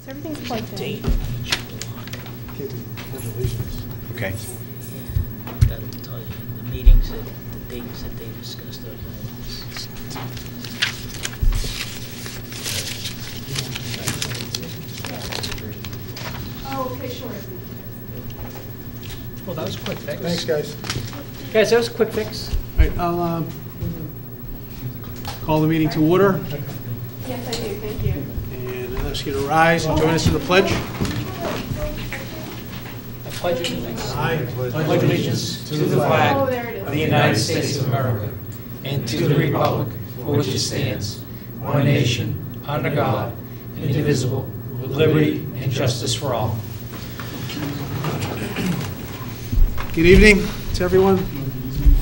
Everything's plugged in. Okay. Yeah, that'll tell you the meetings, the dates that they discussed those items. Oh, okay, sure. Well, that was a quick fix. Thanks, guys. Guys, that was a quick fix. All right, I'll call the meeting to order, Yes, I do, thank you. and I'll ask you to rise and join us in the pledge. I pledge allegiance. I pledge allegiance to the flag Oh, there it is. of the United States of America and to the republic for which it stands, one nation, under God, indivisible, with liberty and justice for all. Good evening to everyone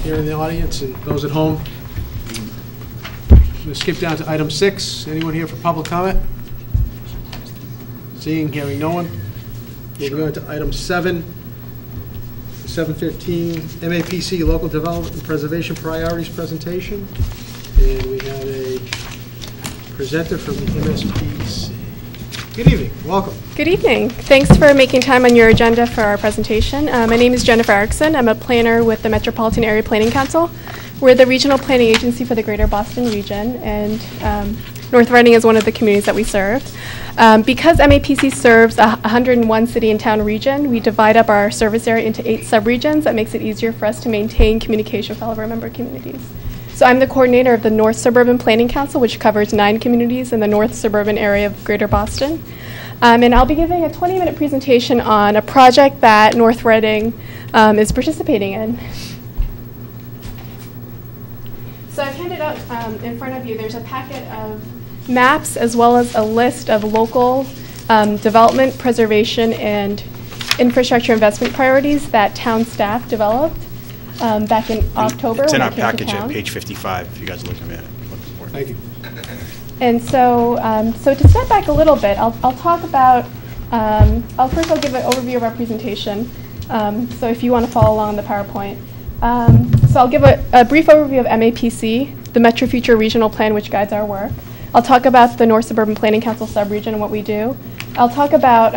here in the audience and those at home. I'm going to skip down to item 6. Anyone here for public comment? Seeing, hearing no one. Moving on to item 7, 7:15, MAPC Local Development and Preservation Priorities presentation. And we have a presenter from the MSPC. Good evening, welcome. Good evening. Thanks for making time on your agenda for our presentation. My name is Jennifer Erickson. I'm a planner with the Metropolitan Area Planning Council. We're the regional planning agency for the Greater Boston region, and North Reading is one of the communities that we serve. Because MAPC serves 101 city and town region, we divide up our service area into 8 subregions. That makes it easier for us to maintain communication with all of our member communities. So I'm the coordinator of the North Suburban Planning Council, which covers 9 communities in the North Suburban area of Greater Boston. And I'll be giving a 20-minute presentation on a project that North Reading is participating in. So I've handed out in front of you, there's a packet of maps as well as a list of local development, preservation, and infrastructure investment priorities that town staff developed back in October. It's in when our I came to package at town. page 55, if you guys are looking at it. Thank you. And so, so to step back a little bit, I'll talk about, I'll give an overview of our presentation. So if you want to follow along on the PowerPoint. So I'll give a brief overview of MAPC, the Metro Future Regional Plan, which guides our work. I'll talk about the North Suburban Planning Council subregion and what we do. I'll talk about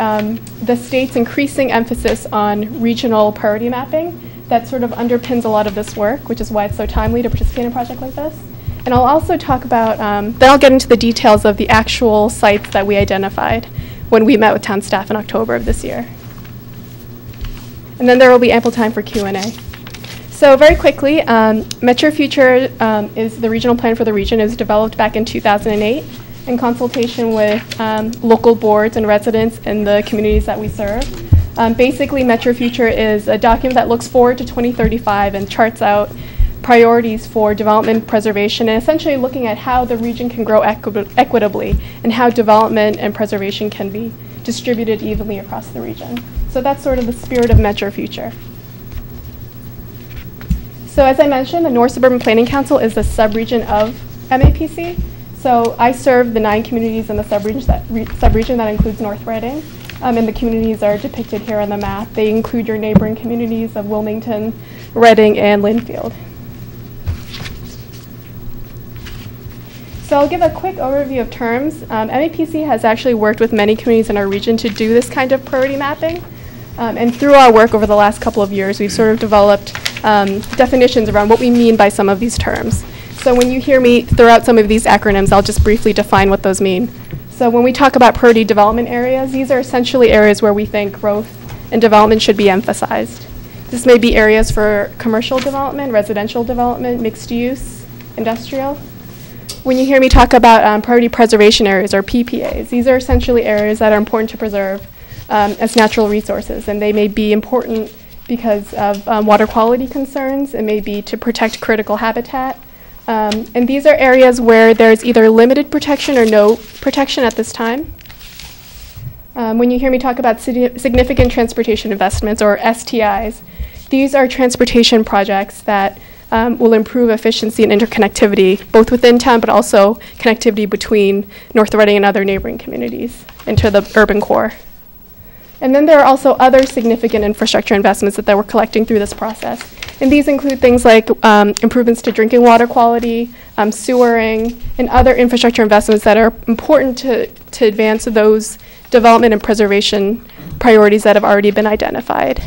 the state's increasing emphasis on regional priority mapping that sort of underpins a lot of this work, which is why it's so timely to participate in a project like this. And I'll also talk about, then I'll get into the details of the actual sites that we identified when we met with town staff in October of this year. And then there will be ample time for Q&A. So very quickly, Metro Future is the regional plan for the region. It was developed back in 2008 in consultation with local boards and residents in the communities that we serve. Basically, Metro Future is a document that looks forward to 2035 and charts out priorities for development preservation, and essentially looking at how the region can grow equitably and how development and preservation can be distributed evenly across the region. So that's sort of the spirit of Metro Future. So as I mentioned, the North Suburban Planning Council is the subregion of MAPC. So I serve the 9 communities in the subregion that includes North Reading. And the communities are depicted here on the map. They include your neighboring communities of Wilmington, Reading, and Linfield. So I'll give a quick overview of terms. MAPC has actually worked with many communities in our region to do this kind of priority mapping. And through our work over the last couple of years, we've sort of developed definitions around what we mean by some of these terms. So when you hear me throw out some of these acronyms, I'll just briefly define what those mean. So when we talk about priority development areas, these are essentially areas where we think growth and development should be emphasized. This may be areas for commercial development, residential development, mixed use, industrial. When you hear me talk about priority preservation areas, or PPAs, these are essentially areas that are important to preserve as natural resources, and they may be important because of water quality concerns. It may be to protect critical habitat. And these are areas where there's either limited protection or no protection at this time. When you hear me talk about significant transportation investments, or STIs, these are transportation projects that will improve efficiency and interconnectivity, both within town, but also connectivity between North Reading and other neighboring communities into the urban core. And then there are also other significant infrastructure investments that we're collecting through this process. And these include things like improvements to drinking water quality, sewering, and other infrastructure investments that are important to advance those development and preservation priorities that have already been identified.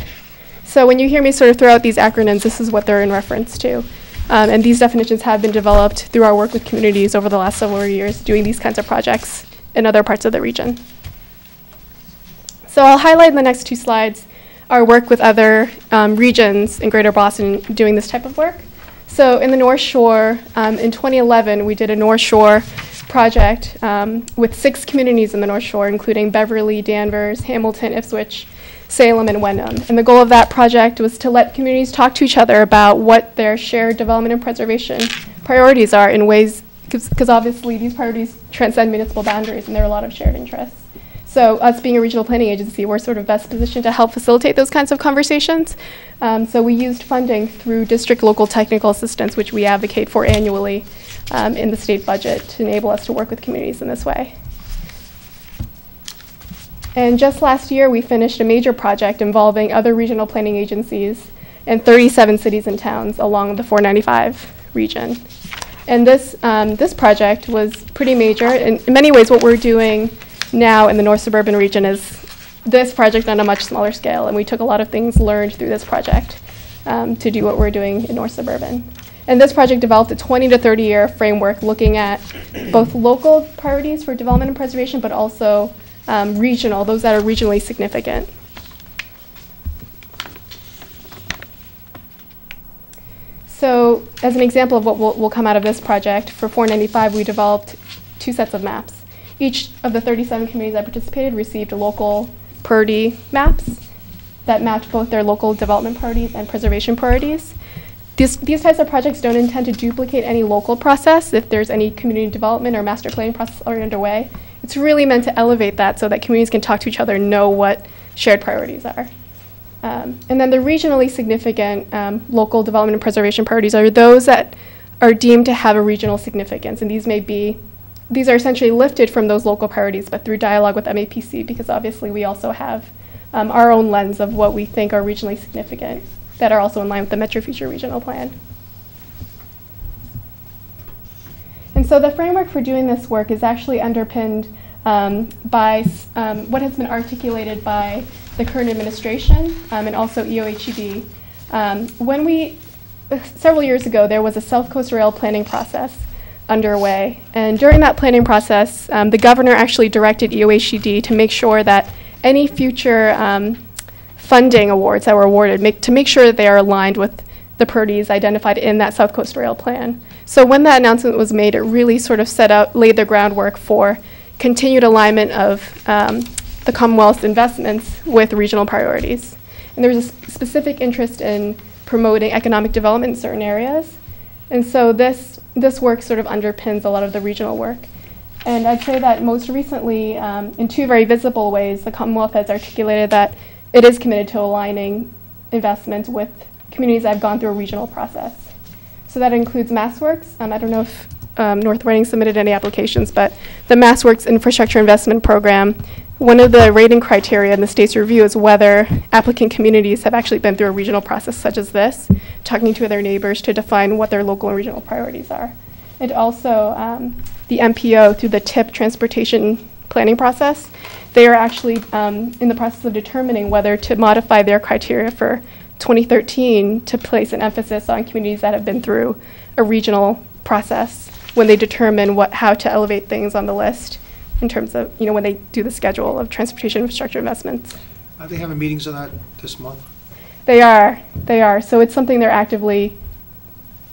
So when you hear me sort of throw out these acronyms, this is what they're in reference to. And these definitions have been developed through our work with communities over the last several years, doing these kinds of projects in other parts of the region. So I'll highlight in the next 2 slides our work with other regions in Greater Boston doing this type of work. So in the North Shore, in 2011, we did a North Shore project with 6 communities in the North Shore, including Beverly, Danvers, Hamilton, Ipswich, Salem, and Wenham. And the goal of that project was to let communities talk to each other about what their shared development and preservation priorities are in ways, because obviously these priorities transcend municipal boundaries and there are a lot of shared interests. So us being a regional planning agency, we're sort of best positioned to help facilitate those kinds of conversations. So we used funding through district local technical assistance, which we advocate for annually in the state budget to enable us to work with communities in this way. And just last year, we finished a major project involving other regional planning agencies in 37 cities and towns along the 495 region. And this project was pretty major. In many ways, what we're doing now in the North Suburban region is this project on a much smaller scale, and we took a lot of things learned through this project to do what we're doing in North Suburban. And this project developed a 20 to 30 year framework looking at both local priorities for development and preservation, but also regional, those that are regionally significant. So as an example of what will come out of this project, for 495 we developed 2 sets of maps. Each of the 37 communities that participated received local priority maps that match both their local development priorities and preservation priorities. These types of projects don't intend to duplicate any local process if there's any community development or master planning process already underway. It's really meant to elevate that so that communities can talk to each other and know what shared priorities are. And then the regionally significant local development and preservation priorities are those that are deemed to have a regional significance. And these are essentially lifted from those local priorities, but through dialogue with MAPC, because obviously we also have our own lens of what we think are regionally significant that are also in line with the Metro Future Regional Plan. And so the framework for doing this work is actually underpinned by what has been articulated by the current administration and also EOHED. Several years ago, there was a South Coast Rail planning process underway. And during that planning process, the governor actually directed EOHED to make sure that any future funding awards that were awarded, to make sure that they are aligned with the priorities identified in that South Coast Rail plan. So when that announcement was made, it really sort of laid the groundwork for continued alignment of the Commonwealth's investments with regional priorities. And there was a specific interest in promoting economic development in certain areas. And so this work sort of underpins a lot of the regional work. And I'd say that most recently, in 2 very visible ways, the Commonwealth has articulated that it is committed to aligning investments with communities that have gone through a regional process. So that includes MassWorks. I don't know if North Reading submitted any applications, but the MassWorks Infrastructure Investment Program, one of the rating criteria in the state's review is whether applicant communities have actually been through a regional process such as this, talking to their neighbors to define what their local and regional priorities are. And also the MPO, through the TIP transportation planning process, they are actually in the process of determining whether to modify their criteria for 2013 to place an emphasis on communities that have been through a regional process when they determine how to elevate things on the list in terms of, when they do the schedule of transportation infrastructure investments. Are they having meetings on that this month? They are. So it's something they're actively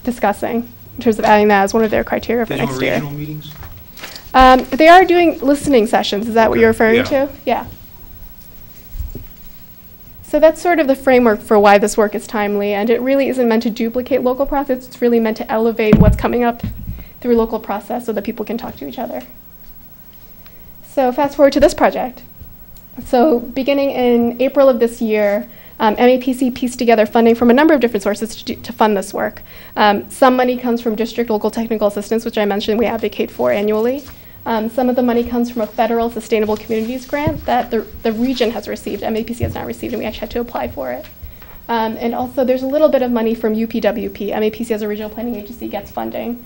discussing in terms of adding that as one of their criteria for next year. Regional meetings? They are doing listening sessions. Is that what you're referring to? Yeah. So that's sort of the framework for why this work is timely, and it really isn't meant to duplicate local process. It's really meant to elevate what's coming up through local process so that people can talk to each other. So fast forward to this project. So beginning in April of this year, MAPC pieced together funding from a number of different sources to fund this work. Some money comes from district local technical assistance, which I mentioned we advocate for annually. Some of the money comes from a federal Sustainable Communities grant that the region has received. MAPC has not received, and we actually had to apply for it. And also there's a little bit of money from UPWP. MAPC as a regional planning agency gets funding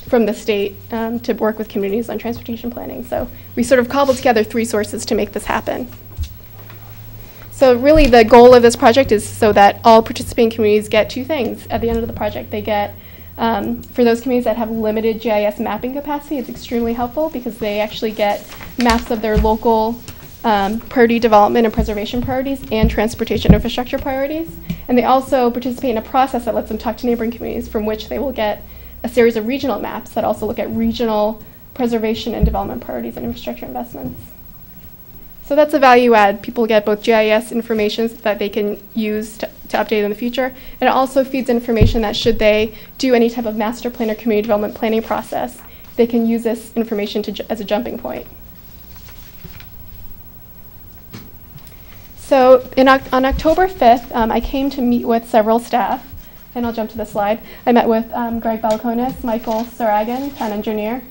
from the state to work with communities on transportation planning. So we sort of cobbled together 3 sources to make this happen. So really the goal of this project is so that all participating communities get 2 things at the end of the project. They get, for those communities that have limited GIS mapping capacity, it's extremely helpful because they actually get maps of their local priority development and preservation priorities and transportation infrastructure priorities. And they also participate in a process that lets them talk to neighboring communities, from which they will get a series of regional maps that also look at regional preservation and development priorities and infrastructure investments. So that's a value add. People get both GIS information that they can use to update in the future, and it also feeds information that should they do any type of master plan or community development planning process, they can use this information as a jumping point. So on October 5th, I came to meet with several staff, and I'll jump to the slide. I met with Greg Balcones, Michael Saragan, town engineer,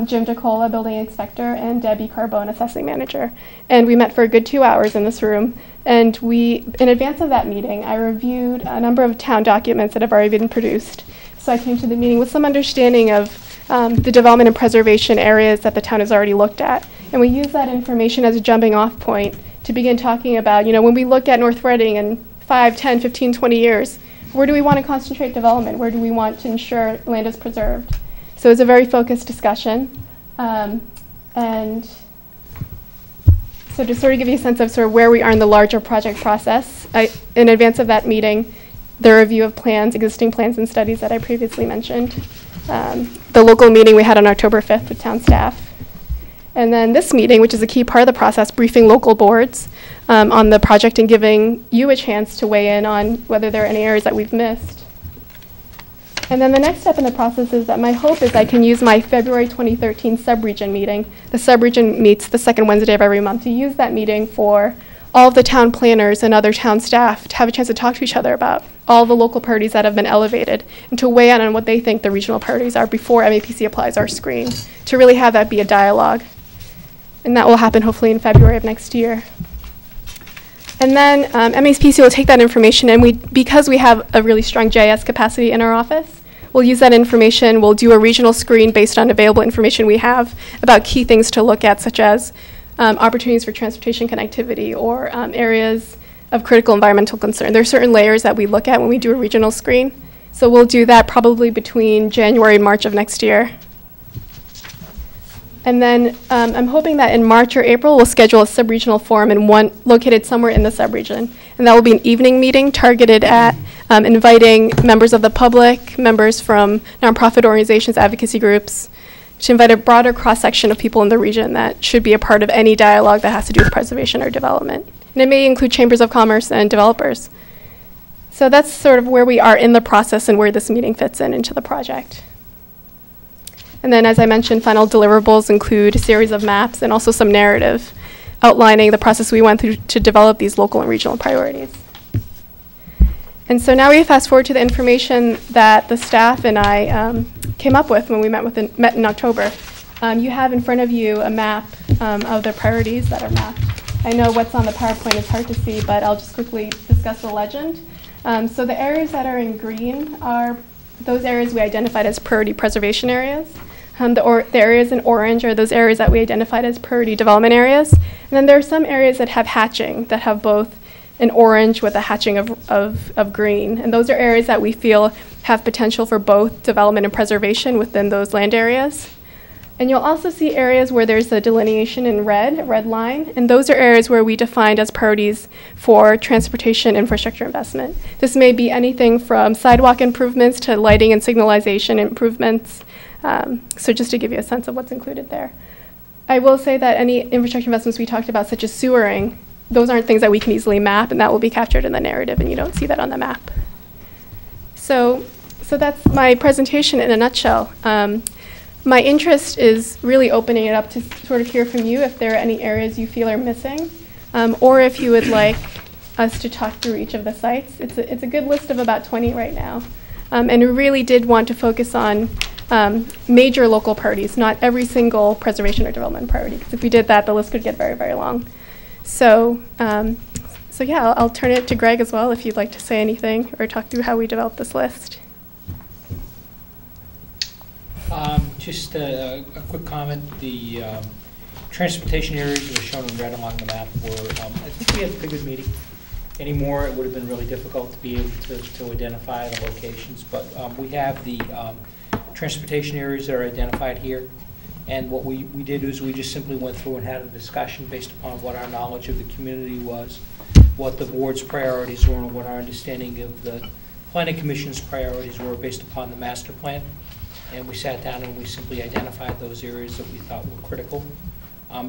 Jim DeCola, building inspector, and Debbie Carbone, assessing manager. And we met for a good 2 hours in this room. And in advance of that meeting, I reviewed a number of town documents that have already been produced. So I came to the meeting with some understanding of the development and preservation areas that the town has already looked at. And we use that information as a jumping off point to begin talking about, when we look at North Reading in 5, 10, 15, 20 years, where do we want to concentrate development? Where do we want to ensure land is preserved? So it's a very focused discussion. And so to sort of give you a sense of sort of where we are in the larger project process, in advance of that meeting, the review of plans, existing plans and studies that I previously mentioned, the local meeting we had on October 5th with town staff, and then this meeting, which is a key part of the process, briefing local boards on the project and giving you a chance to weigh in on whether there are any areas that we've missed. And then the next step in the process is that my hope is I can use my February 2013 sub-region meeting. The sub-region meets the second Wednesday of every month, to use that meeting for all of the town planners and other town staff to have a chance to talk to each other about all the local priorities that have been elevated and to weigh in on what they think the regional priorities are before MAPC applies our screen, to really have that be a dialogue. And that will happen hopefully in February of next year. And then MAPC will take that information, and because we have a really strong GIS capacity in our office, we'll use that information. We'll do a regional screen based on available information we have about key things to look at, such as opportunities for transportation connectivity or areas of critical environmental concern. There are certain layers that we look at when we do a regional screen. So we'll do that probably between January and March of next year. And then I'm hoping that in March or April, we'll schedule a sub-regional forum located somewhere in the sub-region. And that will be an evening meeting targeted at inviting members of the public, members from nonprofit organizations, advocacy groups, to invite a broader cross-section of people in the region that should be a part of any dialogue that has to do with preservation or development. And it may include chambers of commerce and developers. So that's sort of where we are in the process and where this meeting fits into the project. And then, as I mentioned, final deliverables include a series of maps and also some narrative outlining the process we went through to develop these local and regional priorities. And so now we fast forward to the information that the staff and I came up with when we met in October. You have in front of you a map of the priorities that are mapped. I know what's on the PowerPoint is hard to see, but I'll just quickly discuss the legend. So the areas that are in green are those areas we identified as priority preservation areas. The areas in orange are those areas that we identified as priority development areas. And then there are some areas that have hatching, that have both an orange with a hatching of green. And those are areas that we feel have potential for both development and preservation within those land areas. And you'll also see areas where there's a delineation in red, a red line. And those are areas where we defined as priorities for transportation infrastructure investment. This may be anything from sidewalk improvements to lighting and signalization improvements. So just to give you a sense of what's included there. I will say that any infrastructure investments we talked about, such as sewering, those aren't things that we can easily map, and that will be captured in the narrative, and you don't see that on the map. So that's my presentation in a nutshell. My interest is really opening it up to sort of hear from you if there are any areas you feel are missing, or if you would like us to talk through each of the sites. It's a good list of about 20 right now. And we really did want to focus on major local priorities, not every single preservation or development priority, because if we did that, the list could get very, very long. So yeah, I'll turn it to Greg as well if you'd like to say anything or talk through how we developed this list. Just a quick comment. The transportation areas that are shown in red along the map were, I think we had a pretty good meeting. Anymore, it would have been really difficult to be able to identify the locations, but we have the transportation areas that are identified here. And what we did is we just simply went through and had a discussion based upon what our knowledge of the community was, what the board's priorities were, and what our understanding of the planning commission's priorities were based upon the master plan. And we sat down and we simply identified those areas that we thought were critical.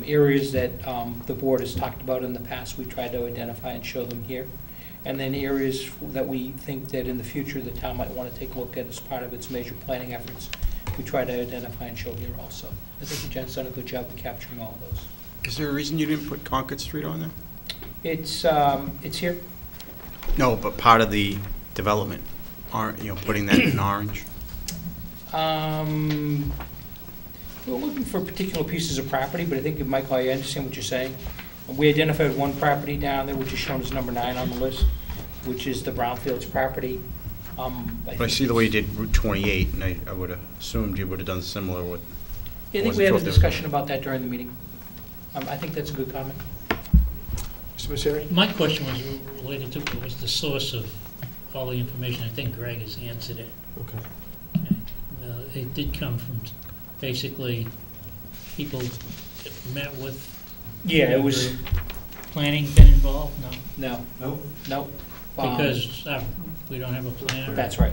Areas that the board has talked about in the past, we tried to identify and show them here. And then areas that we think that in the future the town might want to take a look at as part of its major planning efforts, we try to identify and show here also. I think the Jen's done a good job of capturing all of those. Is there a reason you didn't put Concord Street on there? It's here. No, but part of the development, aren't you know, putting that in orange? We're looking for particular pieces of property, but I think, Michael, I understand what you're saying. We identified one property down there, which is shown as number 9 on the list, which is the Brownfields property. But I see the way you did Route 28, and I would have assumed you would have done similar with. Yeah, I think we had a discussion about that during the meeting. I think that's a good comment. Mr. Misery? My question was related to, was the source of all the information. I think Greg has answered it. Okay. It did come from basically people that met with. Yeah, it was. Planning been involved? No? No. Nope. Because we don't have a plan? That's right.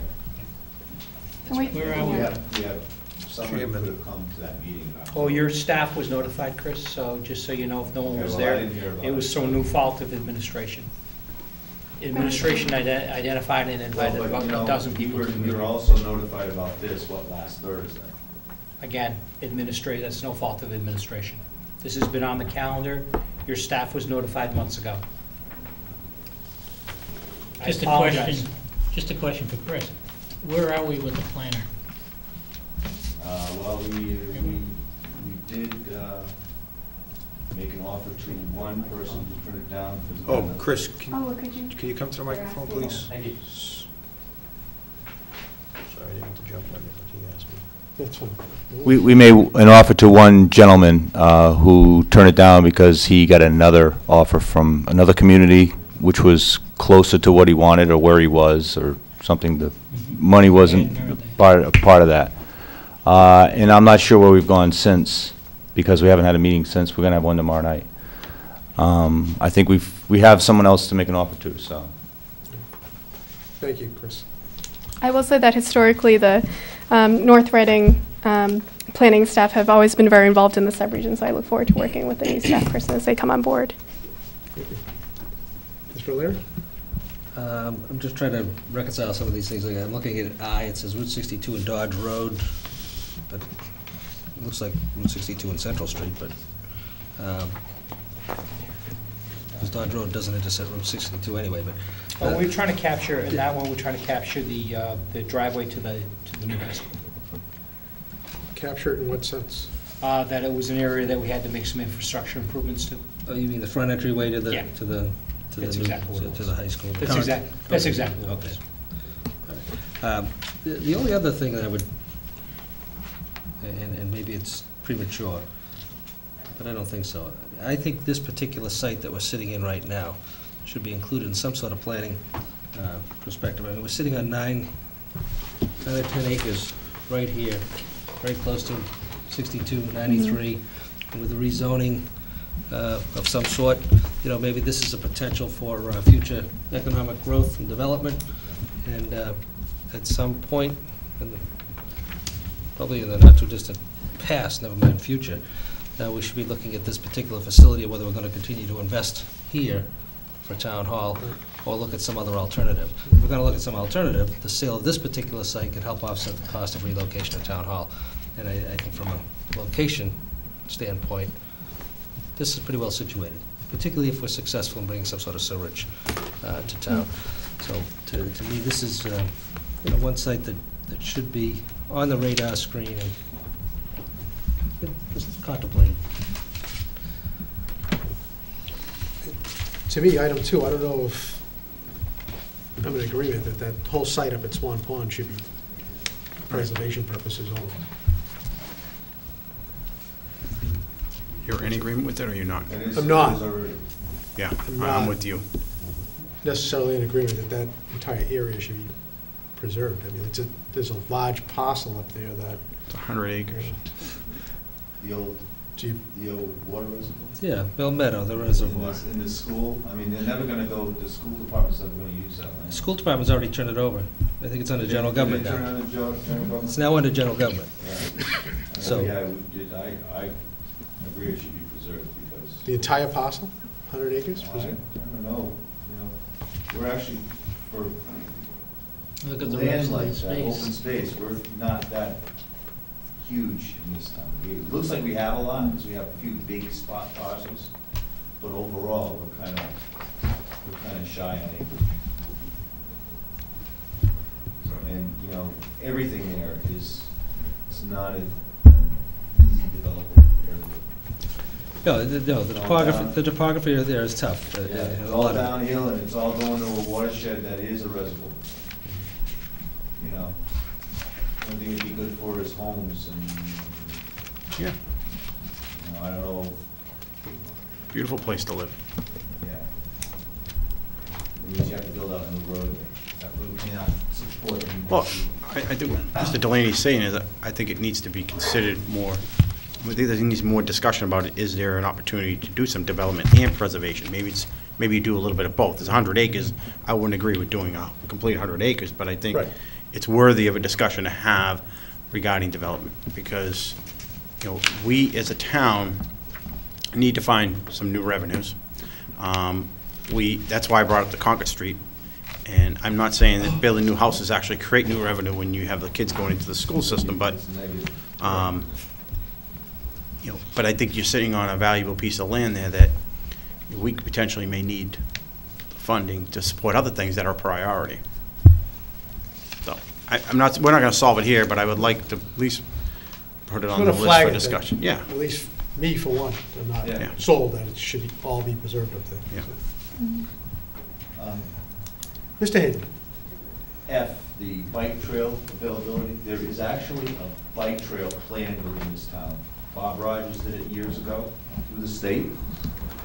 Where are we? Yeah, someone could have come to that meeting. Oh, your staff was notified, Chris, so just so you know, if no one Okay, was well, I there, didn't hear about it was it. through no fault of administration. Administration identified and invited Well, but, about a dozen people to the we were meeting. also notified about this, last Thursday? Again, that's no fault of administration. This has been on the calendar. Your staff was notified months ago. I apologize. Just a question for Chris. Where are we with the planner? Well, we did make an offer to one person to print it down. Oh, Chris, Oh, could you come to the microphone, please? Thank you. Sorry, I didn't mean to jump on you, but he asked me. That's fine. We made an offer to one gentleman who turned it down because he got another offer from another community, which was closer to what he wanted or where he was or something. The money wasn't part of that. And I'm not sure where we've gone since, because we haven't had a meeting since. We're going to have one tomorrow night. I think we have someone else to make an offer to, so. Thank you, Chris. I will say that historically, the North Reading planning staff have always been very involved in the subregion, so I look forward to working with the new staff person as they come on board. Thank you. Mr. O'Leary? I'm just trying to reconcile some of these things. Like, I'm looking at I, it says Route 62 and Dodge Road, but it looks like Route 62 and Central Street, but because Dodge Road doesn't intersect Route 62 anyway, but. Well, we're trying to capture, in that one, we're trying to capture the driveway to the new high school. Capture it in what sense? That it was an area that we had to make some infrastructure improvements to. Oh, you mean the front entryway to the, Yeah. to the, to the That's new, exactly what it to was. the high school? That's exactly what it was. Okay. The only other thing that I would, and maybe it's premature, but I don't think so. I think this particular site that we're sitting in right now should be included in some sort of planning perspective. I mean, we're sitting on 9 or 10 acres right here, very close to 62, 93, and with the rezoning of some sort, you know, maybe this is a potential for future economic growth and development, and at some point, probably in the not-too-distant past, never mind future, we should be looking at this particular facility, whether we're going to continue to invest here for Town Hall, or look at some other alternative. If we're going to look at some alternative, the sale of this particular site could help offset the cost of relocation of Town Hall. And I think from a location standpoint, this is pretty well situated, particularly if we're successful in bringing some sort of sewerage to town. So to me, this is one site that should be on the radar screen and just contemplated. To me, item 2, I don't know if I'm in agreement that that whole site up at Swan Pond should be preservation purposes only. You're in agreement with it, or you're not? And it's- I'm not. it's already- Yeah, I'm I'm not. with you. necessarily in agreement that that entire area should be preserved. I mean, there's a large parcel up there that, It's 100 acres. The old, gee, the old water reservoir? Yeah, Mill Meadow, the reservoir. In the school, I mean, they're never gonna go, the school department's never gonna use that land. The school department's already turned it over. I think it's under general government Did they turn now. it under general government? It's now under general government. Yeah. So- Yeah, we did, I agree it should be preserved because. the entire parcel, 100 acres? I preserved? don't know, you know, we're actually, for Look at the land rest of like the that, open space. space, we're not that huge in this town. It looks like we have a lot, because we have a few big spot parcels, but overall, we're kind of shy on acreage. So, and, you know, everything there is, it's not an easy developable area. No, the topography there is tough. Yeah, it's a all lot of it. downhill and it's all going to a watershed that is a reservoir. You know, one thing it'd be good for is homes and, Yeah, you know, I don't know, beautiful place to live. yeah. It means you have to build out a new road. That road cannot support any more Well, people. I think what Mr. Delaney's saying is that I think it needs to be considered more, I think there needs more discussion about it. Is there an opportunity to do some development and preservation? Maybe you do a little bit of both. It's 100 acres. I wouldn't agree with doing a complete 100 acres, but I think Right. it's worthy of a discussion to have regarding development, because, you know, we as a town need to find some new revenues. That's why I brought up the Concord Street, and I'm not saying that building new houses actually create new revenue when you have the kids going into the school system, but, It's negative. you know, but I think you're sitting on a valuable piece of land there that we potentially may need funding to support other things that are a priority. So, we're not gonna solve it here, but I would like to at least put it I'm on the gonna list flag for it that- discussion. Yeah, At least me, for one, I'm not Yeah. sold that it should all be preserved up there. Yeah. Um, Mr. Hayden? F, the bike trail availability, there is actually a bike trail planned within this town. Bob Rogers did it years ago through the state.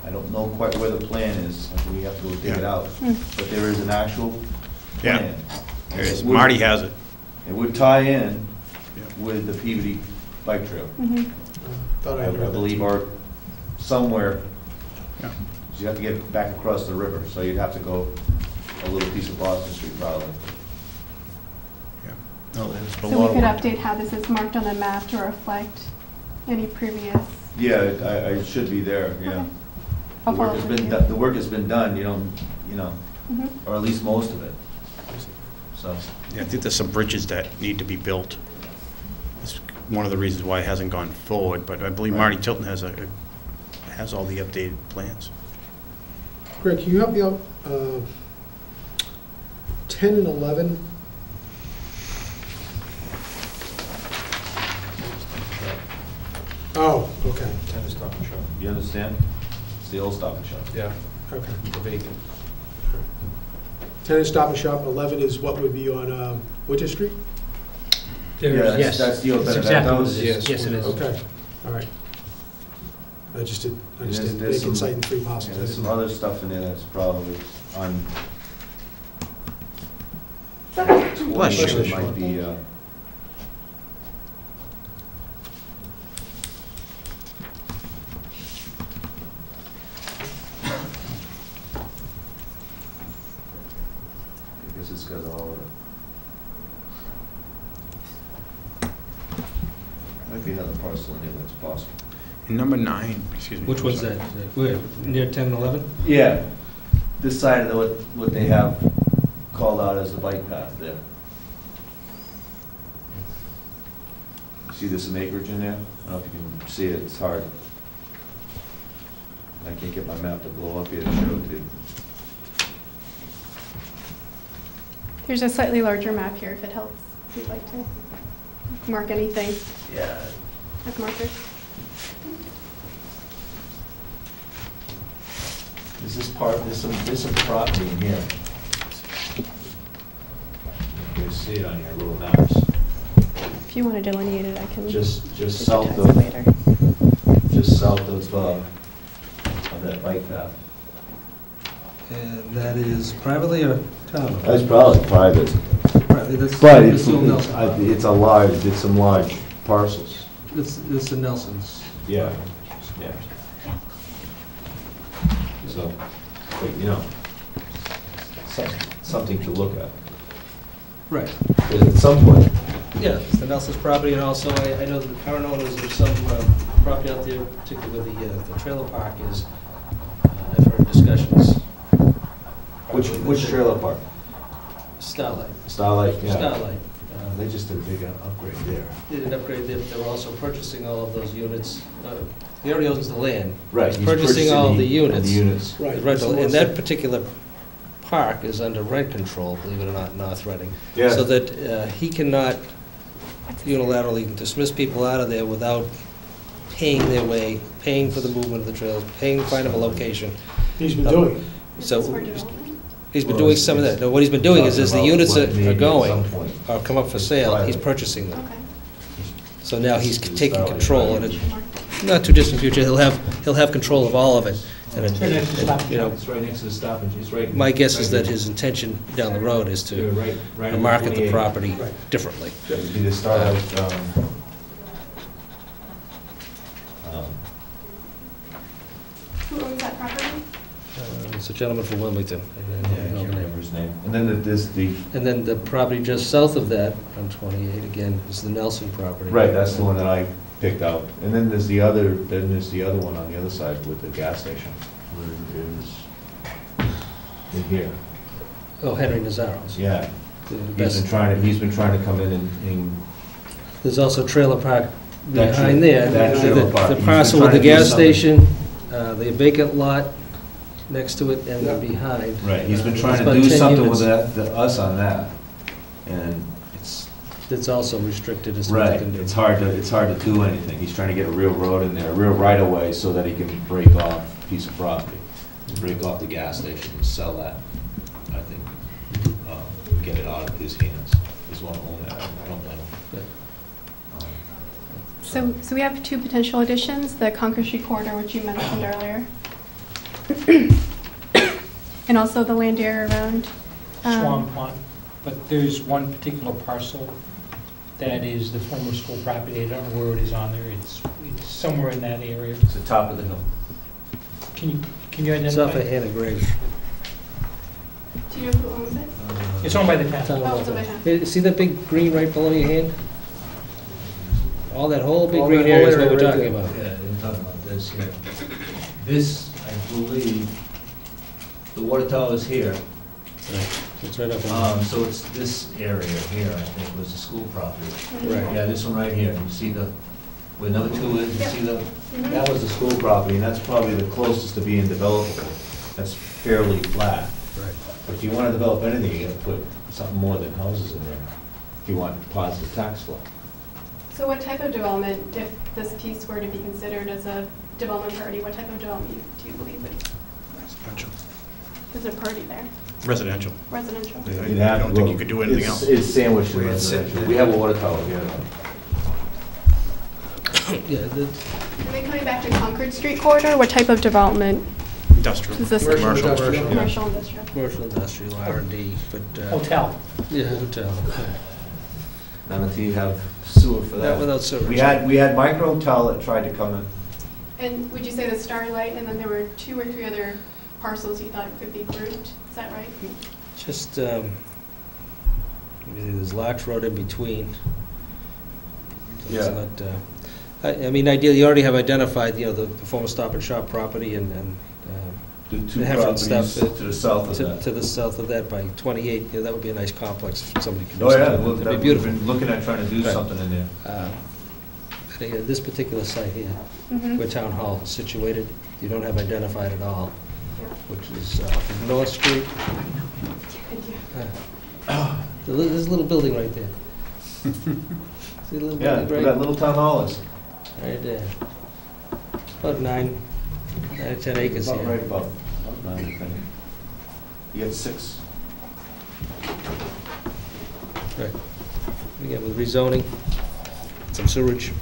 I don't know quite where the plan is, we have to go dig it Yeah. out, but there is an actual Yeah. plan. there is. It would- Marty has it. It would tie in Yeah. with the Peabody bike trail. Thought I I had read that. believe are somewhere, Yeah. you have to get back across the river, so you'd have to go a little piece of Boston Street probably. Yeah. No, there's a So lot we of could work. update how this is marked on the map to reflect any previous. Yeah, it should be there, yeah. Okay. The I'll work follow has up with been, you. the work has been done, you know, Mhm. or at least most of it, so. Yeah, I think there's some bridges that need to be built. That's one of the reasons why it hasn't gone forward, but I believe Marty Tilton has all the updated plans. Greg, can you help me out? 10 and 11. Oh, okay. Tennis Stop and Shop. You understand? It's the old Stop and Shop. Yeah. Okay. The vacant. 10 is Stop and Shop, 11 is what would be on Winter Street? Yeah, Yes, that's the old that's Benedict exactly what House. it is. Yes, it is. Okay, all right. I just didn't understand There's vacant some- site and free Yeah, parcels. I there's some didn't know. other stuff in there that's probably on. Bless you. It might be, I guess it's got all of it. Might be another parcel in there that's possible. And number 9, excuse me. Which one's that? Where, near 10 and 11? Yeah, this side of what they have called out as the bike path there. See there's some acreage in there? I don't know if you can see it, it's hard. I can't get my map to blow up here to show it to you. Here's a slightly larger map here if it helps, if you'd like to mark anything Yeah. as markers. Is this part, there's some property in here. You can see it on your little maps. If you want to delineate it, I can Just digitize south it of, later. just south of that bike path? And that is privately or town? That's probably private, Privately, that's- but that's still Nelson. it's some large parcels. It's the Nelsons. Yeah, yeah. So, but, you know, something to look at. Right. At some point. Yeah, it's the Nelson's property, and also I know the current owners of some property out there, particularly where the trailer park is. I've heard discussions. Which trailer park? Starlight. Starlight, yeah. Starlight. They just did a big upgrade there. They did an upgrade there, but they were also purchasing all of those units. He already owns the land. Right. He's purchasing all the units. The units. The rental, and that particular park is under rent control, believe it or not, in North Reading. Yeah. So that he cannot unilaterally dismiss people out of there without paying their way, paying for the movement of the trails, paying to find them a location. He's been doing it. So For development? he's been doing some of that. No, what he's been doing is as the units Talking about what are maybe at going, some point. or come up for sale, he's Private. purchasing them. Okay. So now he's taking Starlight, control, right. and in not too distant future, he'll have control of all of it. And It's right next to Stop and you know, It's right next to the Stop and It's right. my guess is that his intention down the road is Yeah, to right on market the 28. property Right. differently. It'd be the Starlight, Who owns that property? It's a gentleman from Wilmington. yeah, I can't remember his name. And then the, And then the property just south of that, on 28, again, is the Nelson property. right, that's the one that I picked out. And then there's the other one on the other side with the gas station, where it is in here. Oh, Henry Nazzaro's. Yeah, The he's best. been trying to come in and, There's also trailer park That tra- behind there. that The- trailer park. The He's parcel been with the trying to do gas something. station, the vacant lot next to it, and then behind. right, he's been trying It's to about do 10 something with units. us on that. And it's, It's also restricted as to what right, you can do. it's hard to do anything. He's trying to get a real road in there, a real right of way, so that he can break off a piece of property. Break off the gas station and sell that, I think. Get it out of his hands. He's want to own that, I don't blame him. So we have two potential additions, the Concord Street corridor, which you mentioned earlier, and also the land area around. Swan Pond, but there's one particular parcel that is the former school property. I don't know where it is on there. It's somewhere in that area. It's the top of the hill. Can you It's off of identify? Hannah Grave. Do you know who owns it? It's owned by the town. Oh, it's over here. Hey, see that big green right below your hand? All that whole big All green that whole area is what area we're right talking there. about. Yeah, they're talking about this here. This, I believe, the water tower is here. Right. It's right up on. So it's this area here, I think, was the school property. Right. Yeah, this one right here. You see where number 2 is, you Yep. see Mhm. that was the school property, and that's probably the closest to being developable. That's fairly flat. Right. But if you want to develop anything, you got to put something more than houses in there, if you want positive tax flow. So what type of development, if this piece were to be considered as a development priority, what type of development do you believe would, Residential. is there a priority there? Residential. Residential? I don't think you could do anything else. It's sandwiched in residential. We have a water tower here. Yeah, And then coming back to Concord Street corridor, what type of development Industrial. is this? Commercial, Commercial. industrial. Commercial, industrial? commercial, industrial, R&D, but, Hotel. yeah, hotel. Not until you have sewer for Not that. without sewage. We had Micro Hotel that tried to come in. And would you say the Starlight, and then there were 2 or 3 other parcels you thought could be grouped? Is that right? Just, there's Larch Road in between. So it's Yeah. not, I mean, ideally, you already have identified, the former Stop and Shop property and The two The Heffron properties stuff, to the south of to that. the south of that by 28, that would be a nice complex if somebody could do Oh, yeah, something. look, It'd be we've beautiful. been looking at trying to do Right. something in there. I think this particular site here, Mhm. where Town Hall is situated, you don't have identified at all, Yeah. which is off of North Street. Thank you. There's a little building right there. See the little Yeah, building where right? that little town hall is. Right there. About 9 or 10 acres About here. right about 9, I think. You got 6. Right. Again, with rezoning, some sewerage.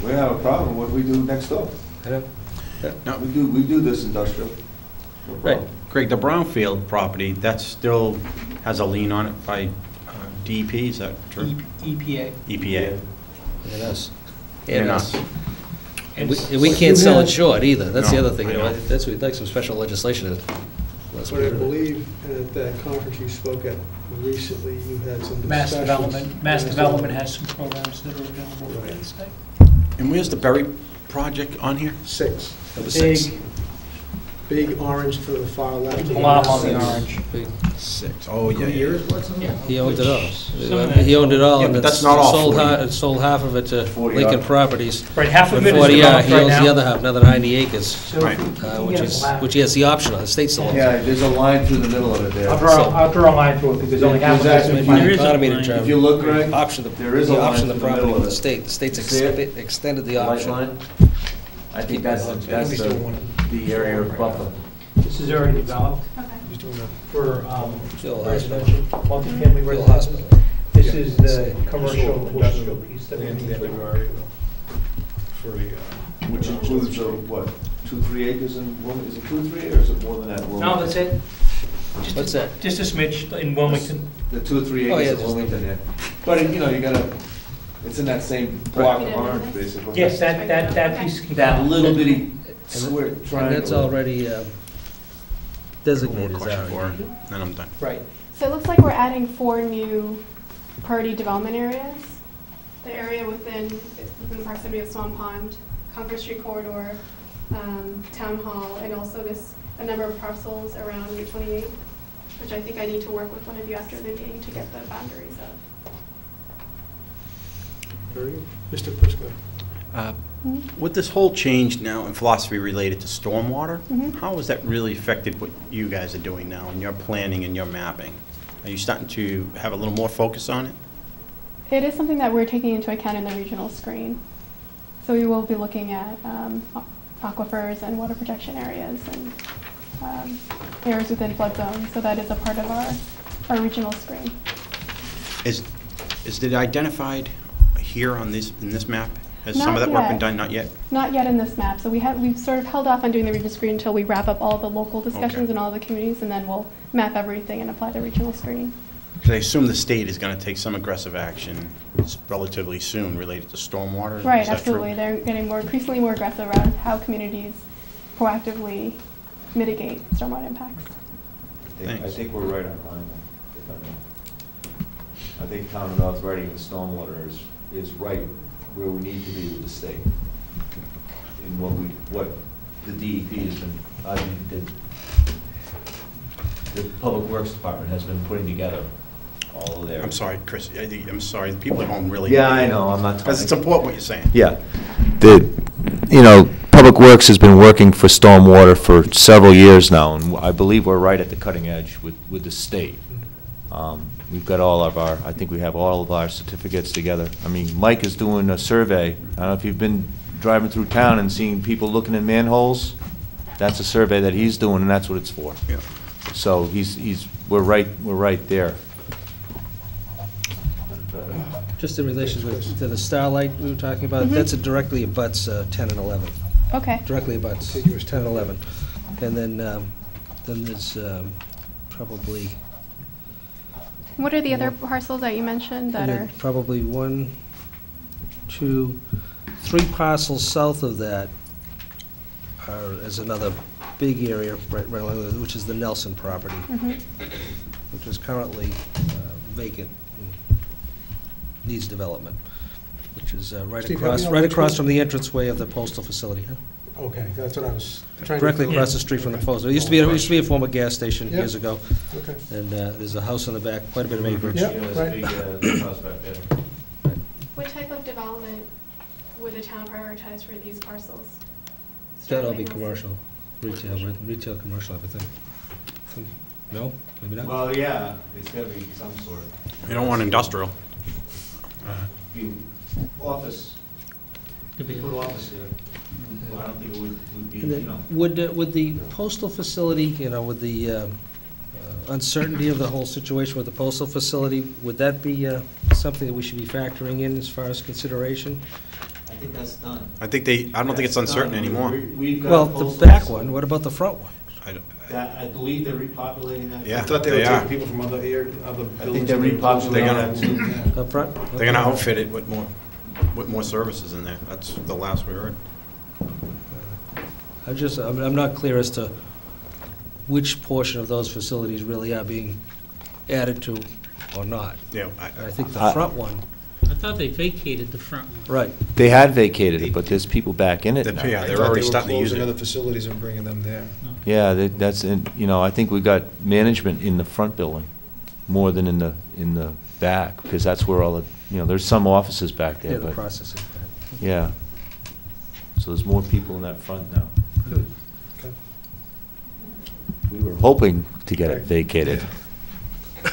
We don't have a problem, what do we do next door? I know. Now, We do this industrial. No Right. problem. Greg, the brownfield property, that still has a lien on it by DEP, is that true? EPA. EPA. And us. And us. And we can't sell it short either, that's the No, other thing, you know, I know. that's, we'd like some special legislation. But I believe at that conference you spoke at recently, you had some discussions. Mass Development has some programs that are available for the state. And where's the Berry project on here? 6. That was 6. Big orange to the far left. Blob on the orange. 6. Oh, yeah, yeah. Yeah. He owned it all. Some of that- He owned it all, Yeah, and but that's not all sold 40. sold half of it to 40 Lincoln odd. Properties. Right, half of For it is 40, yeah, developed he right owns the now. other half, another 90 acres, So if Right. we can which get a is, plan. which he has the option on, the state still owns it. Yeah, there's a line through the middle of it there. I'll draw a line through it, because only half of There's it's actually- been Maybe the There is a economy to line. try If you look, Greg, option there is the a line option the through the property middle with of the it. state. The state's See it? extended the White option. line. I think that's the area of buffer. This is already developed He's doing that. for Still residential, multifamily Still residences. hospital. This is the commercial industrial piece that we need to. Which includes, what, 2-3 acres in Wilmington? Is it 2-3, or is it more than that in Wilmington? No, that's it. What's that? Just a smidge in Wilmington. The 2 or 3 Oh, yeah, acres in just- Wilmington, yeah. But, you know, you gotta, it's in that same block of orange, basically. Yes, that piece can That count. little bitty square And triangle. that's already One more designated as question for R&D. her, then I'm done. Right. So it looks like we're adding 4 new priority development areas. The area within the proximity of Swan Pond, Concord Street Corridor, Town Hall, and also a number of parcels around Route 28, which I think I need to work with one of you after the meeting to get the boundaries of. Very good. Mr. Prisco. With this whole change now in philosophy related to stormwater, Mhm. how has that really affected what you guys are doing now in your planning and your mapping? Are you starting to have a little more focus on it? It is something that we're taking into account in the regional screen. So we will be looking at aquifers and water protection areas and areas within flood zones. So that is a part of our regional screen. Is it identified here on this, in this map? Has some Not of that work been yet. done? Not yet? Not yet in this map. So we've sort of held off on doing the regional screen until we wrap up all the local discussions Okay. in all the communities, and then we'll map everything and apply the regional screen. Because I assume the state is going to take some aggressive action relatively soon related to stormwater. Right, Is that true? absolutely. They're getting increasingly more aggressive around how communities proactively mitigate stormwater impacts. I Thanks. think we're right on line, if I may. I think Commonwealth's writing in stormwater is right where we need to be with the state. In what the DEP has been, the Public Works Department has been putting together all of their. I'm sorry, Chris. I'm sorry. The people at home really. Yeah, I know, I'm not. Because it's important what you're saying. Yeah. Public Works has been working for stormwater for several years now, and I believe we're right at the cutting edge with the state. We've got I think we have all of our certificates together. I mean, Mike is doing a survey. I don't know if you've been driving through town and seeing people looking in manholes. That's a survey that he's doing, and that's what it's for. Yeah. So we're right there. Just in relation to the Starlight we were talking about, that's directly abuts 10 and 11. Okay. Directly abuts Contiguous 10 and 11. And then there's probably, What are the other parcels that you mentioned that and are? then probably 1, 2, 3 parcels south of that is another big area, right along with it, which is the Nelson property, Mhm. which is currently vacant, and needs development, which is right Steve, across, help me out, right which across one? from the entranceway of the postal facility, huh? Okay, that's what I was trying to. Directly figure across out. the street from the Okay. post. It used to be a former gas station Yeah. years ago, Okay. and there's a house in the back, quite a bit of acreage. Yeah, There's right. a big house back there. What type of development would the town prioritize for these parcels? That'll be Sterling also? commercial, retail, commercial, I would think. No, maybe not? Well, yeah, it's gotta be some sort. You don't want industrial. Office, Could be- put office there. Well, I don't think it would be, And you then, know. would the postal facility, with the uncertainty of the whole situation with the postal facility, would that be something that we should be factoring in as far as consideration? I think that's done. I don't think it's uncertain anymore. We've got Well, a the postal back facility. one, what about the front one? I believe they're repopulating that. Yeah. I thought they They would are. take people from other areas, other I buildings. think they're and close them repopulating down. that too. Up front? They're gonna outfit it with more services in there. That's the last we heard. I'm not clear as to which portion of those facilities really are being added to or not. Yeah. And I think the front one, I thought they vacated the front one. right. They had vacated it, but there's people back in it now. Yeah, I they're thought already they were starting to use closing other it. facilities and bringing them there. Yeah, that's, I think we got management in the front building more than in the back, because that's where all the, there's some offices back Yeah, there, the but, processing. yeah. So there's more people in that front now. Okay. We were hoping to get it Right. vacated.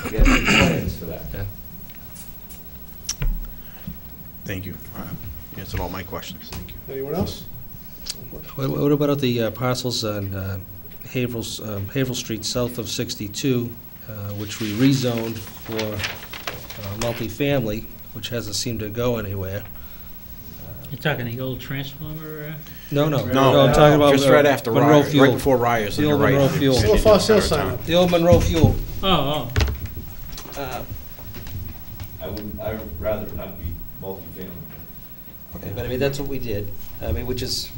We got big plans for that. Yeah. Thank you. You answered all my questions. Thank you. Anyone else? What about the parcels on Haverhill Street south of 62, which we rezoned for multifamily, which hasn't seemed to go anywhere? You're talking the old transformer? No, No, I'm talking about just right after Monroe Ry- Fuel. right before Ryers The on old the right. Monroe Fuel. Still a fire sale sign up. The old Monroe Fuel. Oh, I'd rather not be multifamily. Okay, but I mean, that's what we did. I mean, which is,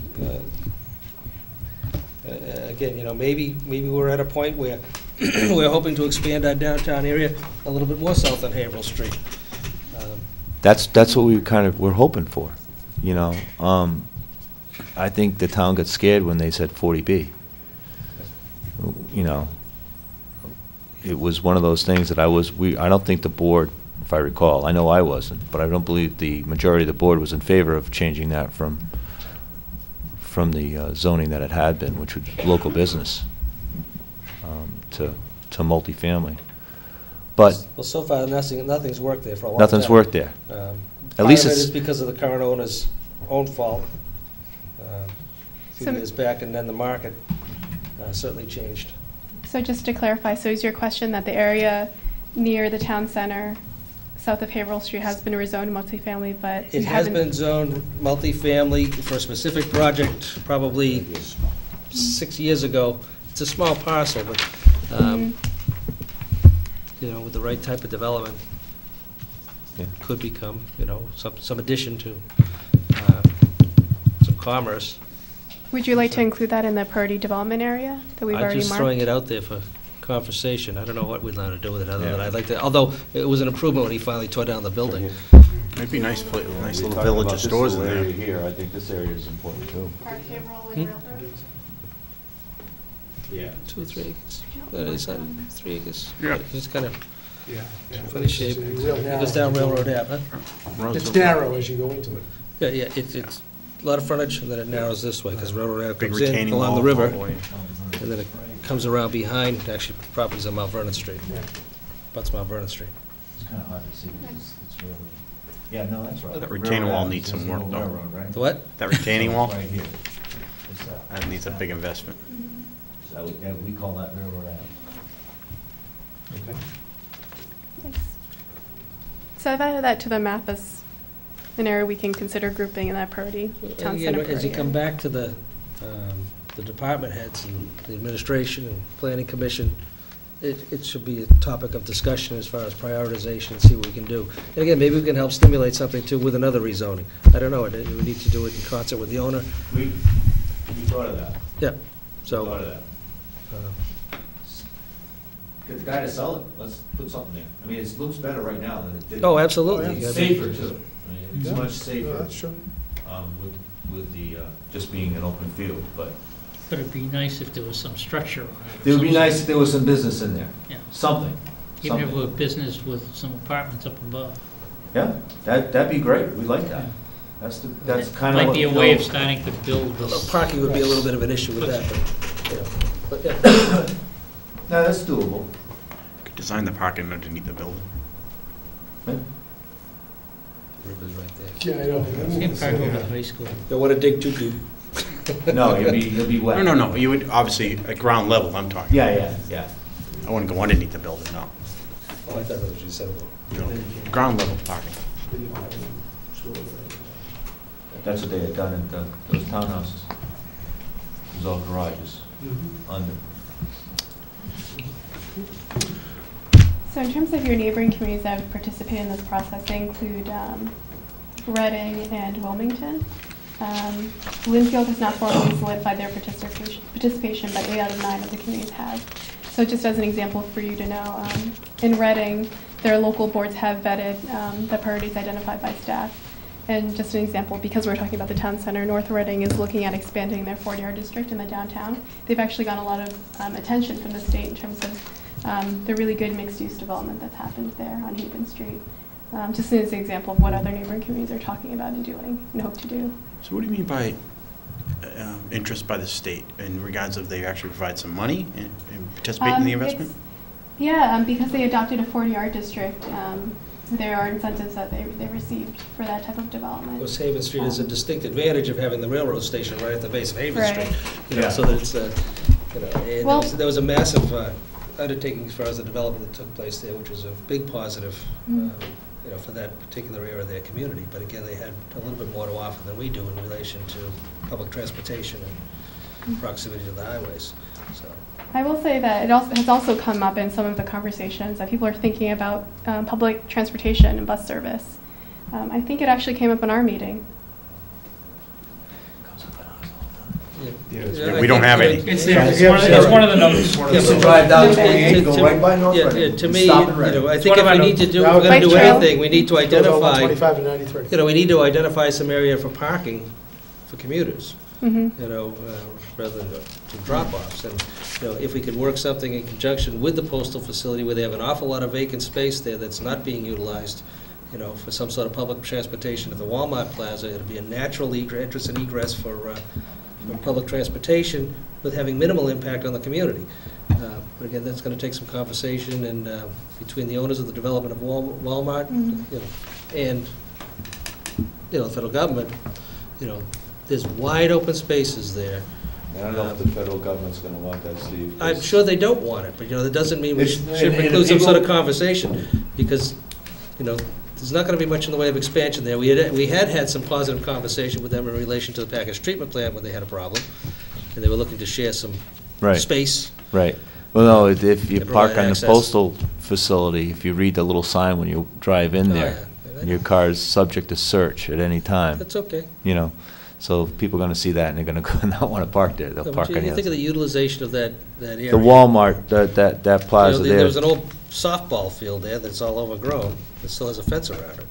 again, maybe we're at a point where we're hoping to expand our downtown area a little bit more south on Haverhill Street. That's what we're hoping for, I think the town got scared when they said 40B. It was one of those things that I don't think the board, if I recall, I know I wasn't, but I don't believe the majority of the board was in favor of changing that from the zoning that it had been, which was local business, to multifamily. But Well, so far, nothing's worked there for a long time. nothing's worked there. At least Part of it it's- is because of the current owner's own fault a few So- years back, and then the market certainly changed. So just to clarify, so is your question that the area near the town center, south of Haverhill Street, has been rezoned multifamily, but you It has haven't- been zoned multifamily for a specific project probably 6 years ago. It's a small parcel, but, Mhm. With the right type of development, Yeah. could become, some addition to some commerce. Would you like to include that in the Purdy development area that we've I'm already just throwing marked? it out there for conversation. I don't know what we'd like to do with it, other than Yeah. I'd like to, although it was an improvement when he finally tore down the building. Might be nice little village of stores in there. Here, I think this area is important too. Yeah. 2 or 3 acres. It's not 3 acres. Yeah. It's kind of Yeah. funny shape. It's It real goes narrow. down Railroad Ave, huh? It's narrow as you go into it. Yeah, it's a lot of frontage, and then it narrows this way, because Railroad Ave Big comes in retaining along wall the river, all the way. and then it comes around behind, actually, properties on Mount Vernon Street. Yeah. Butts Mount Vernon Street. It's kind of hard to see, because it's really, yeah, no, that's right. That retaining wall Railroad needs some is work, the though. railroad, right? The what? That retaining wall, Right here. It's, that needs a big investment. So yeah, we call that Railroad Ave. Okay. Thanks. So I've added that to the map as an area we can consider grouping in that Purdy, town Again, center as Purdy you come area. back to the department heads and the administration and planning commission, it should be a topic of discussion as far as prioritization, and see what we can do. And again, maybe we can help stimulate something too with another rezoning. I don't know, we need to do it in concert with the owner. We thought of that. Yeah, We so. thought of that. Get the guy to sell it, let's put something there. I mean, it looks better right now than it did. Oh, absolutely. Oh, yeah. I mean, Safer too. I mean, it's Yeah. much Yeah, safer that's true. with the, just being an open field, but but it'd be nice if there was some structure on it. it would be nice if there was some business in there, Yeah, something. even if it something. were business with some apartments up above. Yeah, that'd be great, we'd like that. That's kind of. Might be a way of starting to build Although this. parking would be a little bit of an issue with that, but yeah. No, that's doable. Could design the parking underneath the building. Yeah. River's right there. Yeah, I know. Can't park over the high school. Don't want to dig too deep. No, it'll be wet. No, you would, obviously, at ground level, I'm talking. Yeah. I wouldn't go underneath the building, no. Oh, I thought that was what you said. No. Ground level parking. That's what they had done at those townhouses. It was all garages under. So in terms of your neighboring communities that have participated in this process, they include Reading and Wilmington. Linfield has not formally solidified their participation, but 8 out of 9 of the communities have. So just as an example for you to know, in Reading, their local boards have vetted the priorities identified by staff. And just an example, because we're talking about the town center, North Reading is looking at expanding their 40R district in the downtown. They've actually gotten a lot of attention from the state in terms of the really good mixed-use development that's happened there on Haven Street. Just as an example of what other neighboring communities are talking about and doing and hope to do. So what do you mean by interest by the state in regards of they actually provide some money and participate in the investment? Because they adopted a 40R district, there are incentives that they received for that type of development. Of course, Haven Street has a distinct advantage of having the railroad station right at the base of Haven Right. Street. You know, so that it's, and Well- there was a massive undertaking as far as the development that took place there, which was a big positive, for that particular area of their community. But again, they had a little bit more to offer than we do in relation to public transportation and proximity to the highways. So. I will say that it has also come up in some of the conversations that people are thinking about public transportation and bus service. I think it actually came up in our meeting. We don't have any. It's there, it's one of the notes. Used to drive down 28, go To- right by North Yeah, Reading, to me, stop and Reading. I It's think one if of we our need to notes. do, if we're going to do Bike trail. anything, we need to Goes on identify, 125 and 93. we need to identify some area for parking for commuters, Mm-hmm. rather than to drop-offs. And, if we could work something in conjunction with the postal facility where they have an awful lot of vacant space there that's not being utilized, for some sort of public transportation at the Walmart Plaza, it'll be a natural entrance and egress for public transportation with having minimal impact on the community. But again, that's going to take some conversation and between the owners of the development of Walmart, and the federal government. There's wide open spaces there. I don't know if the federal government's gonna want that, Steve. I'm sure they don't want it, but that doesn't mean we It's- should and include some people- sort of conversation, because, there's not gonna be much in the way of expansion there. We had some positive conversation with them in relation to the package treatment plant when they had a problem, and they were looking to share some Right. space. Right. Well, no, if you They park provide on the access. postal facility, if you read the little sign when you drive in Oh, there, yeah. your car is subject to search at any time, That's okay. So people are going to see that and they're going to not want to park there. They'll No, but park you on the think of other. the utilization of that area. The Walmart, that plaza There there. was an old softball field there that's all overgrown, that still has a fence around it.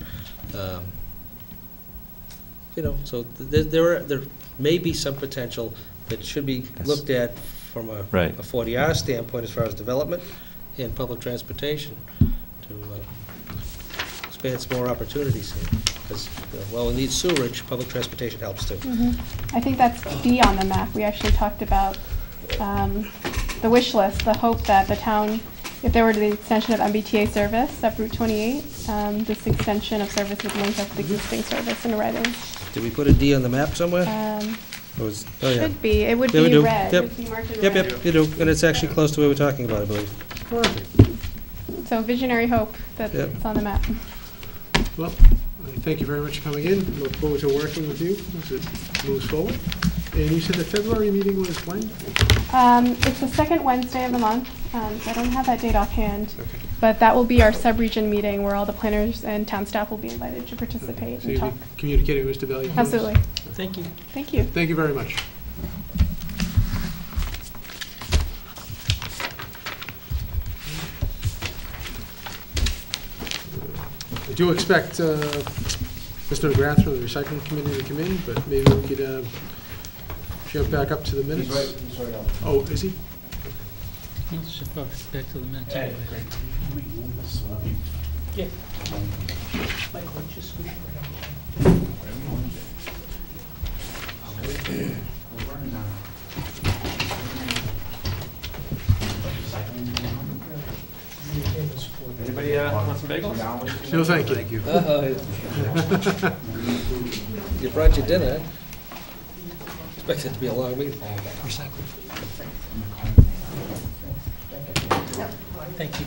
So there may be some potential that should be That's- looked at from a Right. 40R standpoint as far as development and public transportation to expand some more opportunities here. Because, while we need sewerage, public transportation helps too. I think that's B on the map. We actually talked about the wish list, the hope that the town, if there were the extension of MBTA service up Route 28, this extension of service would link up with existing service in Reading. Did we put a D on the map somewhere? Or was- oh, yeah. Should be. It would Yeah, we be do. red. Yep. It would be marked in Yep, red. yep, you do, and it's actually close to where we're talking about, I believe. So visionary hope that Yep. it's on the map. Well, thank you very much for coming in. Look forward to working with you as it moves forward. And you said the February meeting was when? It's the second Wednesday of the month, so I don't have that date offhand. Okay. But that will be our sub-region meeting where all the planners and town staff will be invited to participate So and you'll talk. be communicating with Mr. Valiakonis? Absolutely. Thank you. Thank you. Thank you very much. I do expect Mr. McGrath from the recycling committee to come in, but maybe we could jump back up to the minutes. He's right out. Oh, is he? Let's just go back to the minutes. Hey, Yeah. Anybody want some bagels? No, thank you. You brought your dinner. Expect it to be a long meeting. Thank you.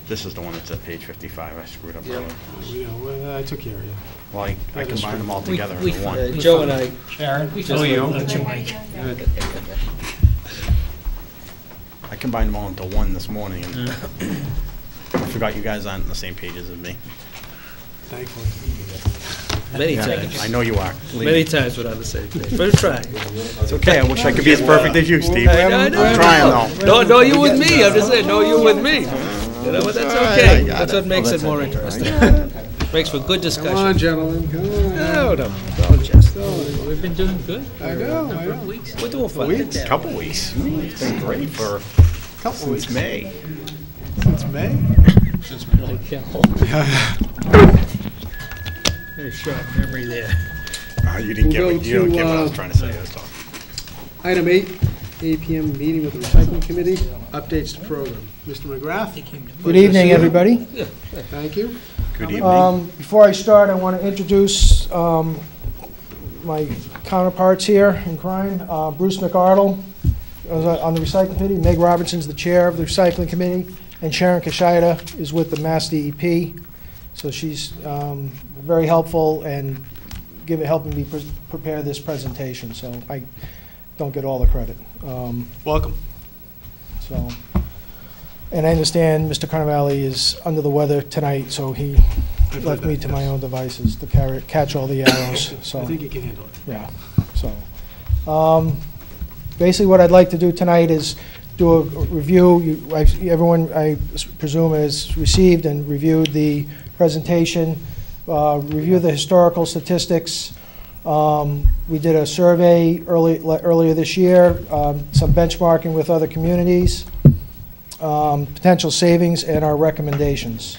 This is the one that's at page 55. I screwed up earlier. You know, well, I took care of you. Well, I combined them all together We- into one. Joe and I, Sharon? Oh, you? I combined them all into one this morning, and I forgot you guys aren't on the same pages as me. Thankfully. many Yeah, times, I know you are. Believe many me. times we're on the same page, but try. It's okay. I wish I could be as perfect as you, Steve. I know. I'm trying, though. No, you with me, I'm just saying, no, you with me. You know, but that's okay. I got That's it. what makes it more interesting. Makes for good Come discussion. on, gentlemen, come on. No, don't jest. We've been doing good. I know, I Number of know. weeks. We're doing fine. Weeks? Couple weeks. It's been great for Couple since weeks. May. Since May? Like very short memory there. You didn't We'll get what, go you don't get what I was to, trying to say. That's all. Item 8, 8 PM meeting with the recycling committee, updates to program. Mr. McGrath? Good evening, everybody. Thank you. Good evening. Before I start, I want to introduce my counterparts here in crime. Bruce McArdle on the recycling committee, Meg Robinson's the chair of the recycling committee, and Sharon Kashida is with the Mass DEP. So she's very helpful and helping me prepare this presentation, so I don't get all the credit. Welcome. So, and I understand Mr. Carnevale is under the weather tonight, so he left me to my own devices to catch all the arrows, so. I think you can handle it. Yeah, so, basically what I'd like to do tonight is do a review. Everyone, I presume, has received and reviewed the presentation, review the historical statistics. We did a survey earlier this year, some benchmarking with other communities, potential savings, and our recommendations.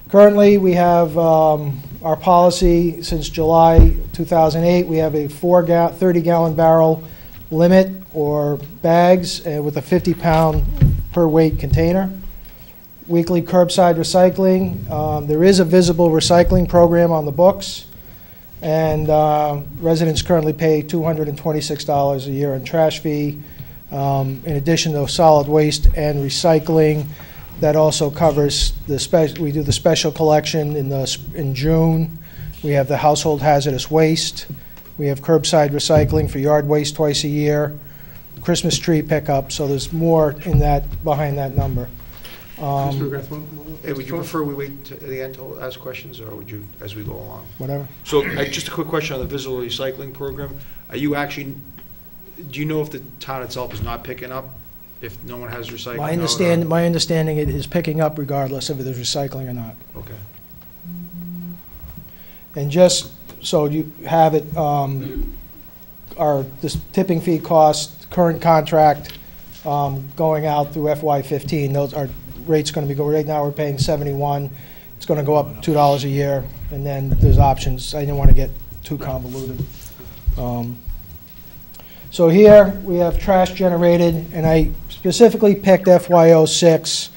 Currently, we have our policy since July 2008. We have a 30-gallon barrel limit or bags with a 50-pound per weight container. Weekly curbside recycling. There is a visible recycling program on the books, and residents currently pay $226 a year in trash fee. In addition to solid waste and recycling, that also covers we do the special collection in June. We have the household hazardous waste. We have curbside recycling for yard waste twice a year. Christmas tree pickup. So there's more in that behind that number. Mr. McGrath, Hey, would you prefer we wait to the end to ask questions, or would you, as we go along? Whatever. So, just a quick question on the visible recycling program. Are you actually, do you know if the town itself is not picking up, if no one has recycling? My understanding it is picking up regardless if there's recycling or not. Okay. And just so you have it, this tipping fee cost, current contract, going out through FY15, those are rates going to be right now we're paying 71. It's going to go up $2 a year, and then there's options. I didn't want to get too convoluted. So here we have trash generated, and I specifically picked FY06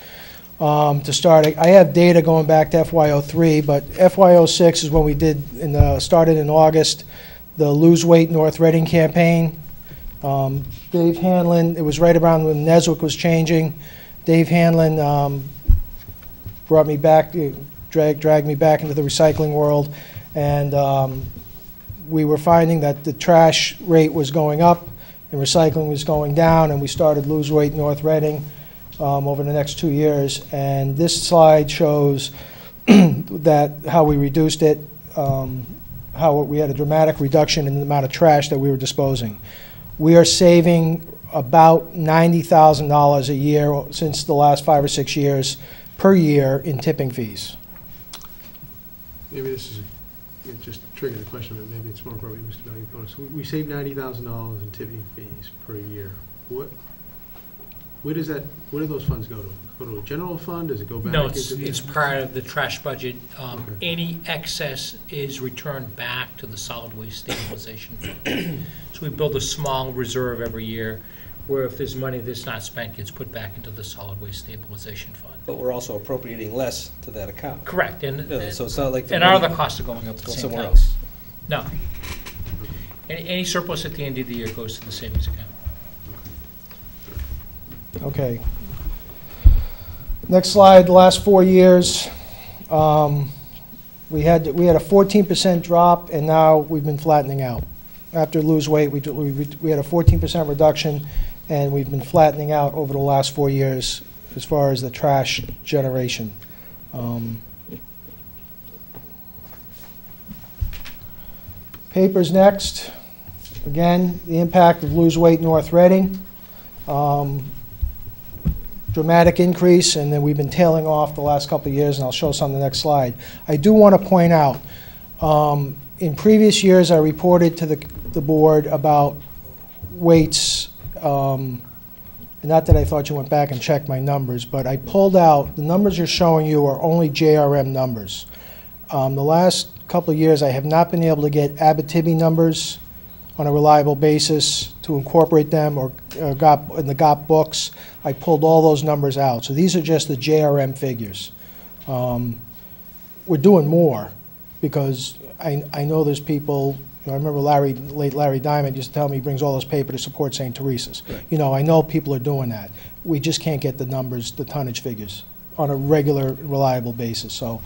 to start. I have data going back to FY03, but FY06 is when we started in August, the Lose Weight North Reading campaign. Dave Hanlon, it was right around when Neswick was changing. Dave Hanlon brought me back, dragged me back into the recycling world, and we were finding that the trash rate was going up and recycling was going down, and we started Lose Weight North Reading over the next 2 years. And this slide shows that how we reduced it, how we had a dramatic reduction in the amount of trash that we were disposing. We are saving about $90,000 a year since the last 5 or 6 years per year in tipping fees. Maybe this is, it just triggered a question, but maybe it's more appropriate, Mr. Valiakonis. So we save $90,000 in tipping fees per year. Where do those funds go to? Go to a general fund? Does it go back? No, into it's part of the trash budget. Okay. Any excess is returned back to the solid waste stabilization fund. So we build a small reserve every year, where if there's money that's not spent, gets put back into the solid waste stabilization fund. But we're also appropriating less to that account. Correct, and So it's not like the and our money other costs are going up at the goes same somewhere time. else. No. Any surplus at the end of the year goes to the savings account. Okay. Next slide, the last 4 years. We had a 14% drop, and now we've been flattening out. After lose weight, we had a 14% reduction, and we've been flattening out over the last 4 years as far as the trash generation. Papers next. Again, the impact of lose weight North Reading. Dramatic increase, and then we've been tailing off the last couple of years, and I'll show some on the next slide. I do want to point out, in previous years I reported to the board about weights, not that I thought you went back and checked my numbers, but I pulled out, the numbers you're showing you are only JRM numbers. The last couple of years I have not been able to get Abitibi numbers on a reliable basis to incorporate them or in the GOP books. I pulled all those numbers out. So these are just the JRM figures. We're doing more because I know there's people, I remember late Larry Diamond used to tell me he brings all this paper to support St. Teresa's. Right. I know people are doing that. We just can't get the numbers, the tonnage figures, on a regular, reliable basis. So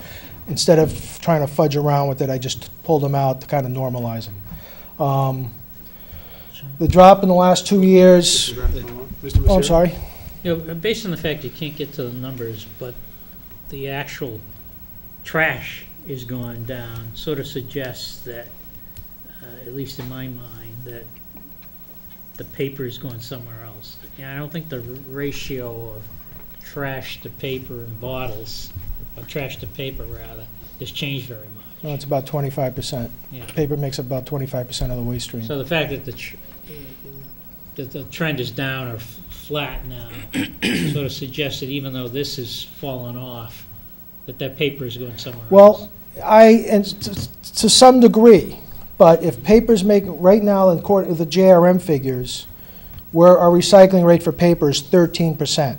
instead of trying to fudge around with it, I just pulled them out to kind of normalize them. The drop in the last 2 years. Oh, I'm sorry. Based on the fact you can't get to the numbers, but the actual trash is going down, sort of suggests that, at least in my mind, that the paper is going somewhere else. I don't think the ratio of trash to paper and bottles, or trash to paper rather, has changed very much. No, it's about 25%. Yeah. Paper makes up about 25% of the waste stream. So the fact that the trend is down or flat now sort of suggests that even though this has fallen off, that paper is going somewhere else. Well, to some degree, but if papers make, right now, according to the JRM figures, where our recycling rate for paper is 13%.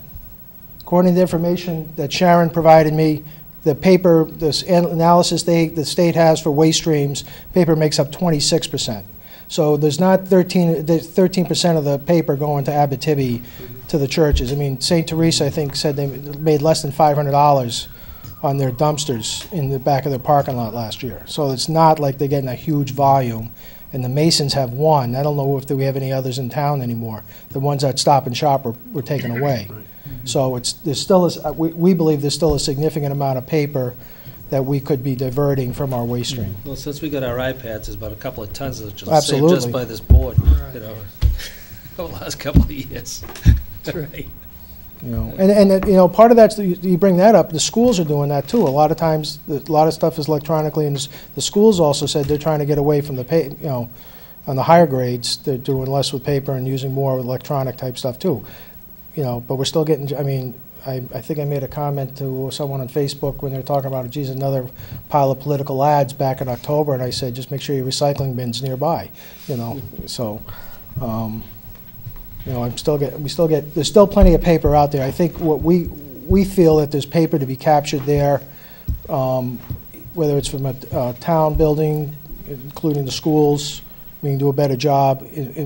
According to the information that Sharon provided me, the paper, this analysis the state has for waste streams, paper makes up 26%. So there's not 13% of the paper going to Abitibi to the churches. I mean, St. Teresa, I think, said they made less than $500 on their dumpsters in the back of their parking lot last year. So it's not like they're getting a huge volume. And the Masons have one. I don't know if we have any others in town anymore. The ones that Stop and Shop were taken away. So there's still we believe there's still a significant amount of paper that we could be diverting from our waste stream. Well, since we got our iPads, there's about a couple of tons of just Absolutely. saved just by this board, over the last couple of years. That's right. And part of that's, you bring that up, the schools are doing that too. A lot of times, a lot of stuff is electronically, and the schools also said they're trying to get away from the on the higher grades, they're doing less with paper and using more electronic type stuff too. But we're still getting, I think I made a comment to someone on Facebook when they were talking about, geez, another pile of political ads back in October, and I said, just make sure your recycling bin's nearby, so, there's still plenty of paper out there. I think what we feel that there's paper to be captured there, whether it's from a town building, including the schools, we can do a better job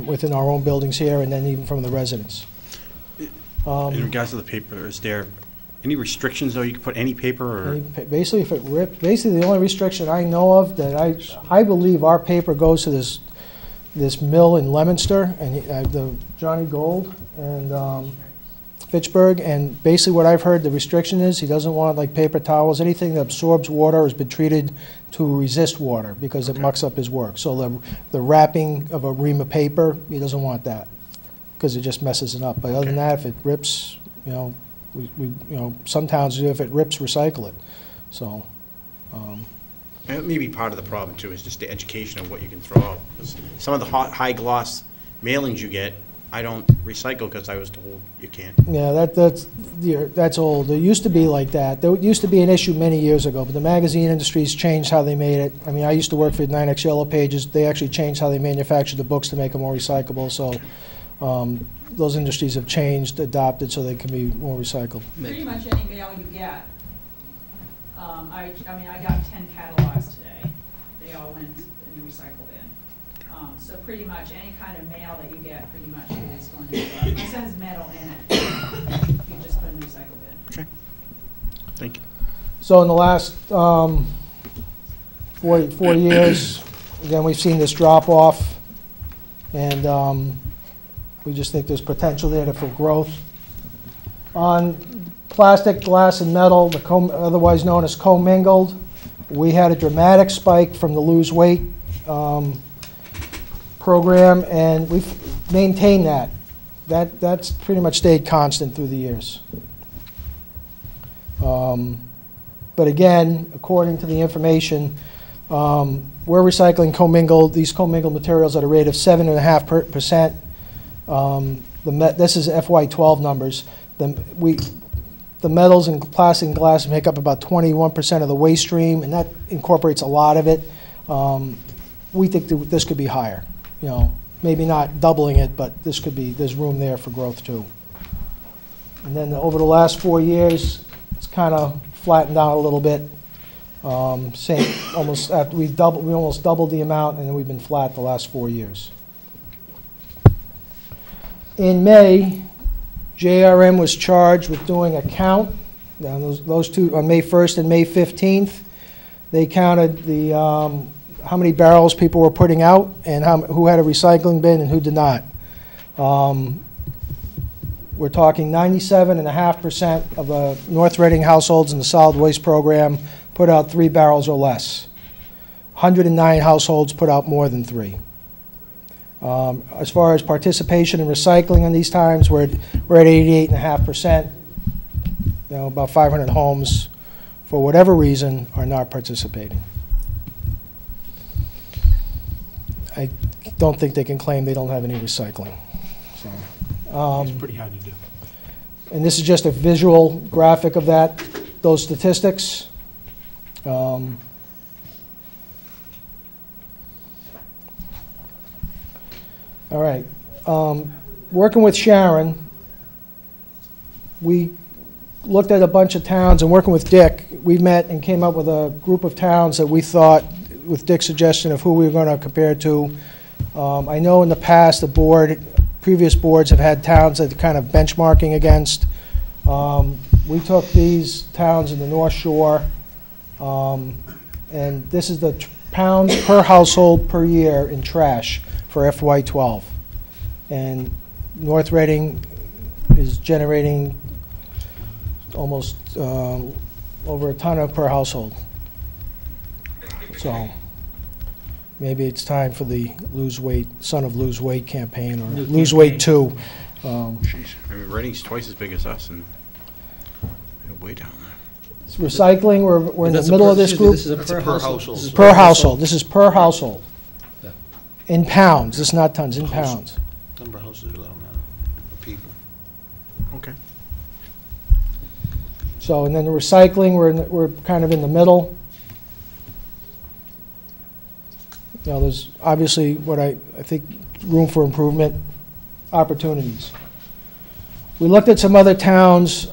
within our own buildings here, and then even from the residents. In regards to the paper, is there any restrictions, though? You can put any paper, or? Basically, if it ripped, basically the only restriction I know of that I believe our paper goes to this mill in Leominster, and the Johnny Gold and Fitchburg, and basically what I've heard the restriction is he doesn't want like paper towels, anything that absorbs water has been treated to resist water because it mucks up his work. So the wrapping of a ream of paper, he doesn't want that, because it just messes it up. But other than that, if it rips, some towns do, if it rips, recycle it. So. And maybe part of the problem too is just the education of what you can throw out. Some of the high gloss mailings you get, I don't recycle because I was told you can't. Yeah, that's old. It used to be like that. There used to be an issue many years ago, but the magazine industry's changed how they made it. I mean, I used to work for 9X Yellow Pages. They actually changed how they manufactured the books to make them more recyclable. So. Those industries have changed, adopted, so they can be more recycled. Pretty much any mail you get. I got 10 catalogs today. They all went in the recycle bin. So pretty much any kind of mail that you get, pretty much is going to be. My son's metal in it. You just put in the recycle bin. Okay. Thank you. So in the last 4 years, again, we've seen this drop off, and we just think there's potential there for growth. On plastic, glass, and metal, otherwise known as commingled, we had a dramatic spike from the lose weight program, and we've maintained that. That's pretty much stayed constant through the years. But again, according to the information, we're recycling these commingled materials at a rate of 7.5%. This is FY12 numbers. The metals and plastic and glass make up about 21% of the waste stream, and that incorporates a lot of it. We think that this could be higher. Maybe not doubling it, but there's room there for growth too. And then over the last 4 years, it's kind of flattened out a little bit. We almost doubled the amount, and then we've been flat the last 4 years. In May, JRM was charged with doing a count. Now, those two, on May 1st and May 15th, they counted how many barrels people were putting out and who had a recycling bin and who did not. We're talking 97.5% of the North Reading households in the solid waste program put out 3 barrels or less. 109 households put out more than 3. As far as participation in recycling in these times, we're at 88.5%. About 500 homes, for whatever reason, are not participating. I don't think they can claim they don't have any recycling. It's pretty hard to do. And this is just a visual graphic of those statistics. All right. Working with Sharon, we looked at a bunch of towns, and working with Dick, we met and came up with a group of towns that we thought, with Dick's suggestion of who we were going to compare to. I know in the past, previous boards have had towns that they're kind of benchmarking against. We took these towns in the North Shore, and this is the pounds per household per year in trash for FY12. And North Reading is generating almost over a ton per household. So maybe it's time for the Son of Lose Weight campaign, or New Lose campaign. Weight 2. Jeez, Reading's twice as big as us, and they're way down there. It's recycling, we're in the That's middle of this group. This is a per household. This is per household. This is per household. Yeah. In pounds, this is not tons, in pounds. Number of houses, a little matter, people. Okay. So, and then the recycling, we're kind of in the middle. There's obviously I think room for improvement, opportunities. We looked at some other towns.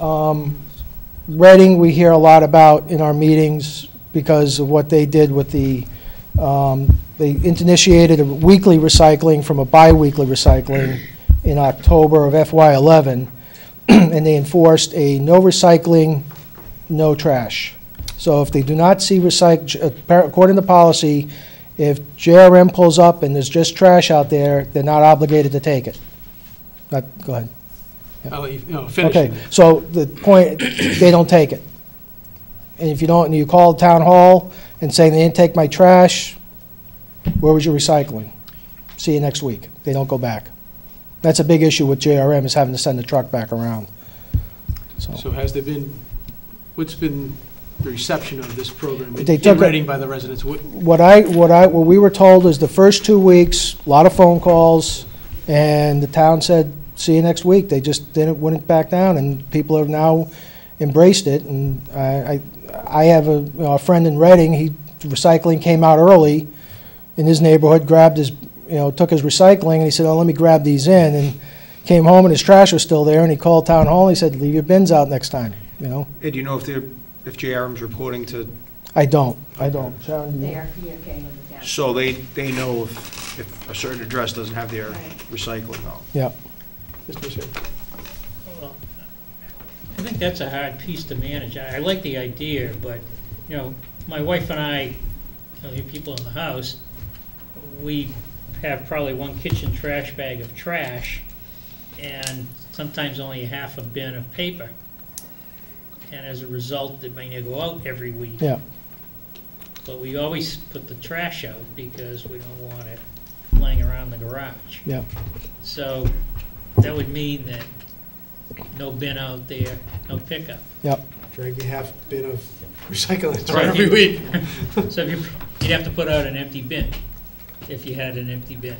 Reading, we hear a lot about in our meetings because of what they did with they initiated a weekly recycling from a bi-weekly recycling in October of FY11, and they enforced a no recycling, no trash. So if they do not see according to policy, if JRM pulls up and there's just trash out there, they're not obligated to take it. Go ahead. I'll let you finish. Okay, so the point, they don't take it. And if you don't, and you call town hall and say they didn't take my trash, where was your recycling? See you next week. They don't go back. That's a big issue with JRM, is having to send the truck back around. So what's been the reception of this program They in took it- Reading by the residents? What we were told is the first 2 weeks, a lot of phone calls, and the town said, see you next week. They just wouldn't back down, and people have now embraced it. And I have a friend in Reading. Recycling came out early in his neighborhood, grabbed his, took his recycling, and he said, oh, let me grab these in, and came home and his trash was still there, and he called town hall and he said, leave your bins out next time, Ed, do you know if JRM's reporting to, I don't. Sharon, do you? They are communicating with the town. so they know if a certain address doesn't have their Right. recycling out? Yeah. Mr. Chair. I think that's a hard piece to manage. I like the idea, but, you know, my wife and I, the people in the house, we have probably one kitchen trash bag of trash and sometimes only half a bin of paper. And as a result, it may not go out every week. Yeah. But we always put the trash out because we don't want it laying around the garage. Yeah. So that would mean that no bin out there, no pickup. Yep. Drag the half bin of recycling So every if week. So you'd have to put out an empty bin, if you had an empty bin.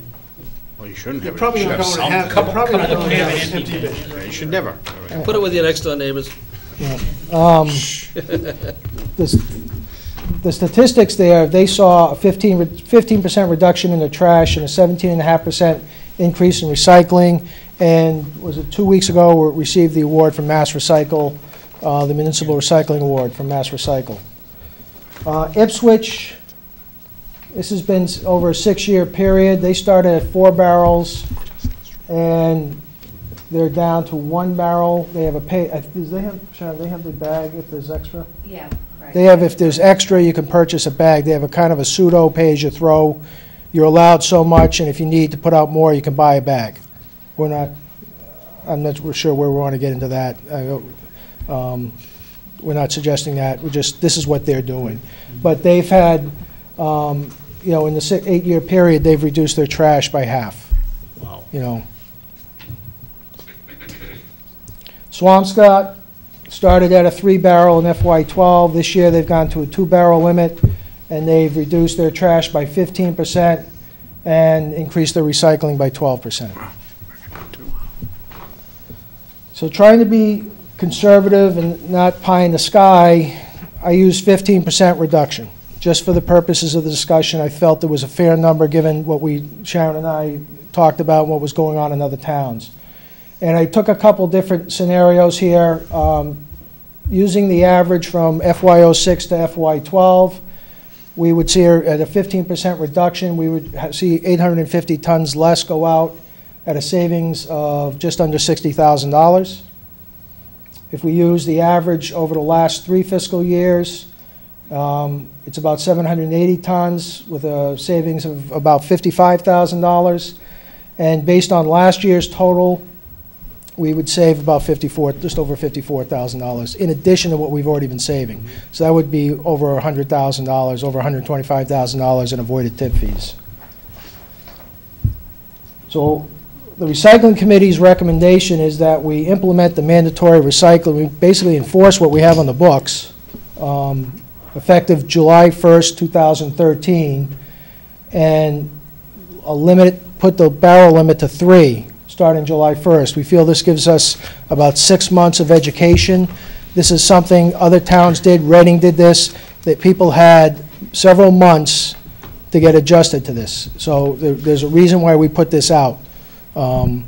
Well, you shouldn't You're have it. probably You not should going to have, something. you're probably not Couple going to have of an empty bin. Yeah, you should never. Put it with your next door neighbors. The statistics there, they saw a 15% reduction in the trash and a 17.5% increase in recycling. And was it 2 weeks ago, we received the award from Mass Recycle, the Municipal Recycling Award from Mass Recycle. Ipswich, this has been over a 6-year period. They started at 4 barrels, and they're down to 1 barrel. They have a Sharon, they have the bag if there's extra? Yeah, right. They have, if there's extra, you can purchase a bag. They have a kind of a pseudo pay-as-you-throw. You're allowed so much, and if you need to put out more, you can buy a bag. I'm not sure where we want to get into that. We're not suggesting that. This is what they're doing. But they've had, in the 8-year period, they've reduced their trash by half. Wow. Swampscott started at a 3-barrel in FY12. This year, they've gone to a 2-barrel limit, and they've reduced their trash by 15% and increased their recycling by 12%. So trying to be conservative and not pie in the sky, I used 15% reduction. Just for the purposes of the discussion, I felt it was a fair number given what Sharon and I talked about, what was going on in other towns. And I took a couple different scenarios here. Using the average from FY06 to FY12, we would see at a 15% reduction, we would see 850 tons less go out at a savings of just under $60,000. If we use the average over the last 3 fiscal years, it's about 780 tons with a savings of about $55,000. And based on last year's total, we would save about just over $54,000 in addition to what we've already been saving. So that would be over $100,000, over $125,000 in avoided tip fees. So the recycling committee's recommendation is that we implement the mandatory recycling. We basically enforce what we have on the books, effective July 1st, 2013, and put the barrel limit to 3, starting July 1st. We feel this gives us about 6 months of education. This is something other towns did. Reading did this, that people had several months to get adjusted to this. So there's a reason why we put this out. To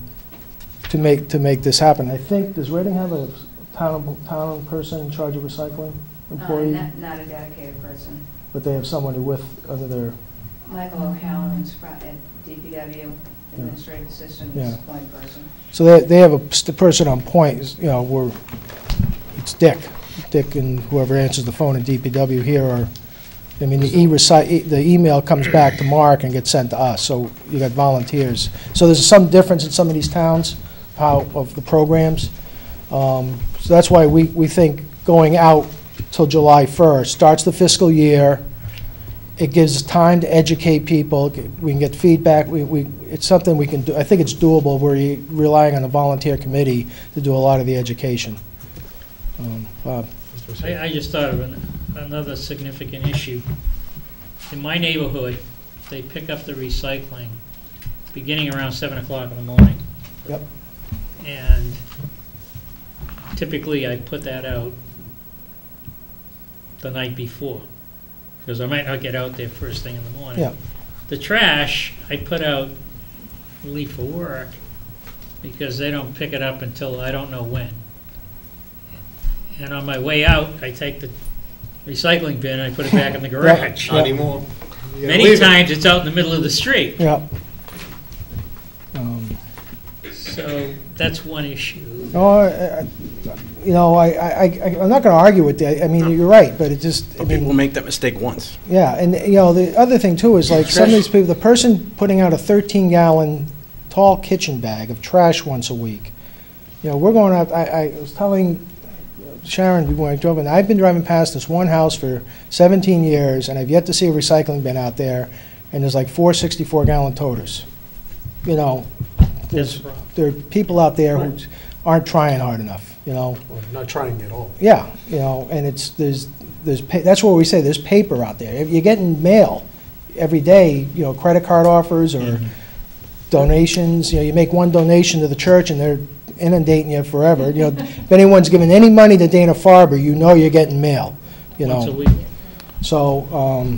make this happen. I think, does Reading have a town person in charge of recycling? Employee? Not a dedicated person. But they have someone under their... Michael O'Halloran at DPW, administrative assistant, is a point person. So they have a person on point. It's Dick and whoever answers the phone at DPW here the email comes back to Mark and gets sent to us, so you got volunteers. So there's some difference in some of these towns, of the programs. So that's why we think going out till July 1st starts the fiscal year. It gives time to educate people. We can get feedback. It's something we can do. I think it's doable. We're relying on a volunteer committee to do a lot of the education. Bob. I just thought of another significant issue. In my neighborhood, they pick up the recycling beginning around 7 o'clock in the morning. Yep. And typically I put that out the night before, because I might not get out there first thing in the morning. Yeah. The trash, I put out, leave for work, because they don't pick it up until I don't know when. And on my way out, I take the recycling bin and I put it back in the garage. Not anymore. Many times it's out in the middle of the street. Yeah. So that's one issue. No, you know, I'm not gonna argue with that. I mean, you're right, but it just, I But people mean, make that mistake once. yeah, and, you know, the other thing too is like some of these people, the person putting out a 13-gallon tall kitchen bag of trash once a week, you know, we're going out, I was telling Sharon when I drove in, I've been driving past this one house for 17 years, and I've yet to see a recycling bin out there, and there's like 4 64-gallon toters. You know, there are people out there who aren't trying hard enough, you know? Or not trying at all. Yeah, you know, and it's, that's what we say, there's paper out there. You're getting mail every day, you know, credit card offers or donations. You know, you make one donation to the church and they're inundating you forever. You know, if anyone's giving any money to Dana-Farber, you know you're getting mail, you know. Once a week. So,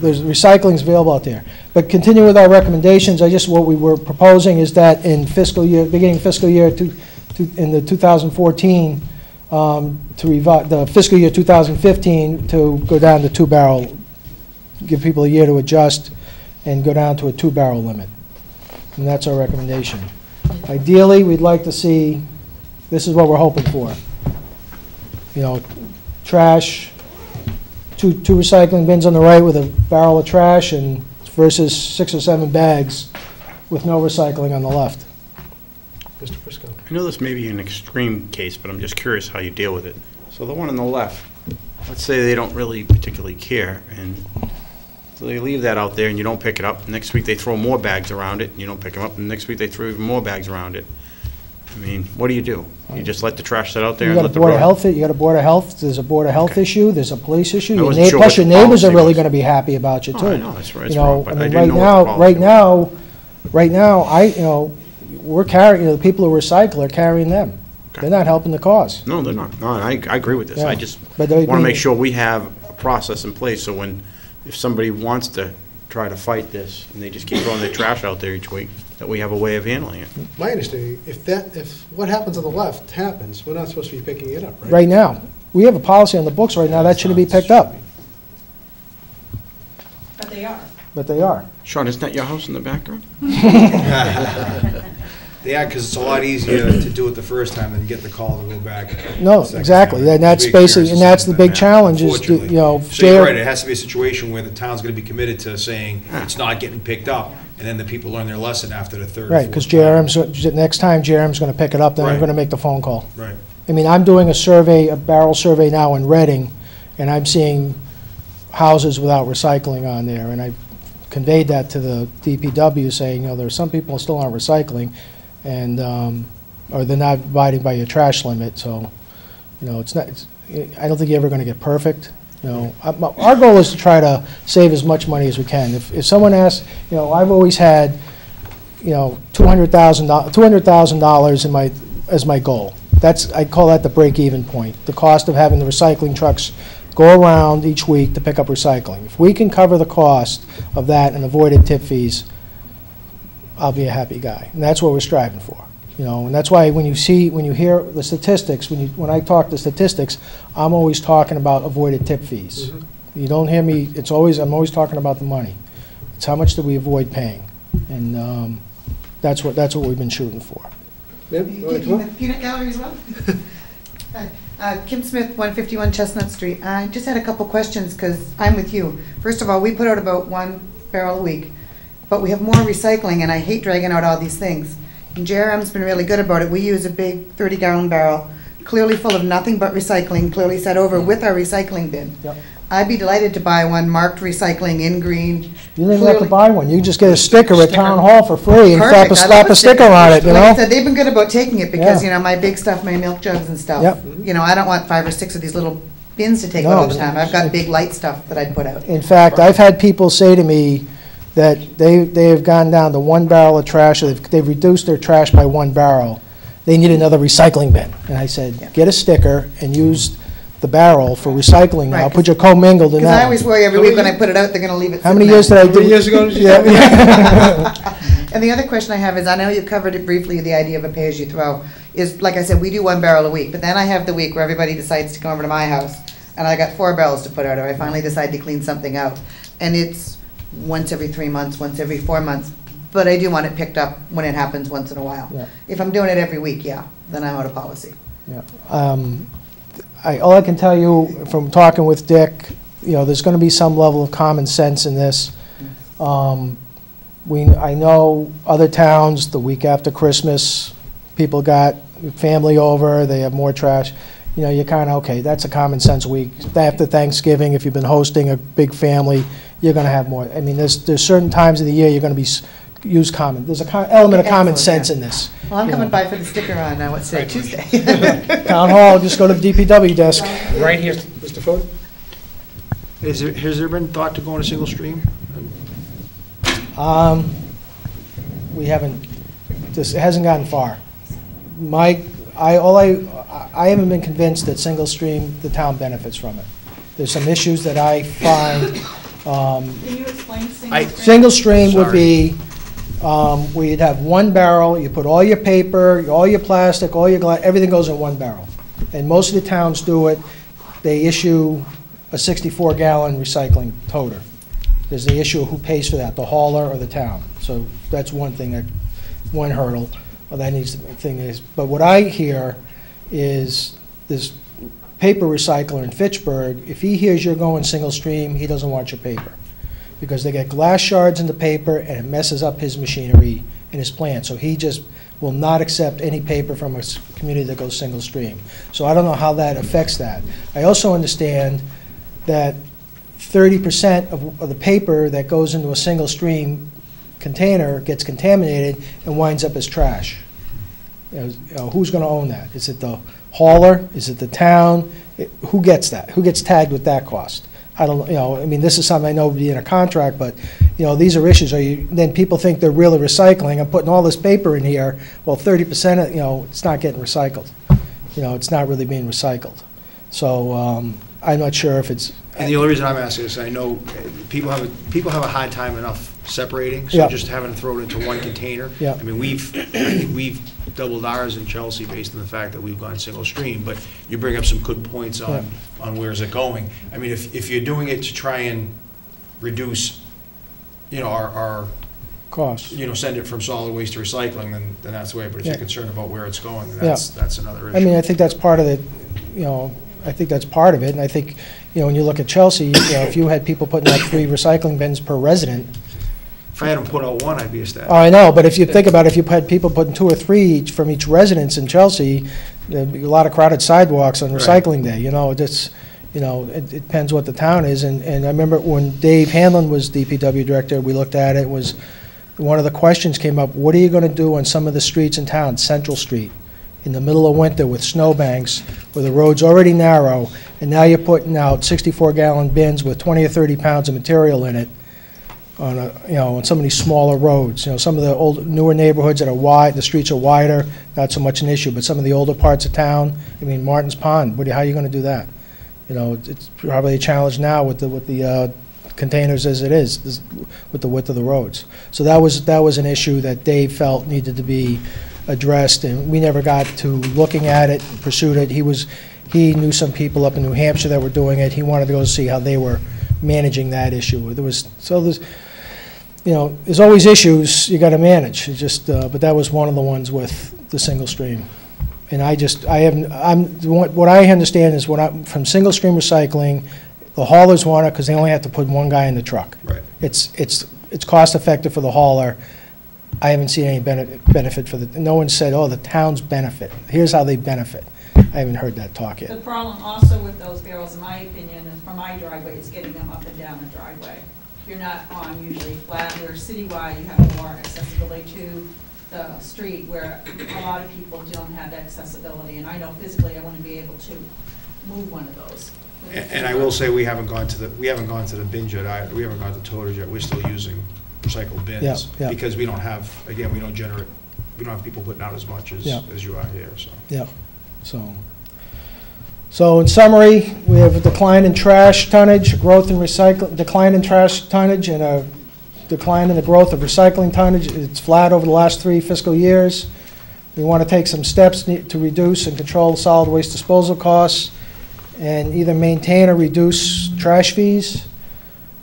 there's recycling's available out there. But continue with our recommendations, what we were proposing is that in beginning fiscal year in the 2014, to revise, the fiscal year 2015, to go down to 2-barrel, give people a year to adjust, and go down to a 2-barrel limit. And that's our recommendation. Ideally, we'd like to see, this is what we're hoping for. You know, trash, two recycling bins on the right with a barrel of trash, and versus 6 or 7 bags with no recycling on the left. Mr. Frisco. I know this may be an extreme case, but I'm just curious how you deal with it. So the one on the left, let's say they don't really particularly care, and so they leave that out there and you don't pick it up. Next week they throw more bags around it and you don't pick them up, and next week they throw even more bags around it. I mean, what do? You just let the trash sit out there You and got let a the Board of road? Health, you got a Board of Health, there's a Board of Health issue, there's a police issue. I wasn't sure Plus what your the neighbors are policy really was. gonna be happy about you Oh, too. I know, that's right, You it's know, wrong, but I I mean, didn't know what the policy was. right now, you know, we're carrying, you know, the people who recycle are carrying them. They're not helping the cause. No, they're not. No, I agree with this. Yeah. I just But want they- to make sure we have a process in place, so if somebody wants to try to fight this, and they just keep throwing their trash out there each week, that we have a way of handling it. My understanding, if what happens on the left happens, we're not supposed to be picking it up, right? Right now, we have a policy on the books right now, that shouldn't be picked up, But they are. but they are. Sean, isn't that your house in the background? Yeah, because it's a lot easier to do it the first time than get the call to go back. No, the second exactly, time. and that's We basically, and that's the big experienced challenge that, is, unfortunately. you know, So you're right, jail, it has to be a situation where the town's gonna be committed to saying it's not getting picked up, and then the people learn their lesson after the third or right, because fourth time. next time JRM's gonna pick it up, then I'm Right. gonna make the phone call. Right. I mean, I'm doing a barrel survey now in Reading, and I'm seeing houses without recycling on there, and I conveyed that to the DPW, saying, you know, there are some people who still aren't recycling, and, or they're not abiding by your trash limit, so, you know, I don't think you're ever gonna get perfect, you know. Our goal is to try to save as much money as we can. If someone asks, you know, I've always had, you know, $200,000 as my goal. I call that the break-even point, the cost of having the recycling trucks go around each week to pick up recycling. If we can cover the cost of that and avoided tip fees, I'll be a happy guy. And that's what we're striving for, you know. And that's why when you hear the statistics, when I talk the statistics, I'm always talking about avoided tip fees. You don't hear me, I'm always talking about the money. It's how much do we avoid paying? And that's what we've been shooting for. Ma'am, you wanna come up? Peanut gallery as well? Kim Smith, 151 Chestnut Street. I just had a couple questions, because I'm with you. First of all, we put out about 1 barrel a week, but we have more recycling, and I hate dragging out all these things. And JRM's been really good about it. We use a big 30-gallon barrel, clearly full of nothing but recycling, clearly set over with our recycling bin. Yep. I'd be delighted to buy one marked recycling in green. You don't even have to Clearly- buy one. You can just get a sticker at Town Hall for free and Perfect. I slap love a sticker on it, you Like I know? said, they've been good about taking it because, Yeah. you know, my big stuff, my milk jugs and stuff. Yep. You know, I don't want 5 or 6 of these little bins to take No, out all the time. I've got it's- big light stuff that I'd put out. In fact, I've had people say to me that they have gone down to 1 barrel of trash, or they've reduced their trash by 1 barrel. They need another recycling bin. And I said, Yeah. get a sticker and use the barrel for recycling now. Right, Put your commingled in Because I that. always worry every week when I put it out, they're gonna leave it How sitting many there. years did I How do? many years ago did you Yeah, do yeah. And the other question I have is, I know you covered it briefly, the idea of a pay-as-you-throw, is, like I said, we do 1 barrel a week, but then I have the week where everybody decides to come over to my house, and I got 4 barrels to put out, or I finally decide to clean something out. And it's once every 3 months, once every 4 months, but I do want it picked up when it happens once in a while. Yeah. If I'm doing it every week, yeah, then I'm out of policy. Yeah. All I can tell you from talking with Dick, there's going to be some level of common sense in this. I know other towns, the week after Christmas, people got family over, they have more trash. You're kind of, okay, that's a common sense week. After Thanksgiving, if you've been hosting a big family, you're going to have more. I mean, there's certain times of the year you're going to use common. There's an element of common sense in this. Well, I'm coming by for the sticker on, what's today, Tuesday? Town hall, just go to the DPW desk. Right here, Mr. Fode? Has there been thought to go on a single stream? We haven't, it hasn't gotten far. I haven't been convinced that single stream, the town benefits from it. There's some issues that I find. Can you explain single stream? Single stream would be where you'd have one barrel, you put all your paper, all your plastic, all your glass, everything goes in one barrel. And most of the towns do it. They issue a 64-gallon recycling toter. There's the issue of who pays for that, the hauler or the town. So that's one thing, one hurdle that needs to be thing is. But what I hear is this paper recycler in Fitchburg, if he hears you're going single stream, he doesn't want your paper, because they get glass shards in the paper and it messes up his machinery and his plant. So he just will not accept any paper from a community that goes single stream. So I don't know how that affects that. I also understand that 30% of the paper that goes into a single stream container gets contaminated and winds up as trash. Who's going to own that? Is it the hauler? Is it the town? Who gets that? Who gets tagged with that cost? I don't, I mean, this is something I know would be in a contract, but, these are issues. Then people think they're really recycling. I'm putting all this paper in here. Well, 30% of, it's not getting recycled. It's not really being recycled. So I'm not sure if it's. And the only reason I'm asking is I know people have a hard time enough separating, so Yeah. just having to throw it into one container. Yeah. I mean, we've doubled ours in Chelsea based on the fact that we've gone single stream, but you bring up some good points on where's it going. I mean, if you're doing it to try and reduce, our cost. Send it from solid waste to recycling, then that's the way. But if Yeah. you're concerned about where it's going, then that's another issue. I mean, I think that's part of it, I think that's part of it. And I think, when you look at Chelsea, if you had people putting out 3 recycling bins per resident. If I had them put out one, I'd be ecstatic. Oh, I know, but if you think about it, if you had people putting 2 or 3 each from each residence in Chelsea, there'd be a lot of crowded sidewalks on recycling day. It depends what the town is. And I remember when Dave Hanlon was DPW director, we looked at it, was one of the questions came up, what are you going to do on some of the streets in town, Central Street, in the middle of winter with snowbanks, where the road's already narrow, and now you're putting out 64-gallon bins with 20 or 30 pounds of material in it on on some of these smaller roads. Some of the newer neighborhoods that are wide, the streets are wider, not so much an issue, but some of the older parts of town, I mean, Martin's Pond, how are you going to do that? It's probably a challenge now with the containers as it is, with the width of the roads. So that was an issue that Dave felt needed to be addressed, and we never got to looking at it, pursued it. He knew some people up in New Hampshire that were doing it. He wanted to go see how they were managing that issue. There's always issues you got to manage. But that was one of the ones with the single stream. And what I understand is from single stream recycling, the haulers want it because they only have to put one guy in the truck. Right. It's cost effective for the hauler. I haven't seen any benefit no one said, oh, the towns benefit. Here's how they benefit. I haven't heard that talk yet. The problem also with those barrels, in my opinion, is from my driveway, is getting them up and down the driveway. You're not on usually flat, where citywide you have more accessibility to the street, where a lot of people don't have that accessibility. And I know physically I wouldn't be able to move one of those. And I will say we haven't gone to the bins yet either. We haven't gone to toters yet. We're still using recycled bins because we don't have people putting out as much as you are here. So. Yeah. So in summary, we have a decline in trash tonnage, decline in trash tonnage, and a decline in the growth of recycling tonnage. It's flat over the last 3 fiscal years. We want to take some steps to reduce and control solid waste disposal costs and either maintain or reduce trash fees.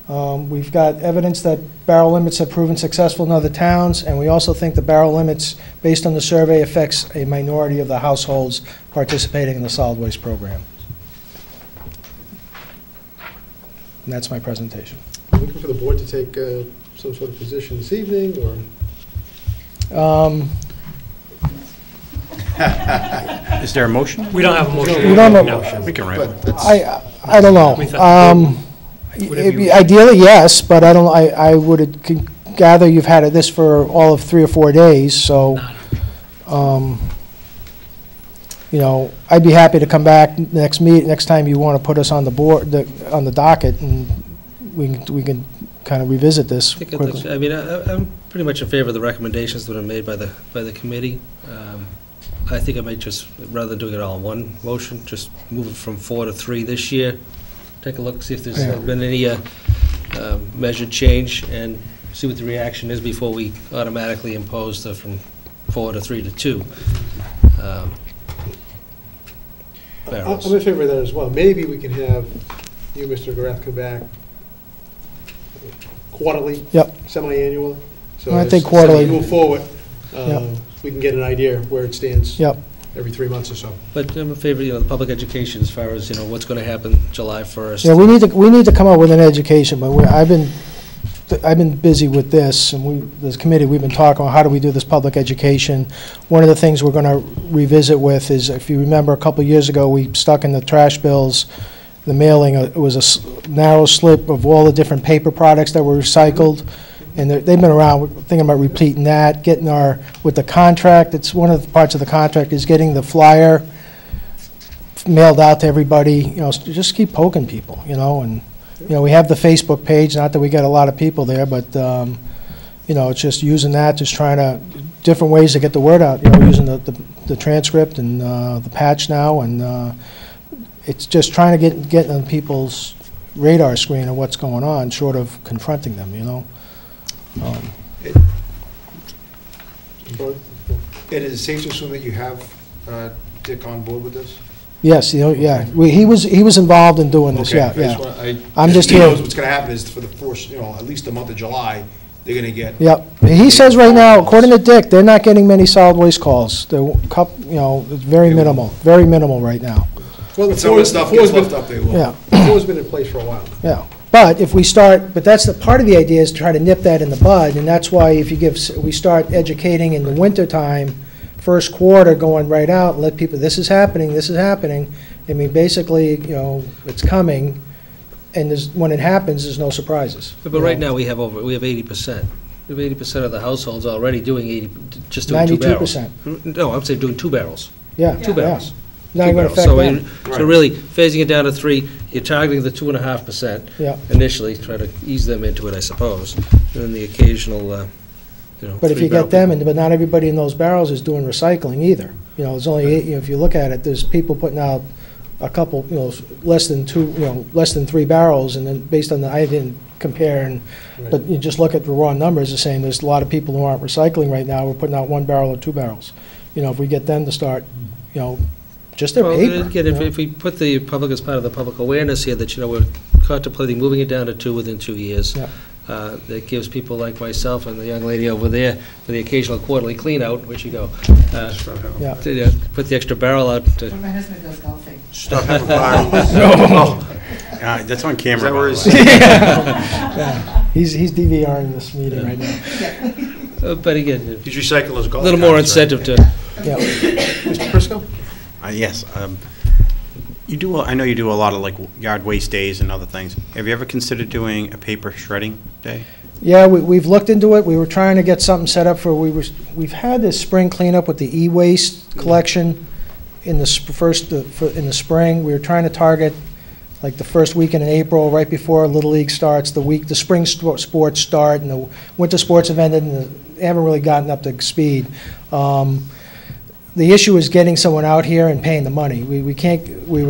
We've got evidence that barrel limits have proven successful in other towns, and we also think the barrel limits, based on the survey, affects a minority of the households participating in the solid waste program. And that's my presentation. Are you looking for the board to take some sort of position this evening, or? Is there a motion? We don't have a motion. We don't have a No. We can write one. I don't know. We thought- Whatever you- Ideally, yes, but I would gather you've had this for all of 3 or 4 days, so, you know, I'd be happy to come back next time you want to put us on the board, on the docket, and we can kind of revisit this quickly. I mean, I'm pretty much in favor of the recommendations that are made by the committee. I think I might just, rather than doing it all in one motion, just move it from 4 to 3 this year. Take a look, see if there's been any measured change, and see what the reaction is before we automatically impose from 4 to 3 to 2 barrels. I'm in favor of that as well. Maybe we can have you, Mr. McGrath, come back quarterly, semi-annual. So I think as quarterly. we move forward, Yep. we can get an idea where it stands Yep. every 3 months or so. But I'm in favor, the public education as far as, what's going to happen July 1st. Yeah, we need to come up with an education, but I've been busy with this, and this committee, we've been talking about how do we do this public education. One of the things we're going to revisit with is, if you remember, a couple of years ago, we stuck in the trash bills, the mailing, it was a narrow slip of all the different paper products that were recycled, and they've been around. We're thinking about repeating that, with the contract, it's one of the parts of the contract is getting the flyer mailed out to everybody, just keep poking people, and we have the Facebook page, not that we got a lot of people there, but, it's just using that, just trying to, different ways to get the word out, using the transcript and the patch now, and it's just trying to get on people's radar screen of what's going on, short of confronting them, Ed, is it safe to assume that you have Dick on board with this? Yes, he was involved in doing this, Okay, yeah. I'm just he here. knows what's going to happen is for the first, at least the month of July, they're going to get. Yep. He says right now, according to Dick, they're not getting many solid waste calls. It's very minimal right now. Well, But some of the stuff gets left up there. Yeah. It's always been in place for a while. Yeah. But if we that's part of the idea is to try to nip that in the bud, and that's why we start educating in the wintertime, first quarter, going right out, and let people, this is happening. I mean, basically, it's coming, and when it happens, there's no surprises. But right now, we have 80%. We have 80% of the households already doing just doing 2 barrels. 92%. No, I'm saying doing 2 barrels. Yeah. 2 barrels. Not going to affect So them. So really, phasing it down to 3, you're targeting the 2.5% Yeah. initially, try to ease them into it, I suppose, and then the occasional, But if you 3-barrel get them, but not everybody in those barrels is doing recycling either. There's only, if you look at it, there's people putting out a couple, less than 3 barrels, and then based on I didn't compare, but you just look at the raw numbers, they're saying there's a lot of people who aren't recycling right now, we're putting out 1 barrel or 2 barrels. If we get them to start, just their Well, paper. again, if we put the public as part of the public awareness here, that, we're contemplating moving it down to 2 within 2 years. Yeah. That gives people like myself and the young lady over there for the occasional quarterly clean-out, where'd she go? Yeah. To put the extra barrel out to. When my husband goes golfing. Stop having parties. That's on camera. Is that where he's- Yeah. He's DVRing this meeting right now. But again, He's recycling his a golf little more carts, right? incentive to. Yeah. Mr. Prisco? Yes. I know you do a lot of yard waste days and other things. Have you ever considered doing a paper shredding day? Yeah, we've looked into it. We were trying to get something set up we've had this spring cleanup with the e-waste collection in the in the spring. We were trying to target the first weekend in April, right before Little League starts, the spring sports start, and the winter sports have ended, and they haven't really gotten up to speed. The issue is getting someone out here and paying the money. We were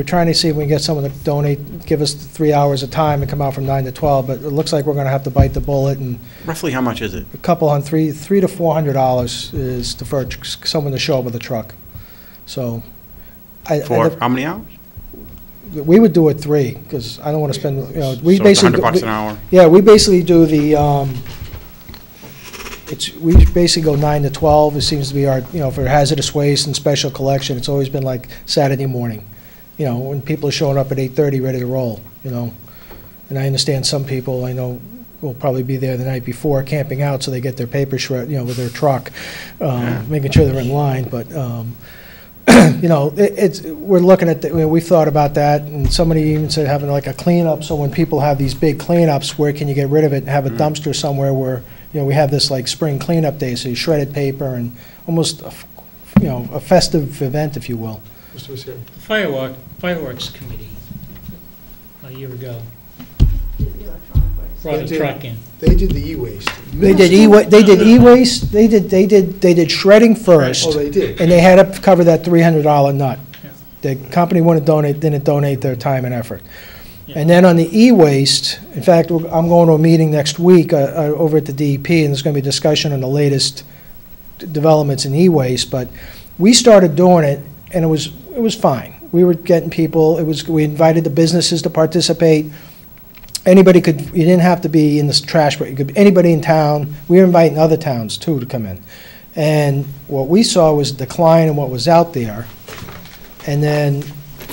trying to see if we can get someone to donate, give us 3 hours of time and come out from 9 to 12, but it looks like we're going to have to bite the bullet, and Roughly how much is it? $300 to $400 is for someone to show up with a truck. So, For how many hours? we would do it 3, because I don't want to spend, we So it's basically. $100 an hour? Yeah, we basically do the, we basically go 9 to 12. It seems to be our, for hazardous waste and special collection, it's always been like Saturday morning. When people are showing up at 8:30, ready to roll, And I understand some people, I know, will probably be there the night before camping out, so they get their paper shred, with their truck, making sure they're in line, but, we're looking at, we've thought about that, and somebody even said having like a cleanup, so when people have these big cleanups, where can you get rid of it and have a dumpster somewhere where, we have this like spring cleanup day, so you shredded paper and almost, a festive event, if you will. Mr. Misery? The fireworks committee, a year ago, brought a truck in. They did the e-waste. They did e-waste, they did shredding first. Oh, they did? And they had to cover that $300 nut. Yeah. The company didn't donate their time and effort. Yeah. And then on the e-waste, in fact, I'm going to a meeting next week over at the DEP, and there's going to be a discussion on the latest developments in e-waste, but we started doing it, and it was fine. We were getting people, we invited the businesses to participate. Anybody you didn't have to be in this trash, but anybody in town. We were inviting other towns, too, to come in. And what we saw was a decline in what was out there. And then,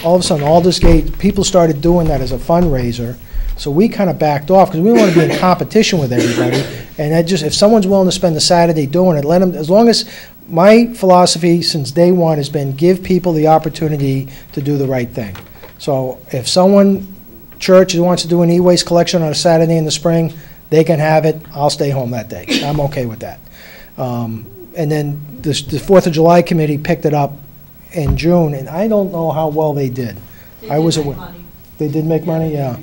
all of a sudden, Aldersgate, people started doing that as a fundraiser. So we kind of backed off, because we don't want to be in competition with everybody. And if someone's willing to spend a Saturday doing it, let them, as long as, my philosophy since day one has been give people the opportunity to do the right thing. So if church wants to do an e-waste collection on a Saturday in the spring, they can have it. I'll stay home that day. I'm okay with that. And then the 4th of July committee picked it up in June, and I don't know how well they did. They did make money, yeah.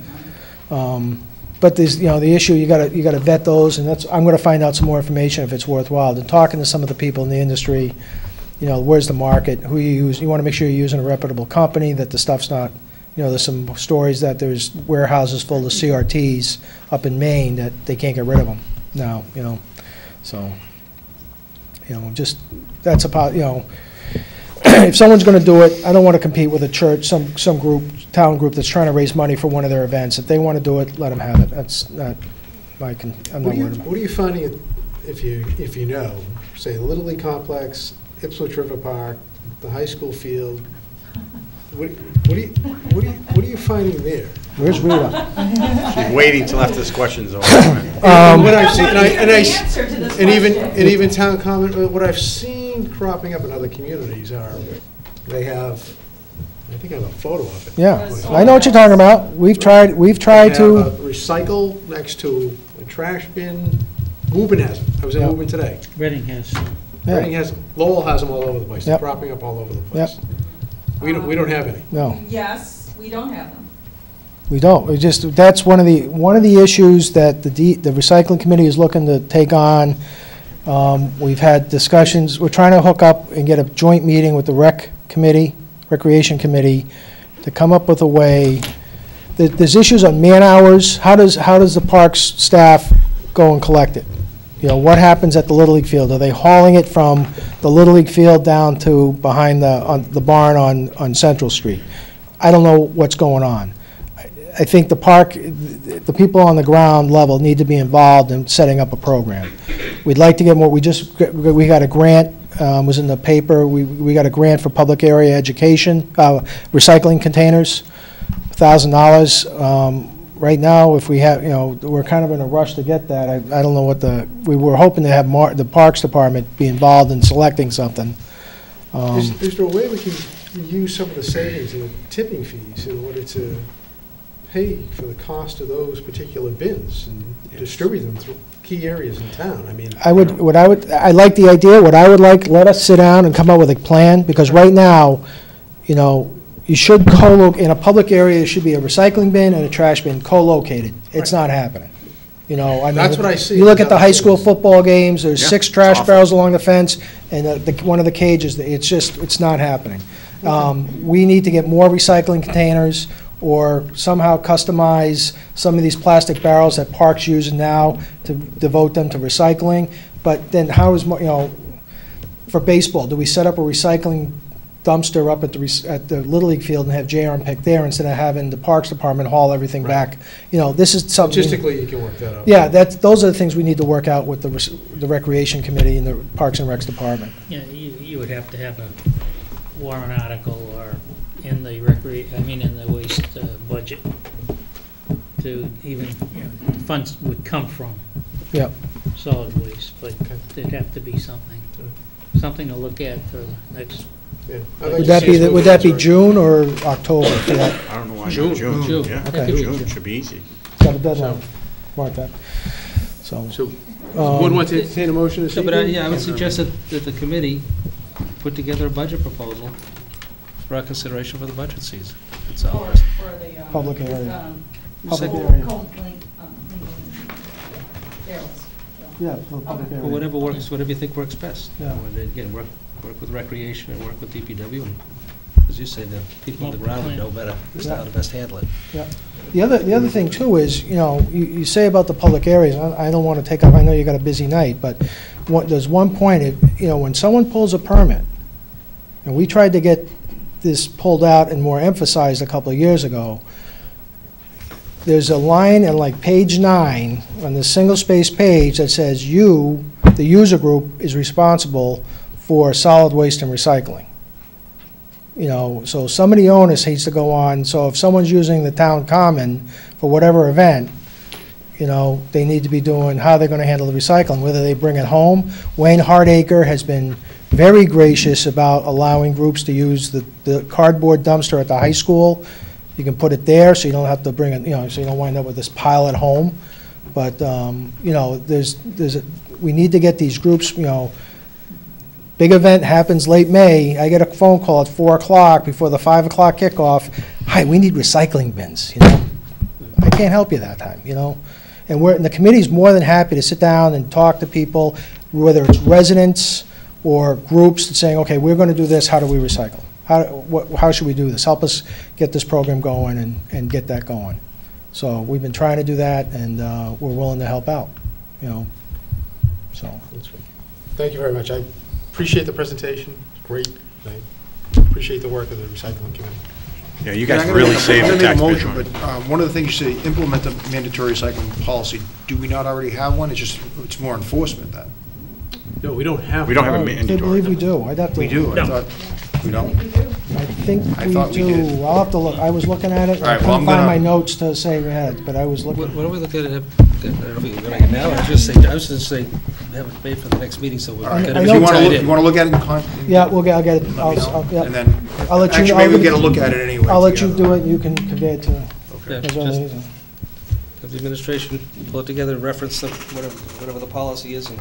But there's, the issue, you gotta vet those, and I'm gonna find out some more information if it's worthwhile. And talking to some of the people in the industry, where's the market, who you use. You wanna make sure you're using a reputable company, that the stuff's not, there's some stories that there's warehouses full of CRTs up in Maine that they can't get rid of them now, So, that's about, if someone's going to do it, I don't want to compete with a church, some group, town group that's trying to raise money for one of their events. If they want to do it, let them have it. That's not I'm not worried about it. What are you finding if you know, say, the Little League Complex, Ipswich River Park, the high school field? What are you finding there? Where's Rita? She's waiting till after this question's over. What I've seen, and even town comment, what I've seen cropping up in other communities are, they have, I think I have a photo of it. Yeah, I know what you're talking about. We've tried to recycle next to a trash bin. Woburn has them. I was in Woburn today. Reading has. Reading has them. Lowell has them all over the place. They're Yep. cropping up all over the place. Yep. We don't have any. No. Yes, we don't have them. We don't. That's one of the issues that the recycling committee is looking to take on. We've had discussions. We're trying to hook up and get a joint meeting with the recreation committee, to come up with a way. There's issues on man hours. How does the parks staff go and collect it? What happens at the Little League field? Are they hauling it from the Little League field down to behind the barn on Central Street? I don't know what's going on. I think the people on the ground level need to be involved in setting up a program. We'd like to get more. We got a grant, was in the paper. We got a grant for public area education, recycling containers, $1,000. Right now, if we have, we're kind of in a rush to get that. I don't know we were hoping to have the Parks Department be involved in selecting something. Is there a way we can use some of the savings in the tipping fees in order to pay for the cost of those particular bins and distribute them through key areas in town? I mean, I like the idea. What I would like, let us sit down and come up with a plan, because right now, you should in a public area, there should be a recycling bin and a trash bin co-located. It's not happening. That's what I see. You look at the high school football games, there's 6 trash awful. barrels along the fence, and one of the cages, it's not happening. We need to get more recycling containers, or somehow customize some of these plastic barrels that parks use now to devote them to recycling. But then how is, for baseball, do we set up a recycling dumpster up at the Little League field and have J-Arm pick there instead of having the Parks Department haul everything back. You know, this is something. Logistically, you can work that out. Yeah, those are the things we need to work out with the Recreation Committee and the Parks and Recs Department. Yeah, you would have to have a warrant article or in the in the waste budget to even, the funds would come from Yep. solid waste, but there'd have to be something to look at for the next. Yeah. Would that be June or October for that? I don't know why. June. June. Yeah, Okay. June should be easy. Got a deadline, mark that. So, So, board wants to entertain a motion this So, but evening? I would suggest that the committee put together a budget proposal for our consideration for the budget season. That's all. For the. Public area. Public Cold area. link, barrels. yeah, for the public Or area. whatever works, whatever you think works best. Yeah. And again, work with Recreation and work with DPW, and as you say, the people on the ground would know better as to how to best handle it. Yeah. The other thing too is, you say about the public areas, I don't want to take up, I know you got a busy night, but there's one point, when someone pulls a permit, and we tried to get this pulled out and more emphasized a couple of years ago, there's a line in like page 9 on the single-space page that says you, the user group, is responsible for solid waste and recycling. So some of the onus needs to go on, so if someone's using the town common for whatever event, they need to be doing how they're gonna handle the recycling, whether they bring it home. Wayne Hardacre has been very gracious about allowing groups to use the cardboard dumpster at the high school. You can put it there, so you don't have to bring it, so you don't wind up with this pile at home. But, we need to get these groups, big event happens late May, I get a phone call at 4 o'clock before the 5 o'clock kickoff, hi, we need recycling bins, I can't help you that time, And the committee's more than happy to sit down and talk to people, whether it's residents or groups, saying, okay, we're gonna do this, how do we recycle? How should we do this? Help us get this program going and get that going. So we've been trying to do that, and we're willing to help out, so. Thank you very much. I appreciate the presentation. It's great. I appreciate the work of the recycling committee. Yeah, you guys really saved the I'm going to make a taxpayers motion, money. but one of the things you say, implement the mandatory recycling policy. Do we not already have one? It's more enforcement then. No, we don't have. We don't have a I mandatory. believe we do. I'd have to. We do. No. I thought we don't. I think I we thought we do. did. I'll have to look. I was looking at it. All right, I well, couldn't I'm find gonna- my notes to say we had, but I was looking. Why don't we look at it, I don't know if you're going to now, I was just say, have it made for the next meeting, so we'll All right. get I If know you everything want to tied look, in. you want to look at it in con? Yeah, I'll get it. Let me know. Yeah. And then, I'll let you. actually, maybe we get a look at it anyway. I'll let you together. do it. You can convey it to. Okay. Yeah, those just others. have the administration pull it together, reference whatever the policy is, and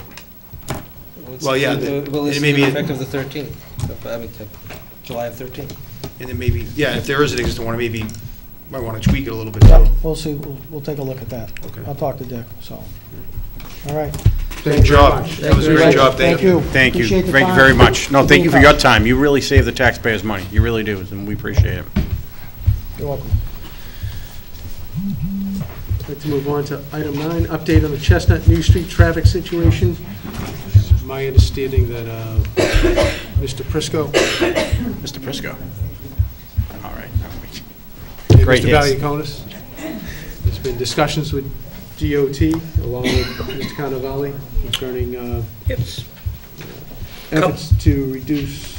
Well, yeah, Well, it's it may be- effective the 13th, July of 13th. And then maybe, yeah, if there is an existing one, maybe might want to tweak it a little bit Yeah, too. we'll see. We'll take a look at that. Okay. I'll talk to Dick. So, all right. Great job. That was a great job. Thank you. Thank you. Appreciate the Thank you time. very much. No, thank you for Being your time. You really save the taxpayers money. You really do, and we appreciate it. You're welcome. I'd like to move on to item 9, update on the Chestnut New Street traffic situation. My understanding that Mr. Prisco Mr. Prisco. All right. and Great Mr. hits. Valiakonis, there's been discussions with DOT along with Mr. Cannavale concerning efforts to reduce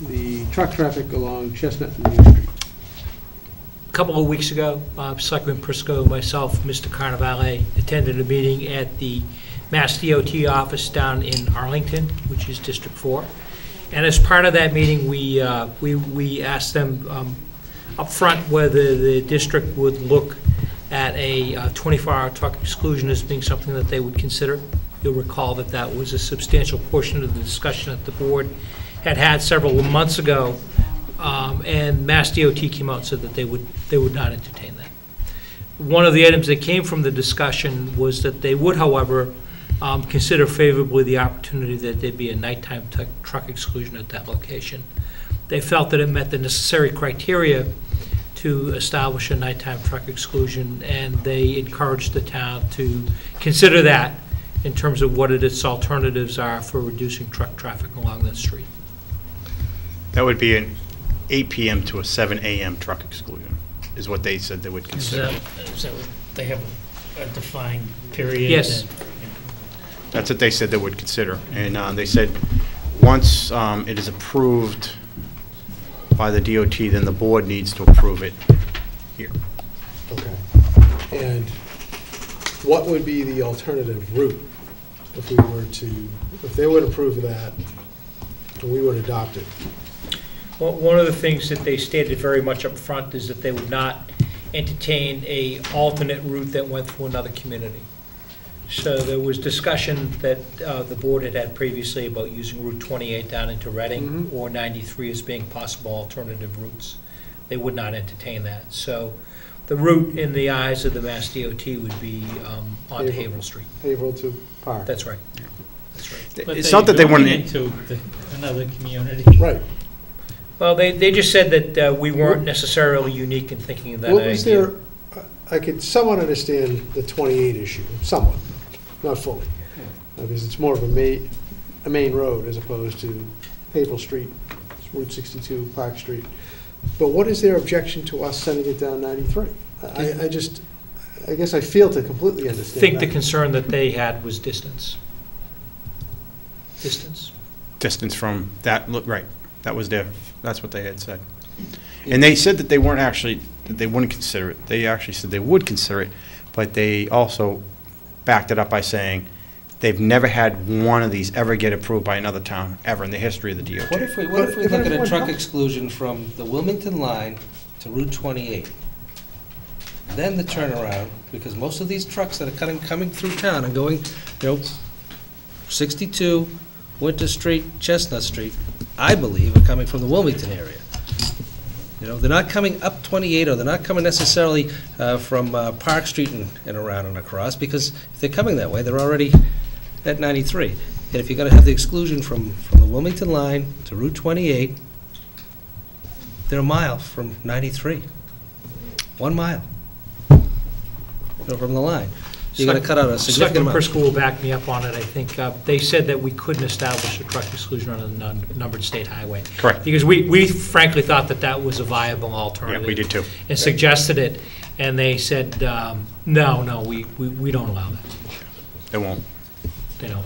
the truck traffic along Chestnut and New Street. A couple of weeks ago, Selectman Prisco, myself, Mr. Carnavale attended a meeting at the Mass DOT office down in Arlington, which is District 4. And as part of that meeting, we asked them up front whether the district would look at a 24-hour truck exclusion as being something that they would consider. You'll recall that that was a substantial portion of the discussion that the board had several months ago. And Mass DOT came out and said that they would not entertain that. One of the items that came from the discussion was that they would, however, consider favorably the opportunity that there be a nighttime truck exclusion at that location. They felt that it met the necessary criteria to establish a nighttime truck exclusion, and they encouraged the town to consider that in terms of what its alternatives are for reducing truck traffic along that street. That would be an 8 PM to a 7 AM truck exclusion, is what they said they would Is consider. that what they have a defined period? Yes. That's what they said they would consider. And they said, once it is approved by the DOT, then the board needs to approve it here. Okay. And what would be the alternative route if we were to, if they would approve that and we would adopt it? Well, one of the things that they stated very much up front is that they would not entertain a alternate route that went through another community. So there was discussion that the board had had previously about using Route 28 down into Reading or 93 as being possible alternative routes. They would not entertain that. So the route in the eyes of the Mass DOT would be on Haverhill Street. Haverhill to Park. That's right. That's right. But It's not that they going want into another community. Right. Well, they just said that we weren't necessarily unique in thinking of that What was idea. there, I could somewhat understand the 28 issue, somewhat, not fully. Because it's more of a main road as opposed to Haverhill Street, Route 62, Park Street. But what is their objection to us sending it down 93? I guess I fail to completely I understand think the that. concern that they had was distance. Distance. Distance from that, look, right, that was that's what they had said. And they said that they weren't actually, that they wouldn't consider it. They actually said they would consider it, but they also backed it up by saying they've never had one of these ever get approved by another town, ever in the history of the DOT. What if we look at a truck exclusion from the Wilmington line to Route 28? Then the turnaround, because most of these trucks that are coming through town are going, 62, Winter Street, Chestnut Street, I believe, are coming from the Wilmington area. They're not coming up 28, or they're not coming necessarily from Park Street and around and across, because if they're coming that way, they're already at 93. And if you're going to have the exclusion from the Wilmington line to Route 28, they're a mile from 93. 1 mile. From the line. You're going to cut out a significant Selectman amount. Prisco will back me up on it, I think. They said that we couldn't establish a truck exclusion on a numbered state highway. Correct. Because we frankly thought that that was a viable alternative. Yeah, we did too. And suggested it, and they said, no, we don't allow that. They won't. They don't.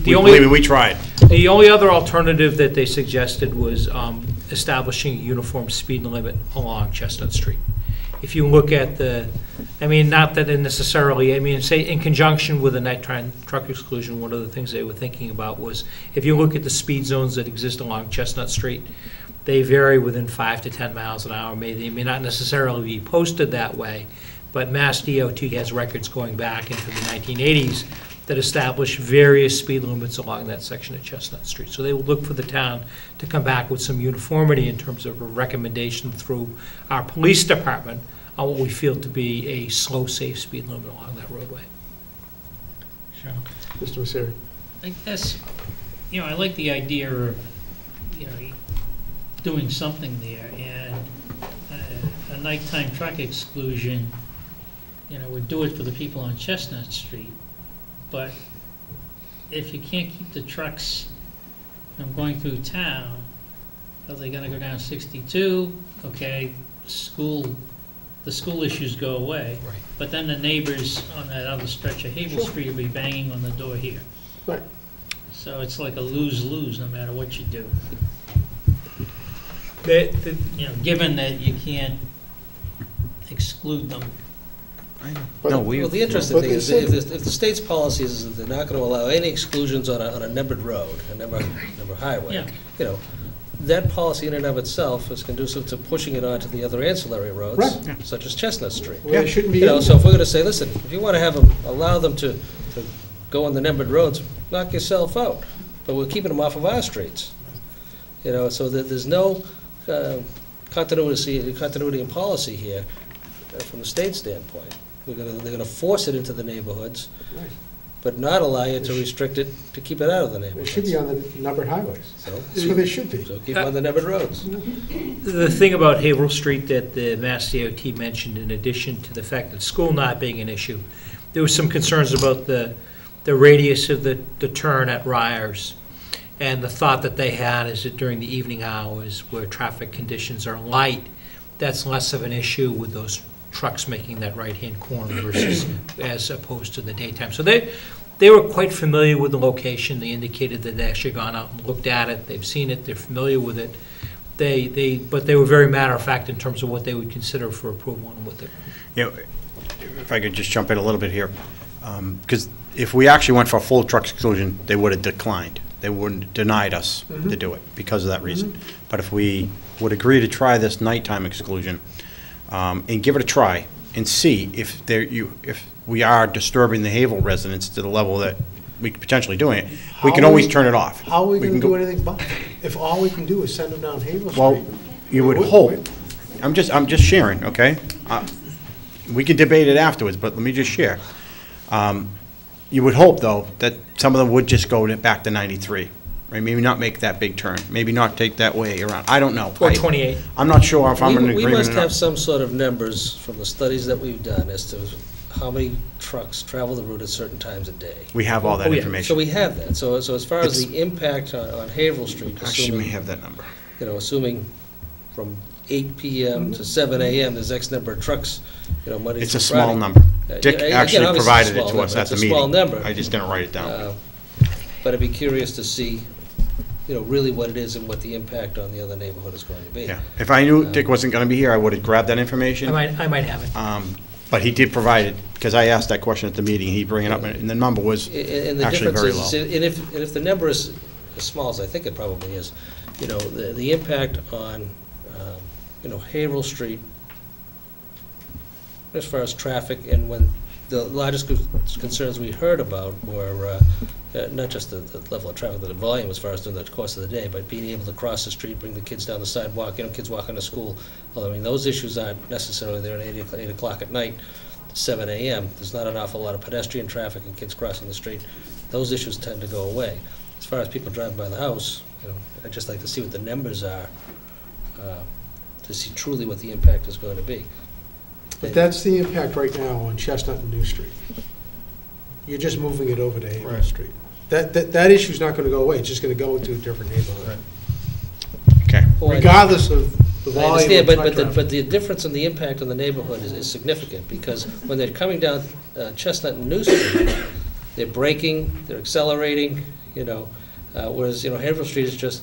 Believe me, we tried. The only other alternative that they suggested was establishing a uniform speed limit along Chestnut Street. If you look at not that it necessarily, say in conjunction with the nighttime truck exclusion, one of the things they were thinking about was, if you look at the speed zones that exist along Chestnut Street, they vary within 5 to 10 miles an hour. They may not necessarily be posted that way, but Mass DOT has records going back into the 1980s that establish various speed limits along that section of Chestnut Street. So they will look for the town to come back with some uniformity in terms of a recommendation through our police department on what we feel to be a slow, safe speed limit along that roadway. Sure. Mr. Messeri? I guess, I like the idea of, doing something there, and a nighttime truck exclusion, would do it for the people on Chestnut Street. But if you can't keep the trucks from going through town, are they gonna go down 62? Okay, the school issues go away. Right. But then the neighbors on that other stretch of Haverhill Street will be banging on the door here. Right. So it's like a lose-lose no matter what you do. Given that you can't exclude them. But- No, Well, the interesting But thing they is, said- if the state's policy is that they're not going to allow any exclusions on a numbered road, a numbered highway, Yeah. that policy in and of itself is conducive to pushing it onto the other ancillary roads, Right. such as Chestnut Street. Well, they shouldn't be in So if we're going to say, listen, if you want to have them, allow them to go on the numbered roads, knock yourself out, but we're keeping them off of our streets. So that there's no continuity in policy here from the state standpoint. They're going to force it into the neighborhoods, Right. but not allow you to restrict it, to keep it out of the They neighborhoods. should be on the numbered highways. So, That's where they should be. so keep them on the numbered roads. The thing about Haverhill Street that the Mass DOT mentioned, in addition to the fact that school not being an issue, there was some concerns about the radius of the turn at Ryers. And the thought that they had is that during the evening hours where traffic conditions are light, that's less of an issue with those trucks making that right-hand corner versus as opposed to the daytime. So they were quite familiar with the location. They indicated that they'd actually gone out and looked at it. They've seen it. They're familiar with it. But they were very matter-of-fact in terms of what they would consider for approval and what they. You know, if I could just jump in a little bit here, because if we actually went for a full truck exclusion, they would have declined. They wouldn't have denied us to do it because of that reason. But if we would agree to try this nighttime exclusion and give it a try and see if we are disturbing the Havel residents to the level that we could potentially doing it, we can always turn it off. How are we can going to do anything but that? If all we can do is send them down Havel Street? Well, you would hope. I'm just sharing, okay? We can debate it afterwards, but let me just share. You would hope, though, that some of them would just go back to 93, right? Maybe not make that big turn, maybe not take that way around. I don't know. Or 28. I'm not sure if I'm in agreement We must or have not. some sort of numbers from the studies that we've done as to how many trucks travel the route at certain times a day. We have all that Oh, yeah. information. So we have that. So as far as the impact on Haverhill Street, Actually, may assuming, have that number. assuming from 8 PM to 7 AM, there's X number of trucks, Monday It's through a small Friday. number. Dick Again, actually obviously it's a provided it small to us number. at the It's a meeting. small number. I just didn't write it down. But I'd be curious to see, really what it is and what the impact on the other neighborhood is going to be. Yeah. If I knew Dick wasn't going to be here, I would have grabbed that information. I might have it. But he did provide it, because I asked that question at the meeting, he bring it up, and the number was And the actually difference very is, low. and if the number is as small as I think it probably is, the impact on, Haverhill Street, as far as traffic, and when the largest concerns we heard about were not just the level of traffic, the volume as far as during the course of the day, but being able to cross the street, bring the kids down the sidewalk, kids walking to school. Although, those issues aren't necessarily there at 8 o'clock at night, 7 AM. There's not an awful lot of pedestrian traffic and kids crossing the street. Those issues tend to go away. As far as people driving by the house, I'd just like to see what the numbers are, to see truly what the impact is going to be. But that's the impact right now on Chestnut and New Street. You're just moving it over to Havel Street. That issue's not gonna go away, it's just gonna go into a different neighborhood. Okay. Regardless of the I volume understand, of but, truck but, the, traffic. but the difference in the impact on the neighborhood is significant, because when they're coming down Chestnut and New Street, they're braking, they're accelerating, whereas, Haverhill Street is just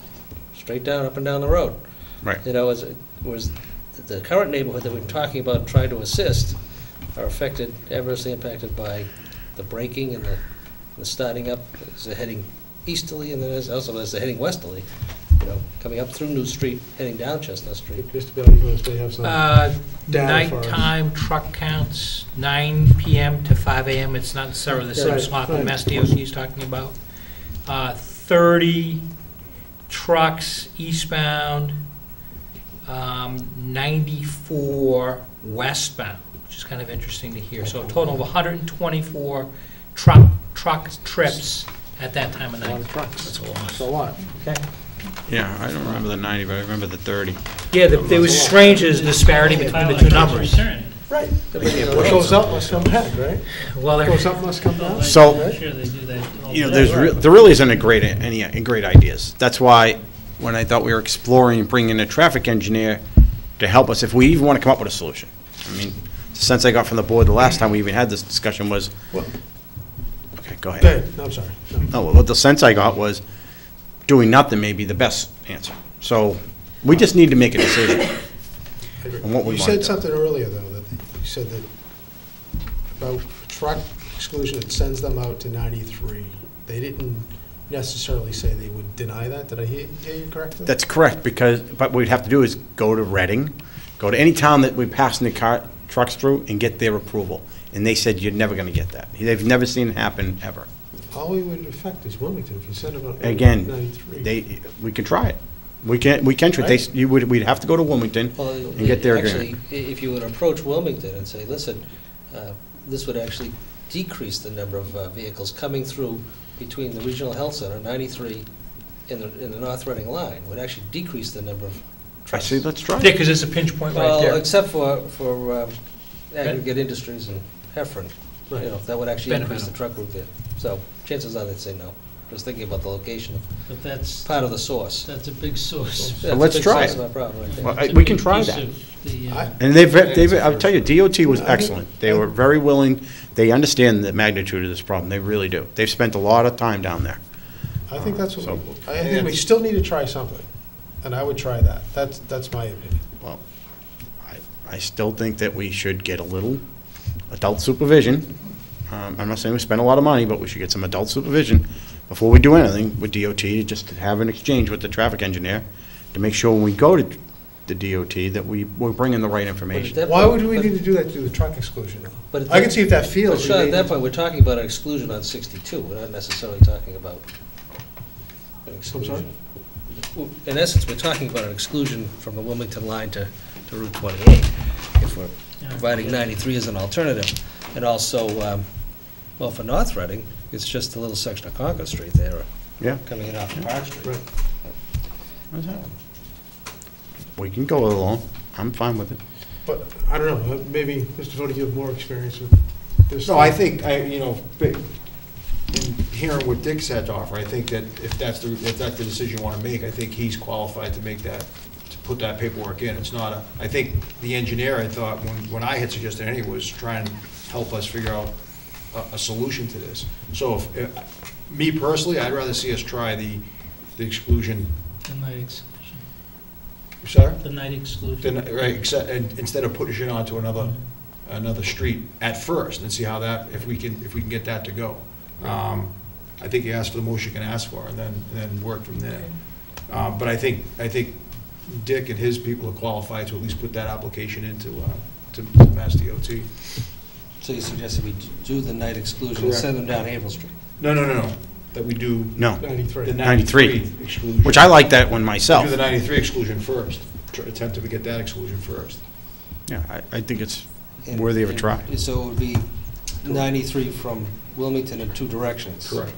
straight down, up and down the road. Right. Whereas the current neighborhood that we're talking about trying to assist are adversely impacted by the braking and the starting up, as they're heading easterly, and then also as they're heading westerly, coming up through New Street, heading down Chestnut Street. Mr. Bailey, you must have some data for us. Nighttime truck counts, 9 PM to 5 AM. It's not necessarily the same Right, slot that right. Mass DOT is talking about. 30 trucks eastbound, 94 westbound, which is kind of interesting to hear. So a total of 124 truck trips at that time of A lot night. of trucks. That's a lot. That's a lot. Okay. Yeah, I don't remember the 90, but I remember the 30. Yeah, there was strange as disparity between the two numbers. Right. What goes up must come back, right? Well, What there- goes up must come down. So, right? sure they do that all there really isn't great ideas. That's why, when I thought we were exploring bringing a traffic engineer to help us, if we even want to come up with a solution. I mean, the sense I got from the board the last time we even had this discussion was, What? okay, go ahead. Go ahead. No, I'm sorry. No. No, well, the sense I got was doing nothing may be the best answer. So we just need to make a decision I agree. on what we You want to said do. something earlier, though, that you said that about truck exclusion, it sends them out to 93. They didn't necessarily say they would deny that. Did I hear you correctly? That's correct, but what we'd have to do is go to Reading, go to any town that we're passing the trucks through and get their approval. And they said, you're never going to get that. They've never seen it happen, ever. All we would affect is Wilmington if you send them out to Again, 93. we can try it. We can try it. We'd have to go to Wilmington Well, and get their actually, agreement. if you would approach Wilmington and say, listen, this would actually decrease the number of vehicles coming through between the Regional Health Center, 93, in the North Reading line, would actually decrease the number of I trucks. say, let's try Yeah, it. because it's a pinch point right Well, there. except for aggregate industries and Heffron, Right. that would actually increase Benefit. the truck route there. So chances are they'd say no. Just thinking about the location, But that's, part of the source. that's a big source. Yeah, it's a let's big try source it. of our problem right there. Well, That's a we big can try piece that. of the, And they've, I'll tell you, DOT was excellent. They were very willing, they understand the magnitude of this problem, they really do. They've spent a lot of time down there. I think that's what, So- I think we still need to try something, and I would try that. That's my opinion. Well, I still think that we should get a little adult supervision. I'm not saying we spend a lot of money, but we should get some adult supervision before we do anything with DOT, just to have an exchange with the traffic engineer to make sure when we go to the DOT that we're bringing the right But at information. that Why point- would we but- need to do that to the truck exclusion, though? But at I that- can see if that But feels. Sean, at that point, we're talking about an exclusion on 62, we're not necessarily talking about an exclusion. Well, in essence, we're talking about an exclusion from the Wilmington line to Route 28, if we're Yeah. providing 93 as an alternative. And also, well, for North Reading, it's just a little section of Concord Street there, Yeah. coming in off of Park Street. Right. What's that? We can go along. I'm fine with it. But, I don't know, maybe, Mr. Fode, you have more experience with this. No, I think, in hearing what Dick had to offer, I think that if that's the decision you want to make, I think he's qualified to make that, to put that paperwork in. It's not I think the engineer, I thought, when I had suggested anyway, was try and help us figure out a solution to this. So me personally, I'd rather see us try the exclusion. the night exclusion. Sorry? The night exclusion. Right, instead of pushing it onto another street at first, and see how that, if we can get that to go. I think you ask for the most you can ask for, and then work from there. But I think Dick and his people are qualified to at least put that application into to Mass DOT. So you suggested we do the night exclusion and Correct. send them down Havel Street? No, that we do No, 93. the 93, 93 exclusion. which I like that one Do myself. the 93 exclusion first, attempt to get that exclusion first. Yeah, I think it's And- worthy of a and- try. So it would be 93 from Wilmington in two directions? Correct.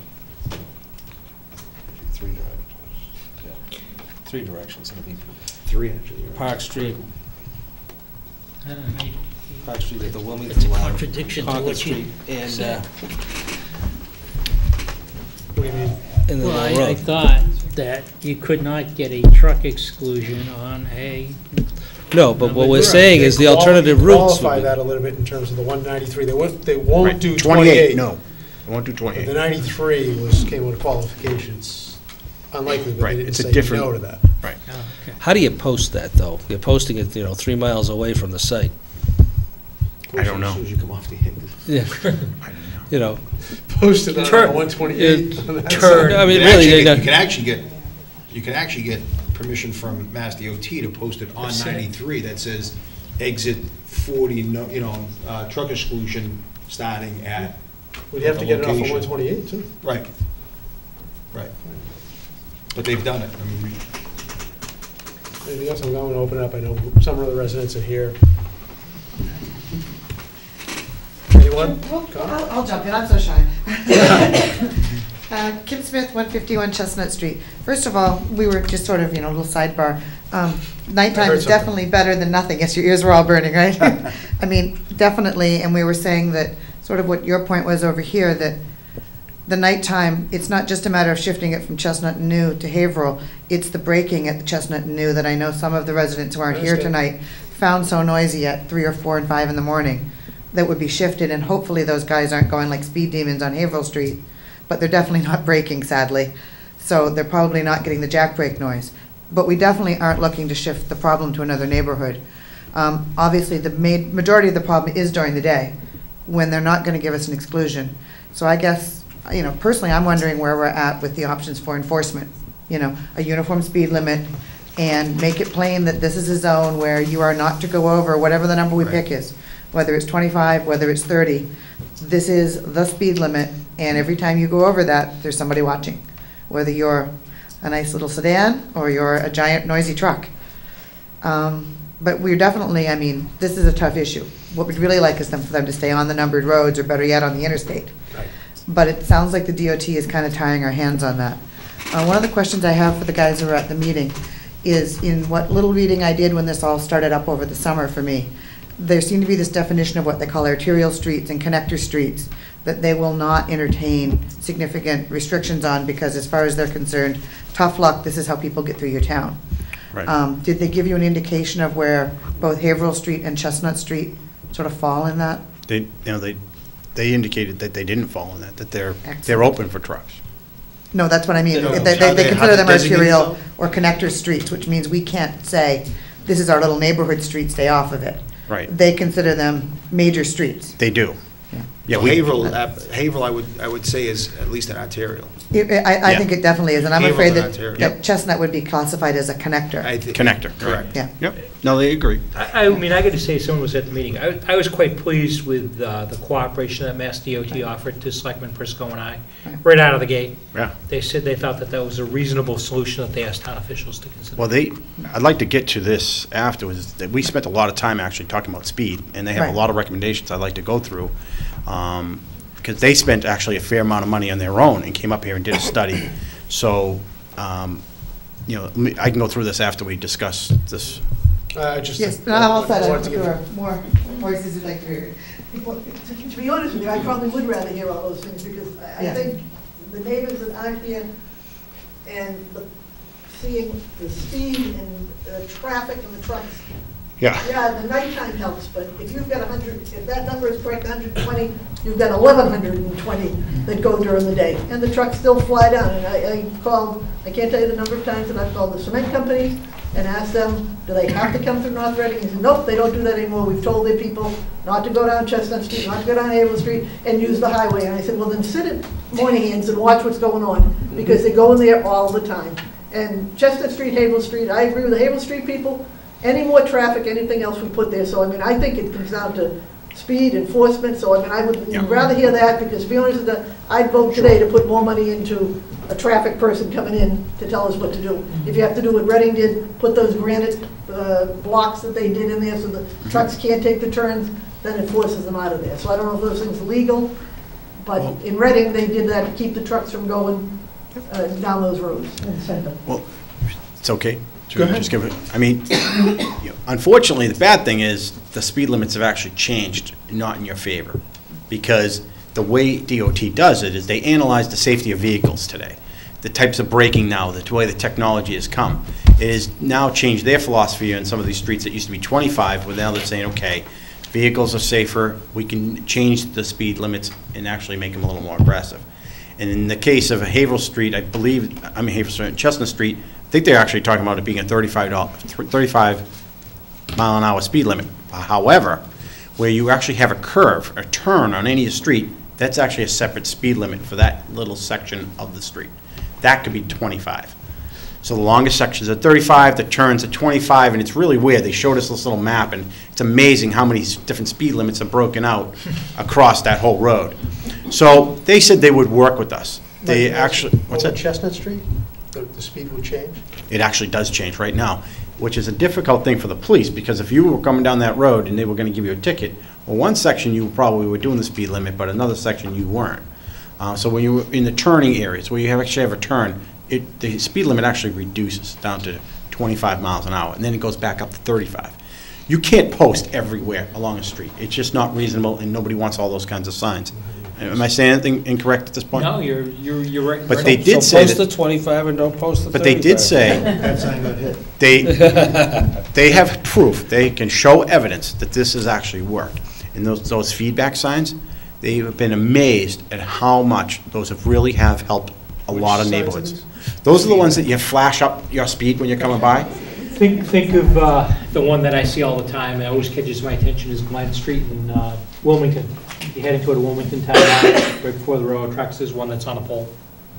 Three directions. Yeah. Three directions, it'll be 3, actually. right. Park Street, I don't know, Park Street at the it's a Wilmington line. contradiction to Concord what you Street, and, said. What do you mean? and then Well, the I road. thought that you could not get a truck exclusion on a, No, but what But we're you're saying is the alternative routes Qualify would that a little bit in terms of the 193. They Right, won't do 28. No, I won't do But 28. the 93 came with qualifications. Unlikely, but Right, they didn't it's a say different- no to that. Right. oh, okay. How do you post that, though? You're posting it, 3 miles away from the site. I don't know. As soon as you come off the end. Yeah. I don't know. Posted on Turn- 128. on that turn- side. I mean, You really, actually they got- you can actually get permission from Mass DOT to post it on 93 that says exit 40, truck exclusion starting at. We'd have to get it off of location. 128, too. Right. But they've done it. I mean, Anything else? I'm going to open it up. I know some of the residents are here. Anyone? I'll jump in, I'm so shy. Kim Smith, 151 Chestnut Street. First of all, we were just sort of, a little sidebar. Nighttime heard is something. definitely better than nothing. Yes, your ears were all burning, right? I mean, definitely, and we were saying that, sort of what your point was over here, that the nighttime, it's not just a matter of shifting it from Chestnut and New to Haverhill, it's the braking at the Chestnut and New that I know some of the residents who aren't here Understand. tonight found so noisy at 3 or 4 and 5 in the morning that would be shifted, and hopefully those guys aren't going like speed demons on Haverhill Street, but they're definitely not braking, sadly. So they're probably not getting the jack brake noise. But we definitely aren't looking to shift the problem to another neighborhood. Obviously, the majority of the problem is during the day, when they're not gonna give us an exclusion. So I guess, personally, I'm wondering where we're at with the options for enforcement. A uniform speed limit, and make it plain that this is a zone where you are not to go over whatever the number we pick is. Whether it's 25, whether it's 30, this is the speed limit, and every time you go over that, there's somebody watching. Whether you're a nice little sedan, or you're a giant noisy truck. But we're definitely, this is a tough issue. What we'd really like is for them to stay on the numbered roads, or better yet, on the interstate. Right. But it sounds like the DOT is kind of tying our hands on that. One of the questions I have for the guys who are at the meeting is, in what little reading I did when this all started up over the summer for me, there seemed to be this definition of what they call arterial streets and connector streets that they will not entertain significant restrictions on, because as far as they're concerned, tough luck, this is how people get through your town. Right. Did they give you an indication of where both Haverhill Street and Chestnut Street sort of fall in that? They indicated that they didn't fall in that they're Excellent. open for trucks. No, that's what I mean. No, They how they consider them designate arterial them? or connector streets, which means we can't say, this is our little neighborhood street, stay off of it. Right. They consider them major streets. They do. Yeah. Yeah, Haverhill, I would say is at least an arterial. I think it definitely is, and I'm Haverhill's afraid an arterial. that Chestnut would be classified as a connector. Connector. Correct. Yeah. Yep. No, they agree. I mean, I got to say, someone was at the meeting. I was quite pleased with the cooperation that Mass DOT offered to Selectmen Prisco and I, right out of the gate. Yeah. They said they thought that was a reasonable solution that they asked town officials to consider. Well, I'd like to get to this afterwards. That we spent a lot of time actually talking about speed, and they have Right. a lot of recommendations I'd like to go through. Because they spent actually a fair amount of money on their own and came up here and did a study. So, I can go through this after we discuss this. Yes, but I'm all set up for more voices who'd like to hear it. Well, to be honest with you, I probably would rather hear all those things, because I Yeah. think the neighbors that aren't here and seeing the speed and the traffic and the trucks. Yeah, the nighttime helps, but if you've got 100, if that number is correct, 120, you've got 1,120 that go during the day, and the trucks still fly down. And I called, I can't tell you the number of times that I've called the cement companies and asked them, do they have to come through North Reading? He said, nope, they don't do that anymore. We've told their people not to go down Chestnut Street, not to go down Haverhill Street, and use the highway. And I said, well, then sit at Moynihan's and watch what's going on, because they go in there all the time. And Chestnut Street, Haverhill Street, I agree with the Haverhill Street people. Any more traffic, anything else we put there. So, I mean, I think it comes down to speed, enforcement. So, I mean, I would rather hear that, because to be honest with you, I'd vote today to put more money into a traffic person coming in to tell us what to do. If you have to do what Reading did, put those granite blocks that they did in there so the trucks can't take the turns, then it forces them out of there. So I don't know if those things are legal, but in Reading, they did that to keep the trucks from going down those roads in the center. Well, it's okay. Go ahead. Just give it. I mean, unfortunately, the bad thing is the speed limits have actually changed, not in your favor, because the way DOT does it is they analyze the safety of vehicles today, the types of braking now, the way the technology has come. It has now changed their philosophy on some of these streets that used to be 25, where now they're saying, okay, vehicles are safer, we can change the speed limits and actually make them a little more aggressive. And in the case of Haverhill Street, Haverhill Street and Chestnut Street, I think they're actually talking about it being a 35 mile an hour speed limit. However, where you actually have a curve, a turn on any street, that's actually a separate speed limit for that little section of the street. That could be 25. So the longest sections are 35, the turns are 25, and it's really weird. They showed us this little map, and it's amazing how many different speed limits are broken out across that whole road. So they said they would work with us. They actually, what's that? Chestnut Street, the speed will change? It actually does change right now, which is a difficult thing for the police, because if you were coming down that road and they were going to give you a ticket, well, one section you probably were doing the speed limit, but another section you weren't. So when you were in the turning areas, where you actually have a turn, the speed limit actually reduces down to 25 miles an hour, and then it goes back up to 35. You can't post everywhere along a street. It's just not reasonable, and nobody wants all those kinds of signs. Am I saying anything incorrect at this point? No, you're right. But they did say post that. the 25 and don't post the 35. But they did say That sign got hit. they have proof. They can show evidence that this has actually worked. And those feedback signs, they have been amazed at how much those really have helped a lot of neighborhoods. Those are the ones that you flash up your speed when you're coming by. Think of the one that I see all the time, it always catches my attention, is Glen Street in Wilmington. You're heading toward Wilmington Town, right before the railroad tracks, there's one that's on a pole.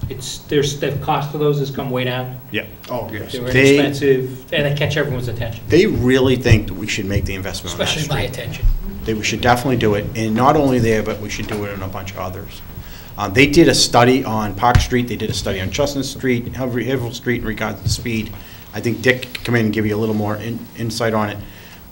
The cost of those has come way down. Yeah. Oh, yes. They were inexpensive, and they catch everyone's attention. They really think that we should make the investment on that Especially my street. attention. We should definitely do it, and not only there, but we should do it in a bunch of others. They did a study on Park Street, they did a study on Chestnut Street, Haverhill Street in regards to speed. I think Dick can come in and give you a little more insight on it.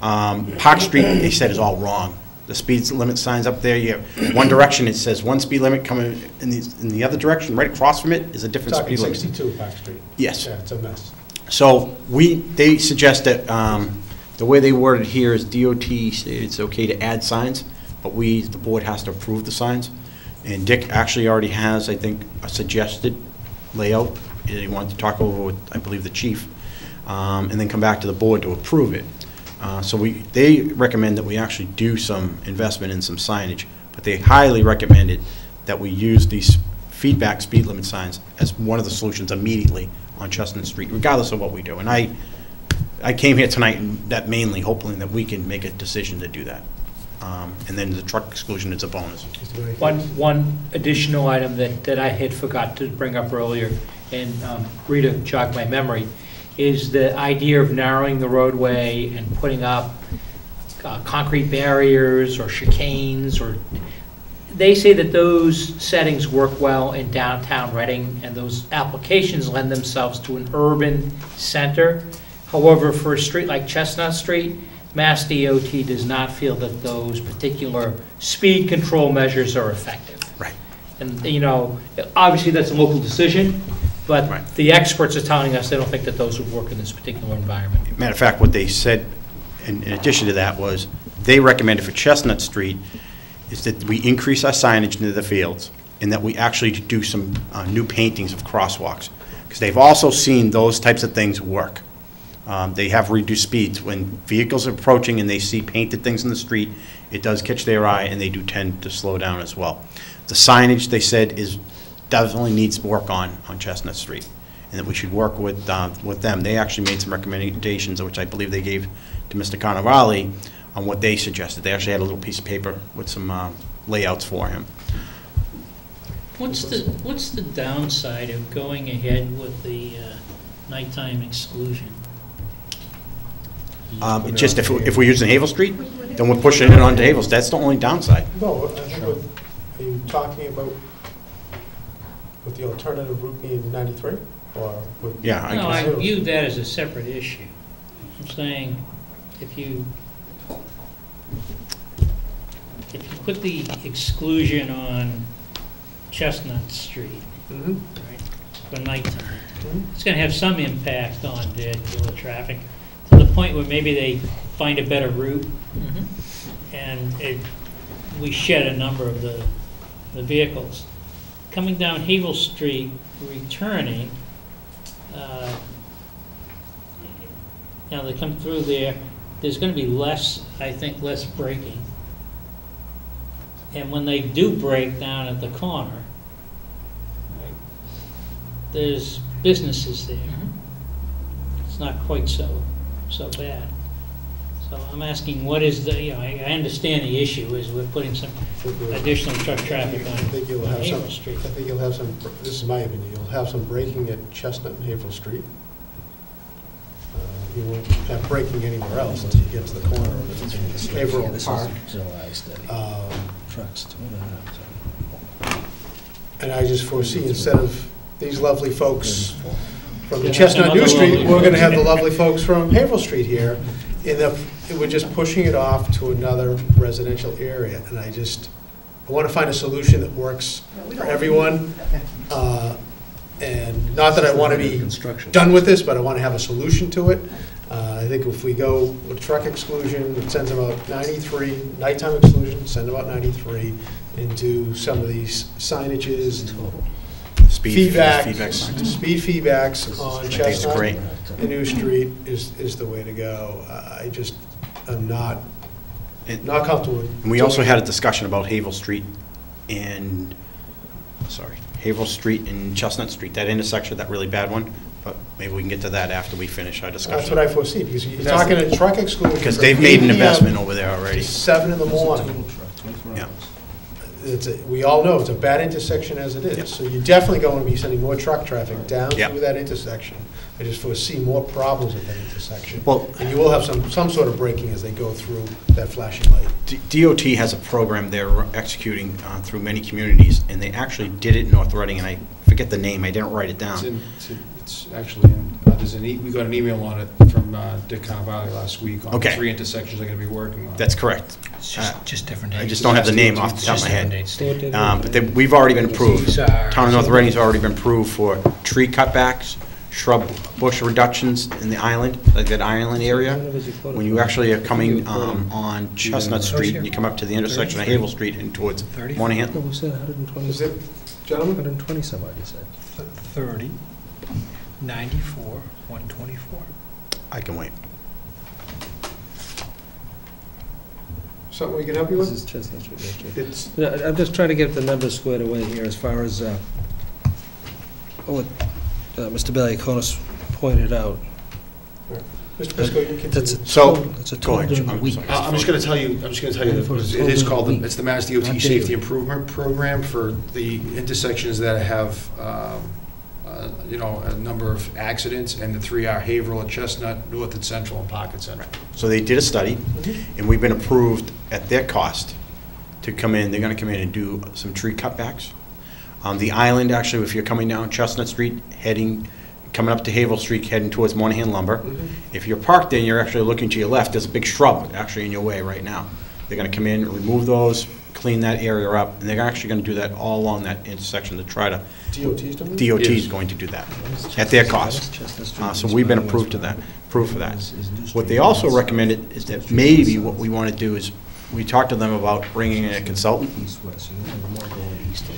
Park Street, they said, is all wrong. The speed limit signs up there, you have one direction, it says one speed limit coming in the other direction, right across from it is a different speed limit. 62 Park Street. Yes. Yeah, it's a mess. So they suggest that The way they worded here is DOT stated it's okay to add signs, but the board has to approve the signs. And Dick actually already has, I think, a suggested layout. He wanted to talk over with, I believe, the chief, and then come back to the board to approve it. So they recommend that we actually do some investment in some signage, but they highly recommended that we use these feedback speed limit signs as one of the solutions immediately on Chestnut Street, regardless of what we do. And I came here tonight and that mainly hoping that we can make a decision to do that. And then the truck exclusion is a bonus. One additional item that I had forgot to bring up earlier, and Rita jogged my memory, is the idea of narrowing the roadway and putting up concrete barriers or chicanes, or they say that those settings work well in downtown Reading, and those applications lend themselves to an urban center. However, for a street like Chestnut Street, Mass DOT does not feel that those particular speed control measures are effective. Right. And, you know, obviously that's a local decision, but Right. the experts are telling us they don't think that those would work in this particular environment. Matter of fact, what they said in addition to that was they recommended for Chestnut Street is that we increase our signage into the fields and that we actually do some new paintings of crosswalks, because they've also seen those types of things work. They have reduced speeds. When vehicles are approaching and they see painted things in the street, it does catch their eye, and they do tend to slow down as well. The signage, they said, definitely needs work on Chestnut Street, and that we should work with them. They actually made some recommendations, which I believe they gave to Mr. Carnavale, on what they suggested. They actually had a little piece of paper with some layouts for him. What's the downside of going ahead with the nighttime exclusion? Just if we're using Havel Street, then we're pushing it onto Havel. That's the only downside. No, I think are you talking about with the alternative route being 93? Or with? Yeah. No, I view that as a separate issue. I'm saying if you put the exclusion on Chestnut Street, right, for nighttime, it's going to have some impact on vehicular traffic to the point where maybe they find a better route, and we shed a number of the vehicles. Coming down Havel Street, returning, now they come through there, there's going to be less, I think, less braking. And when they do break down at the corner, right, there's businesses there. It's not quite so bad. So I'm asking, what is the, I understand the issue is we're putting some additional truck traffic on Havel Street. I think you'll have some, this is my opinion, you'll have some braking at Chestnut and Havel Street. You won't have braking anywhere else until you get to the corner of Haverhill Park. And I just foresee, instead of these lovely folks from the Chestnut New Street, we're going to have the lovely folks from Haverhill Street here. We're just pushing it off to another residential area. And I want to find a solution that works for everyone. And not that I want to be done with this, but I want to have a solution to it. I think if we go with truck exclusion, it sends about 93, nighttime exclusion, send about 93, and do some of these signages, speed feedbacks on Chestnut and New Street is the way to go. I just am not comfortable with. And we also had a discussion about Havel Street and, Havel Street and Chestnut Street, that intersection, that really bad one. But maybe we can get to that after we finish our discussion. That's what I foresee, because you're talking a truck exclusion. Because they've made an investment over there already. 7 in the morning. Yeah. We all know it's a bad intersection as it is. Yep. So you're definitely going to be sending more truck traffic down Yep. through that intersection. I just foresee more problems at that intersection. Well, and you will have some sort of braking as they go through that flashing light. DOT has a program they're executing through many communities, and they actually did it in North Reading, and I forget the name. I didn't write it down. It's actually in, we got an email on it from Dick Carnavale last week on 3 intersections they're going to be working on. That's correct. It's just different dates. I just don't have the name off the top of my head. But we've already been approved. Town of North Reading's already been approved for tree cutbacks, shrub bush reductions in the island, like that island area. When you actually are coming on Chestnut Street, and you come up to the intersection of Havel Street and towards Monahan. No, we said 120. Is it, gentlemen? 120 some odd, you said. 30, 94, 124. I can wait. Something we can help you with? This is Chestnut Street. It's, Yeah, I'm just trying to get the numbers squared away here as far as what Mr. Valiakonis pointed out. Mr. Pisco, you can That's a continue. So, total, it's a go ahead, total I'm week. sorry. I'm just going to tell you, that it is called, it's the Mass DOT Not Safety daily. Improvement Program for the intersections that have, a number of accidents, and the 3 are Haverhill and Chestnut, North and Central, and Pocket Central. So they did a study, and we've been approved at their cost to come in. They're going to come in and do some tree cutbacks. The island, actually, if you're coming down Chestnut Street, coming up to Havel Street, heading towards Monahan Lumber, if you're parked there and you're actually looking to your left, there's a big shrub actually in your way right now. They're going to come in, remove those, clean that area up, and they're actually going to do that all along that intersection to try to. DOT's doing it? DOT is going to do that at their cost. So we've been approved for that. What they also recommended is that maybe what we want to do is, we talked to them about bringing in a consultant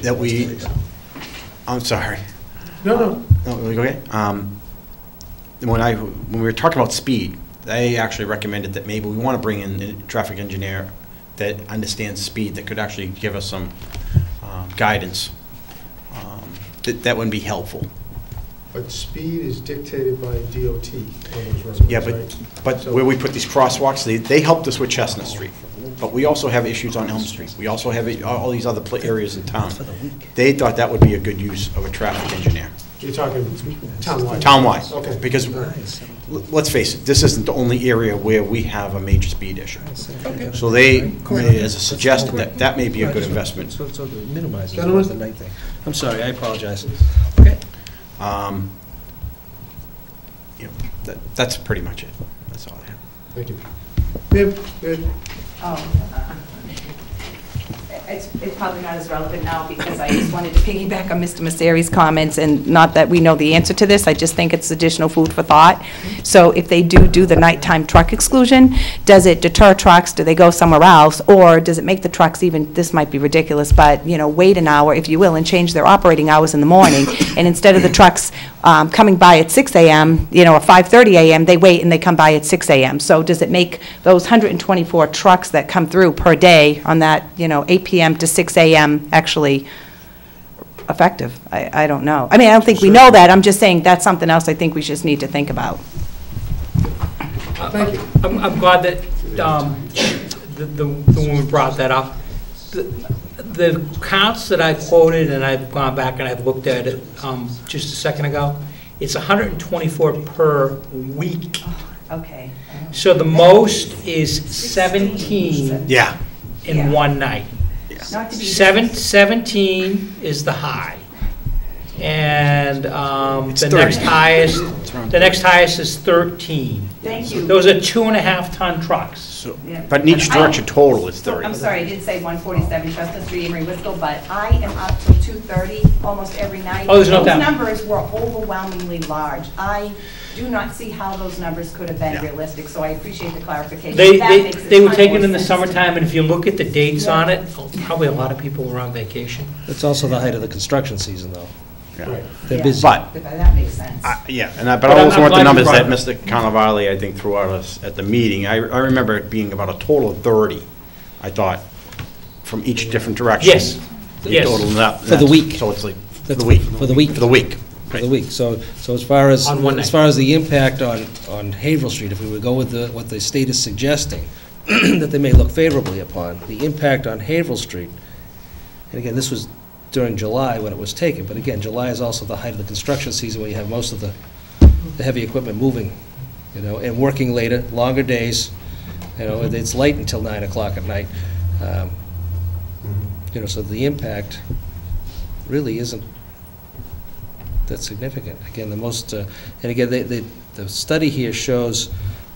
that I'm sorry. No. Okay. When we were talking about speed, they actually recommended that maybe we want to bring in a traffic engineer that understands speed, that could actually give us some guidance. That would be helpful. But speed is dictated by DOT on those roads, Yeah, right? but So- where we put these crosswalks, they helped us with Chestnut Street. But we also have issues on Elm Street. We also have all these other areas in town. They thought that would be a good use of a traffic engineer. You're talking townwide? Townwide. Okay. Because, let's face it, this isn't the only area where we have a major speed issue. So they made it as a suggestion that may be a good investment. So it minimizes Gentlemen? the night thing. I'm sorry, I apologize. Okay. That's pretty much it. That's all I have. Thank you. Viv, good. It's probably not as relevant now, because I just wanted to piggyback on Mr. Messeri's comments, and not that we know the answer to this, I just think it's additional food for thought. So if they do the nighttime truck exclusion, does it deter trucks, do they go somewhere else, or does it make the trucks even, this might be ridiculous, but, wait an hour, if you will, and change their operating hours in the morning, and instead of the trucks coming by at 6 a.m., or 5:30 a.m., they wait and they come by at 6 a.m. So does it make those 124 trucks that come through per day on that, 8 p.m. to 6 a.m. actually effective? I don't know. I mean, I don't think we know that. I'm just saying that's something else I think we just need to think about. Thank you. I'm glad that the woman brought that up. The counts that I quoted, and I've gone back and I've looked at it just a second ago, it's 124 per week. Okay. So the most is 17 Yeah. in one night. Not to be 17 is the high. And It's the 30. next highest is 13. Thank you. Those are 2.5-ton trucks. Yeah. But in each direction total is 30. I'm sorry, I did say 147 Chestnut Street, Amory, Whistle, but I am up till 2:30 almost every night. Oh, there's no doubt. Those numbers were overwhelmingly large. I do not see how those numbers could have been Yeah. realistic, so I appreciate the clarification. They That makes a were ton taken more in the sense. summertime, and if you look at the dates on it, probably a lot of people were on vacation. It's also the height of the construction season, though. Yeah. They're Yeah. busy. But That makes sense. Yeah, but But I I'm also want the glad you numbers brought that it Mr. Cannavale, I think, threw out us at the meeting. I remember it being about a total of 30, I thought, from each different direction. Yes. You Yes. total them up. For the week. So it's like, for That's the week. for the week. For the week. For the week. So as far as, On one night. as far as the impact on Haverhill Street, if we would go with what the state is suggesting, that they may look favorably upon, the impact on Haverhill Street, and again, this was during July when it was taken, but again, July is also the height of the construction season where you have most of the heavy equipment moving, and working later, longer days, it's light until 9 o'clock at night. So the impact really isn't that significant. Again, the most, and again, the study here shows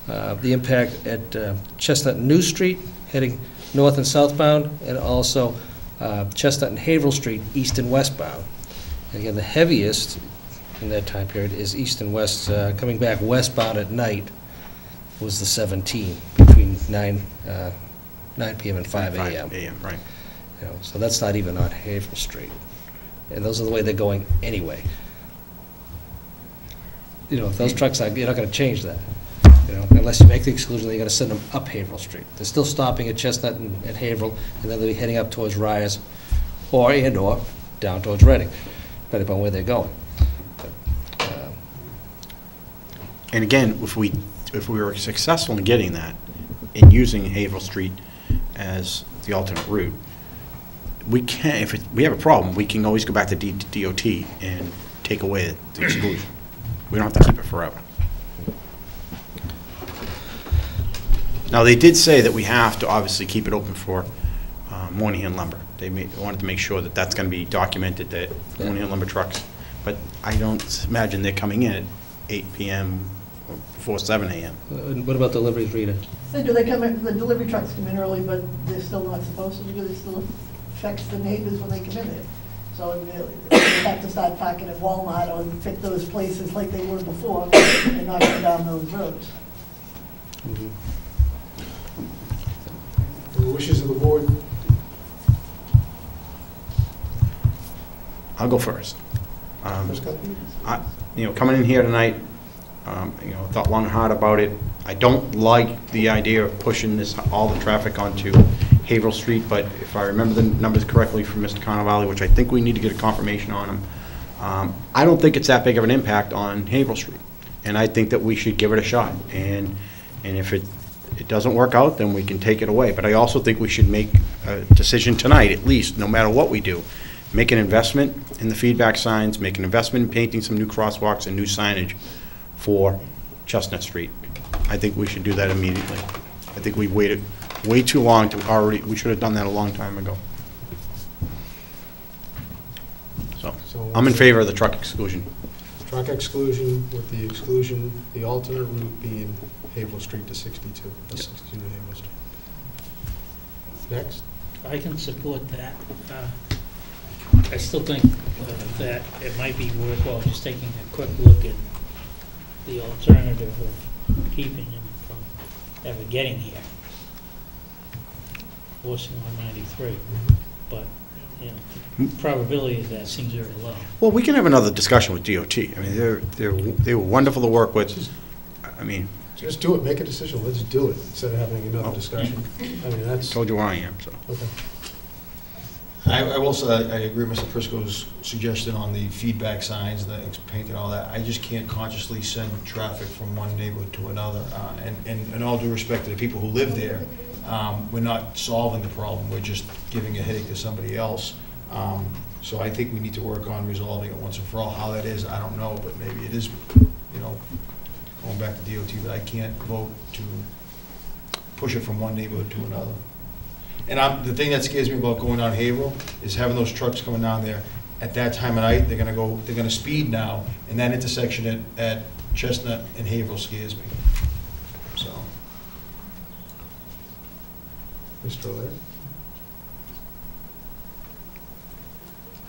the impact at Chestnut and New Street, heading north and southbound, and also Chestnut and Haverhill Street, east and westbound. And again, the heaviest in that time period is east and west, coming back westbound at night was the 17, between 9 PM and 5 AM. Right. You know, so that's not even on Haverhill Street. And those are the way they're going anyway. You know, if those trucks, you're not gonna change that. You know, unless you make the exclusion, you're gonna send them up Haverhill Street. They're still stopping at Chestnut and Haverhill, and then they'll be heading up towards Rise, or down towards Reading, depending upon where they're going. And again, if we were successful in getting that, in using Haverhill Street as the alternate route, we can, if we have a problem, we can always go back to DOT and take away the exclusion. We don't have to keep it forever. Now, they did say that we have to obviously keep it open for Moynihan lumber. They wanted to make sure that that's going to be documented, that Moynihan lumber trucks, but I don't imagine they're coming in at 8 PM before 7 AM. What about deliveries, Rita? So do they come in, the delivery trucks come in early, but they're still not supposed to, because it still affects the neighbors when they come in there. So they have to start parking at Walmart or pick those places like they were before and not go down those roads. The wishes of the board? I'll go first. Coming in here tonight, thought long and hard about it. I don't like the idea of pushing all the traffic onto Haverhill Street, but if I remember the numbers correctly from Mr. Carnavale, which I think we need to get a confirmation on them, I don't think it's that big of an impact on Haverhill Street, and I think that we should give it a shot. And if it doesn't work out, then we can take it away. But I also think we should make a decision tonight, at least, no matter what we do. Make an investment in the feedback signs, make an investment in painting some new crosswalks and new signage for Chestnut Street. I think we should do that immediately. I think we waited way too long we should have done that a long time ago. So I'm in favor of the truck exclusion. Truck exclusion with the exclusion, the alternate route being Haverhill Street to 62, 62 to Haverhill Street. Next. I can support that. I still think that it might be worthwhile just taking a quick look at the alternative of keeping him from ever getting here, forcing 193. But, probability of that seems very low. Well, we can have another discussion with DOT. I mean, they were wonderful to work with. Just do it, make a decision, let's do it, instead of having another discussion. I mean, that's... Told you where I am, so. Okay. I will say, I agree with Mr. Prisco's suggestion on the feedback signs, the paint and all that. I just can't consciously send traffic from one neighborhood to another. And in all due respect to the people who live there, we're not solving the problem, we're just giving a headache to somebody else. So I think we need to work on resolving it once and for all. How that is, I don't know, but maybe it is, going back to DOT, but I can't vote to push it from one neighborhood to another. And the thing that scares me about going down Haverhill is having those trucks coming down there at that time of night. They're gonna speed now, and that intersection at Chestnut and Haverhill scares me. So. Mr. O'Leary?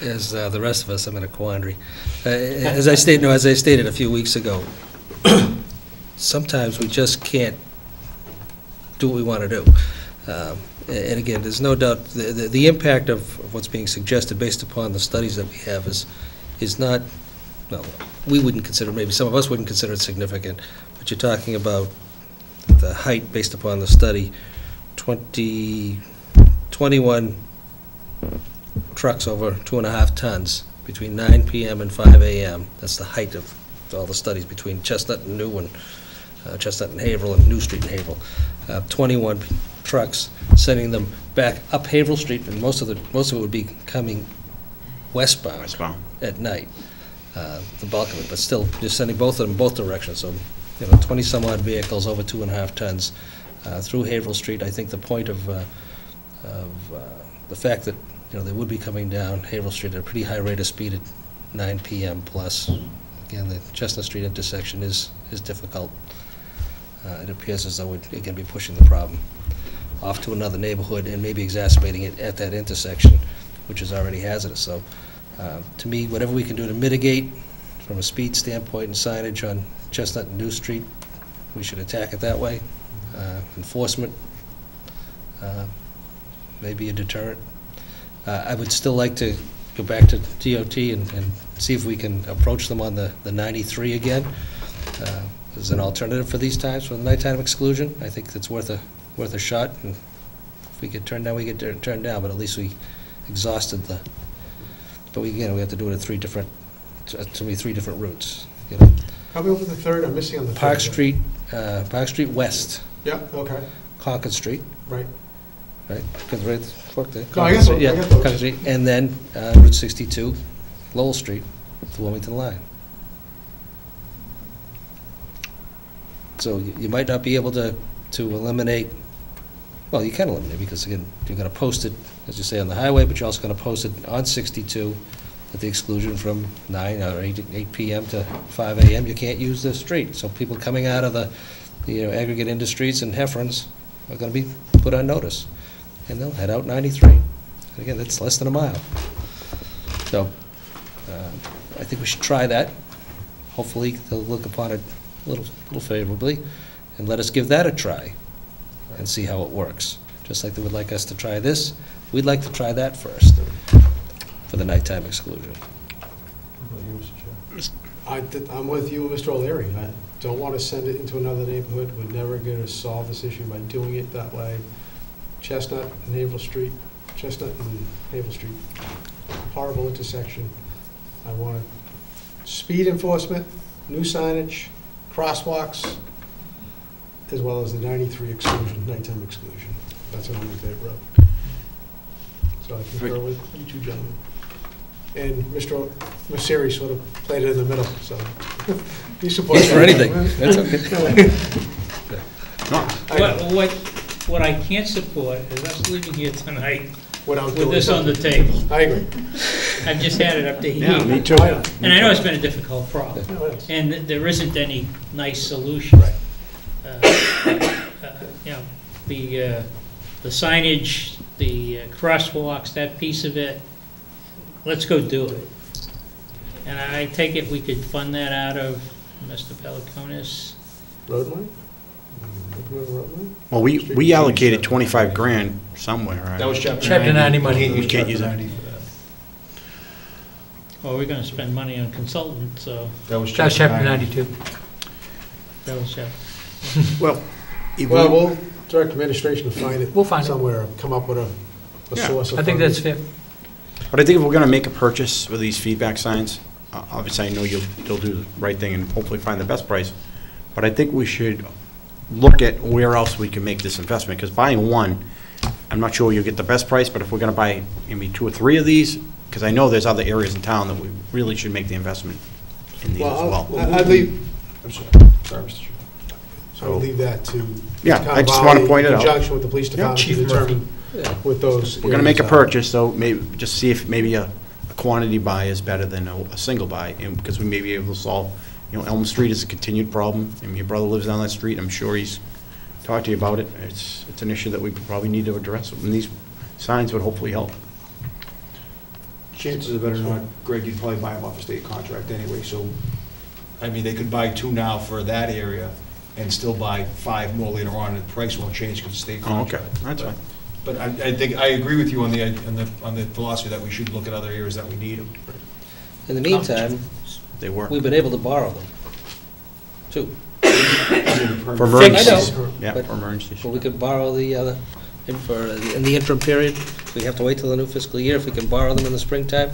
As the rest of us, I'm in a quandary. As I stated a few weeks ago, sometimes we just can't do what we want to do. And again, there's no doubt the impact of what's being suggested based upon the studies that we have is not, well, we wouldn't consider, maybe some of us wouldn't consider it significant, but you're talking about the height based upon the study, 21 trucks over 2.5 tons between 9 p.m. and 5 a.m. That's the height of all the studies between Chestnut and New and Chestnut and Haverhill and New Street and Haverhill. 21 trucks, sending them back up Haverhill Street, and most of it would be coming westbound at night, the bulk of it, but still just sending both of them both directions. So 20 some odd vehicles over 2.5 tons through Haverhill Street. I think the point of the fact that they would be coming down Haverhill Street at a pretty high rate of speed at 9 p.m. plus. Again, the Chestnut Street intersection is difficult. It appears as though we're going to be pushing the problem off to another neighborhood and maybe exacerbating it at that intersection, which is already hazardous. So, to me, whatever we can do to mitigate from a speed standpoint and signage on Chestnut and New Street, we should attack it that way. Enforcement, maybe a deterrent. I would still like to go back to DOT and see if we can approach them on the 93 again as an alternative for these times, for the nighttime exclusion. I think that's worth a shot, and if we get turned down, we get turned down, but at least we exhausted the, but we have to do it at three different routes, you know. How about the third? I'm missing on the third. Park Street West. Yeah, okay. Concord Street. Right. Right, because right, fuck that. No, I got those, Yeah, I got those. Concord Street, and then Route 62, Lowell Street, the Wilmington line. So you might not be able to eliminate, well, you can eliminate, because again, you're gonna post it, as you say, on the highway, but you're also gonna post it on 62 at the exclusion from 9 or 8 p.m. to 5 a.m. You can't use the street, so people coming out of the aggregate industries and Heffrons are gonna be put on notice, and they'll head out 93. And again, that's less than a mile. So, I think we should try that. Hopefully, they'll look upon it a little favorably, and let us give that a try, and see how it works. Just like they would like us to try this, we'd like to try that first, for the nighttime exclusion. I'm with you, Mr. O'Leary. I don't want to send it into another neighborhood. We're never going to solve this issue by doing it that way. Chestnut and Havel Street, horrible intersection. I want speed enforcement, new signage, crosswalks, as well as the 93 exclusion, nighttime exclusion. That's what I'm in favor of. So I concur with you two gentlemen. And Mr. Messeri sort of played it in the middle, so he supports For anything, that's okay. What I can't support is us leaving here tonight Without with doing this on the something. table. I agree. I've just had it up to here. Yeah, me too. And I know it's been a difficult problem, No, it is. and there isn't any nice solution. Right. The signage, the crosswalks, that piece of it, let's go do it. And I take it we could fund that out of Mr. Peliconis. Road money? Road money? Well, we allocated 25 grand somewhere. That was Chapter 90 money. You can't use it. Well, we're gonna spend money on consultants, so That was Chapter 92. that was, Well, if Well, we- we'll direct administration to find it. We'll find it. somewhere, come up with a Yeah, source of I think funding. that's fair. But I think if we're gonna make a purchase with these feedback signs, obviously I know you'll do the right thing and hopefully find the best price, but I think we should look at where else we can make this investment, because buying one, I'm not sure you'll get the best price, but if we're gonna buy maybe 2 or 3 of these, because I know there's other areas in town that we really should make the investment in these as well. I'd leave, I'm sorry, Mr. Chair. so I'll leave that to. Yeah, Mr. I just wanna Cannavale point it out. In conjunction with the police department to Chief determine Yeah. with those. We're gonna make a areas are. purchase, so maybe, just see if maybe a quantity buy is better than a single buy, and because we may be able to solve, Elm Street is a continued problem, and your brother lives down that street, I'm sure he's talked to you about it. It's an issue that we probably need to address, and these signs would hopefully help. Chances are better not, Greg, you'd probably buy them off a state contract anyway, so, I mean, they could buy 2 now for that area and still buy 5 more later on, and the price won't change because it's state Oh, okay, contract. that's fine. But I think, I agree with you on the philosophy that we should look at other areas that we need them. In the meantime, They work. we've been able to borrow them, too. For emergencies. I know, Yeah, but- for emergencies. But we could borrow the other, in the interim period, we have to wait till the new fiscal year, if we can borrow them in the springtime,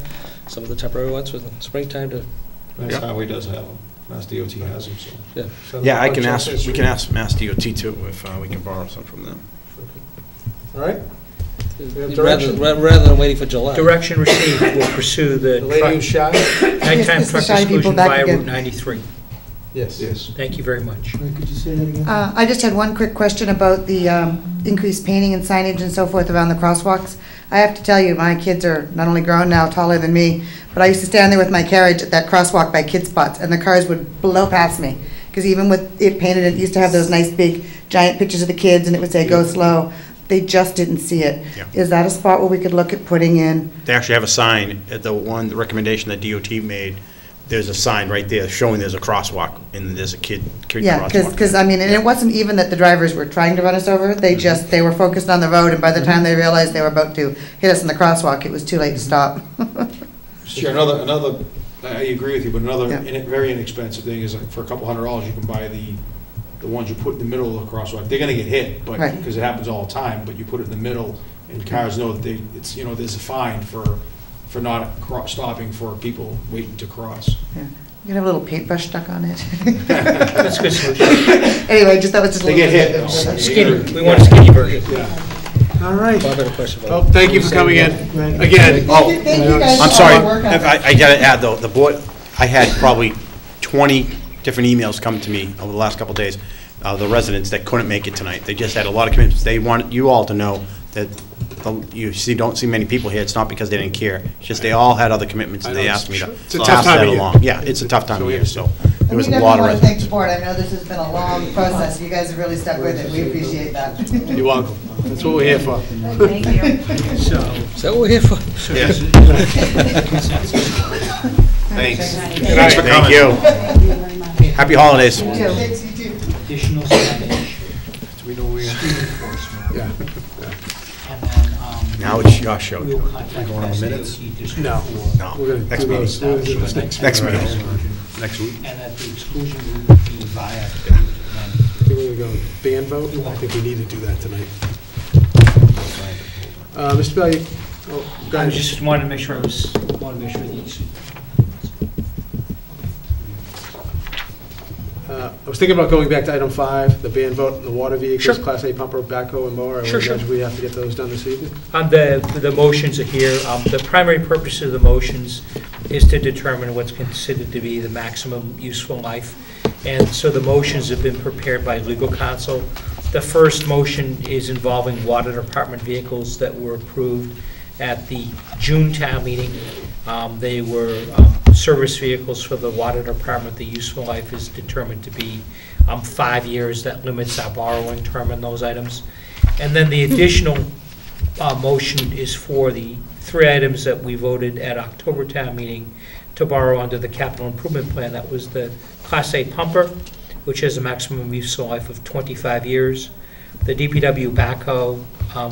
some of the temporary ones for the springtime to, Mass Highway does have them, Mass DOT has them, so. yeah. So Yeah, I I'll can check ask, this. we can ask Mass DOT too, if we can borrow some from them. All right? have Rather direction? rather than waiting for July. Direction received, we'll pursue the The lady who's shy? nighttime Yes, truck Mr. Shy, people exclusion back via again. Route 93. Yes. Yes. Thank you very much. Could you say that again? I just had one quick question about the increased painting and signage and so forth around the crosswalks. I have to tell you, my kids are not only grown now, taller than me, but I used to stand there with my carriage at that crosswalk by Kids Spots, and the cars would blow past me. Because even with it painted, it used to have those nice big giant pictures of the kids, and it would say, "Go slow." They just didn't see it. Yeah. Is that a spot where we could look at putting in? They actually have a sign, the recommendation that DOT made, there's a sign right there showing there's a crosswalk, and there's a kid Yeah, crosswalk. because, I mean, and it wasn't even that the drivers were trying to run us over, they just, they were focused on the road, and by the time they realized they were about to hit us in the crosswalk, it was too late to stop. Sure, another, I agree with you, but another Yeah. very inexpensive thing is, like, for a couple $100, you can buy the ones you put in the middle of the crosswalk. They're gonna get hit, but, Right. because it happens all the time, but you put it in the middle, and cars know that it's, there's a fine for not stopping for people waiting to cross. Yeah. You can have a little paintbrush stuck on it. That's a good solution. Anyway, that was just a They little. get hit, bit though. of- Skinny, we want a skinny version. Yeah. All right. Bob had a question Well, about. thank you for coming in. Again, Thank you guys I'm for sorry, all the work on it. I gotta add though, the board, I had probably 20 different emails come to me over the last couple of days, the residents that couldn't make it tonight. They just had a lot of commitments. They want you all to know that don't see many people here. It's not because they didn't care. It's just they all had other commitments, and I know, they it's asked me to it's a tough pass time that of year. along. Yeah, it's a tough time of year, so there was a lot of And we definitely want to thank residents. the board, I know this has been a long process, you guys have really stuck with it, we appreciate that. you're welcome. That's what we're here for. Thank you. So, Is that what we're here for? Yes. Thanks. Thanks for coming. Thank you. Happy holidays. Thanks, you too. Additional signage, We know we, street enforcement, yeah. and then, Now it's your show. we'll contact Going on SAOT minutes? District No. 4, No, We're gonna next do meeting. those. We're gonna do those Next meeting. Next week. and that the exclusion route would be via. I think we're gonna go ban vote. I think we need to do that tonight. Mr. Belli, oh, go I ahead. just wanted to make sure that you. I was thinking about going back to item 5, the ban vote, the water vehicles, Sure. Class A pumper, backhoe, and mower. Sure, sure. We have to get those done this evening. The motions are here. The primary purpose of the motions is to determine what's considered to be the maximum useful life. And so the motions have been prepared by legal counsel. The first motion is involving water department vehicles that were approved at the June town meeting. They were service vehicles for the water department. The useful life is determined to be 5 years. That limits our borrowing term in those items. And then the additional motion is for the 3 items that we voted at October town meeting to borrow under the capital improvement plan. That was the Class A pumper, which has a maximum useful life of 25 years. The DPW backhoe,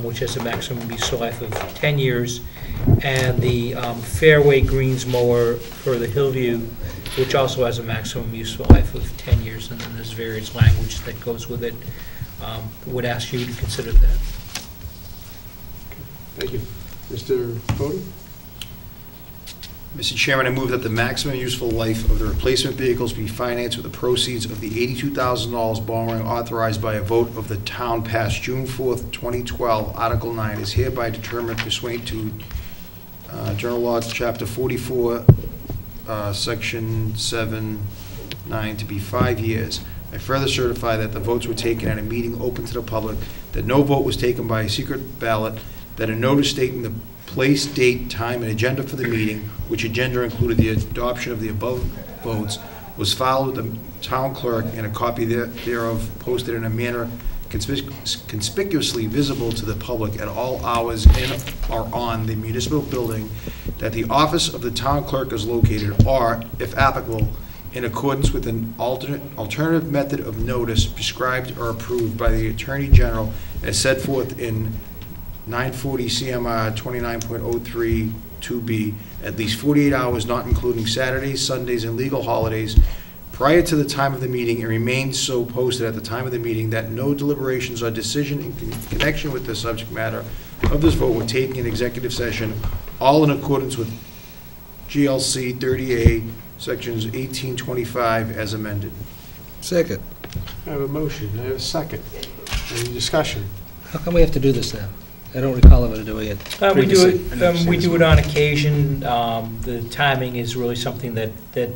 which has a maximum useful life of 10 years. And the Fairway Greens mower for the Hillview, which also has a maximum useful life of 10 years. And then there's various language that goes with it. Would ask you to consider that. Thank you. Mr. Bowden? Mr. Chairman, I move that the maximum useful life of the replacement vehicles be financed with the proceeds of the $82,000 borrowing authorized by a vote of the town passed June 4th, 2012. Article 9 is hereby determined pursuant to General Law, Chapter 44, Section 7(9) to be 5 years. I further certify that the votes were taken at a meeting open to the public, that no vote was taken by a secret ballot, that a notice stating the place, date, time, and agenda for the meeting, which agenda included the adoption of the above votes, was filed with the town clerk, and a copy thereof posted in a manner conspicuously visible to the public at all hours in or on the municipal building, that the office of the town clerk is located, or, if applicable, in accordance with an alternative method of notice prescribed or approved by the Attorney General as set forth in 940 CMR 29.03 2B, at least 48 hours, not including Saturdays, Sundays, and legal holidays, prior to the time of the meeting, and remains so posted at the time of the meeting, that no deliberations or decision in connection with the subject matter of this vote were taken in executive session, all in accordance with GLC 30A, Sections 1825, as amended. Second. I have a motion. I have a second. Any discussion? How come we have to do this now? I don't recall ever doing it We previously. do it on occasion. The timing is really something that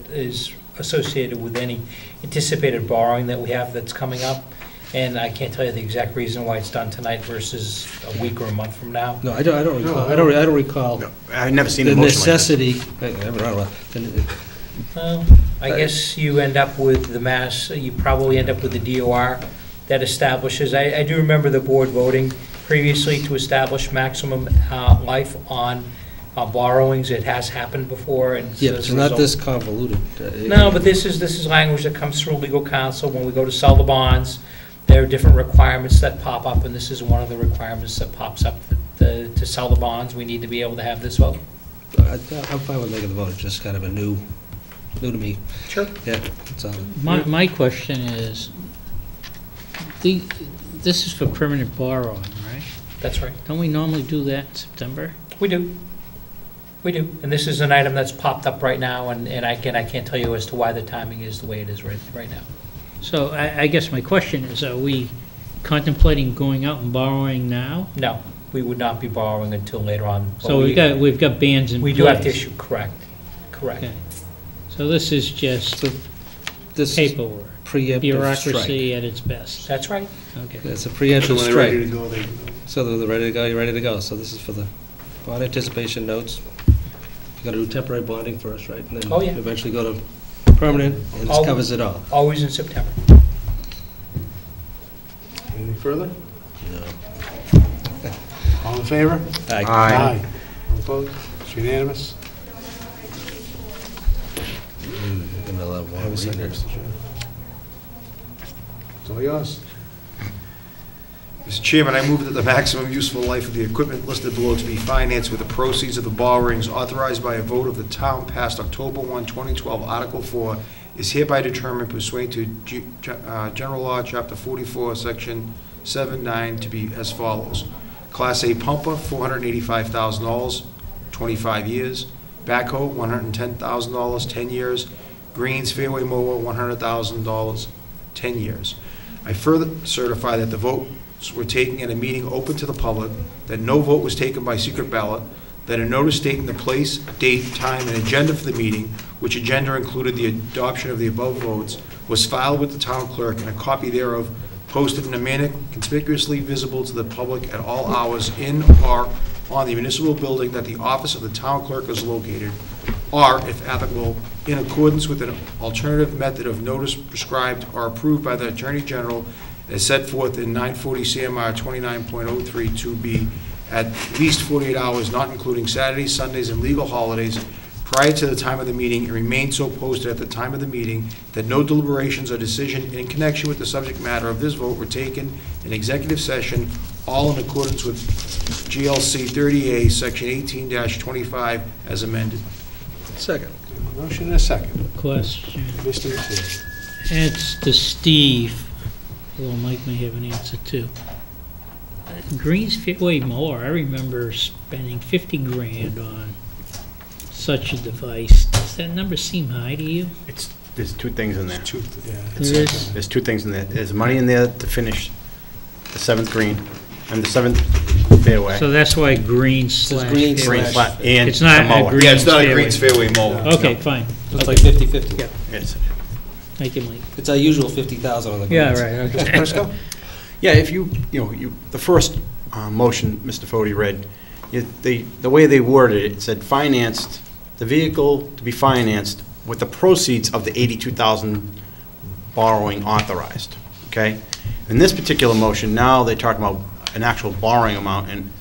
is associated with any anticipated borrowing that we have that's coming up. And I can't tell you the exact reason why it's done tonight versus a week or a month from now. No, I don't recall. I don't recall. No, I've never seen a The motion like this. necessity, I don't know. Well, I guess you end up with the mass, you probably end up with the DOR that establishes, I do remember the board voting previously to establish maximum life on borrowings. It has happened before, and Yeah, as it's a not result- this convoluted. No, but this is language that comes through legal counsel. When we go to sell the bonds, there are different requirements that pop up, and this is one of the requirements that pops up. To sell the bonds, we need to be able to have this vote. I'm fine with making the vote, it's just kind of a new to me. Sure. Yeah, it's all. My question is, this is for permanent borrowing, right? That's right. Don't we normally do that in September? We do. We do. And this is an item that's popped up right now, and again, I can't tell you as to why the timing is the way it is right now. So I guess my question is, are we contemplating going out and borrowing now? No, we would not be borrowing until later on. But So we've got bans in place. We do have to issue, correct. Okay. So this is just This paperwork, preemptive bureaucracy strike. at its best. That's right. Okay. It's a So preemptive when they're ready to strike. go, they can go. So they're ready to go, you're ready to go. So this is for the bond anticipation notes. You gotta do temporary bonding first, right? And then Oh, yeah. eventually go to permanent, and this covers it all. Always in September. Anything further? No. All in favor? Aye. Aye. All opposed? It's unanimous. Another one. Have a seat, Mr. Chair. It's all yours. Mr. Chairman, I move that the maximum useful life of the equipment listed below to be financed with the proceeds of the borrowings authorized by a vote of the town passed October 1, 2012, Article 4, is hereby determined pursuant to General Law, Chapter 44, Section 7-9, to be as follows. Class A pumper, $485,000, 25 years. Backhoe, $110,000, 10 years. Greens fairway mower, $100,000, 10 years. I further certify that the votes were taken at a meeting open to the public, that no vote was taken by secret ballot, that a notice stating the place, date, time, and agenda for the meeting, which agenda included the adoption of the above votes, was filed with the town clerk, and a copy thereof posted in a manner conspicuously visible to the public at all hours in or on the municipal building that the office of the town clerk is located, or, if applicable, in accordance with an alternative method of notice prescribed or approved by the Attorney General as set forth in 940 CMR 29.032B, at least 48 hours, not including Saturdays, Sundays, and legal holidays, prior to the time of the meeting, and remain so posted at the time of the meeting, that no deliberations or decision in connection with the subject matter of this vote were taken in executive session, all in accordance with GLC 30A, Section 18-25, as amended. Second. Motion and a second. Question. Mr. Mattei. It's to Steve, although Mike may have an answer too. Greens Fairway mower, I remember spending 50 grand on such a device. Does that number seem high to you? There's two things in there. There is? There's two things in there. There's money in there to finish the 7th green and the 7th fairway. So that's why greens slash green fairway. Green flat and It's not the mower. a greens Yeah, it's not a fairway. Greens fairway mower. Okay, fine. It's like 50/50. Yeah. Yes. Thank you, Mike. It's our usual 50,000 on the greens. Yeah, right, okay. Prisco? Yeah, if the first motion Mr. Fode read, the way they worded it, it said financed, the vehicle to be financed with the proceeds of the 82,000 borrowing authorized, okay? In this particular motion, now they're talking about an actual borrowing amount, and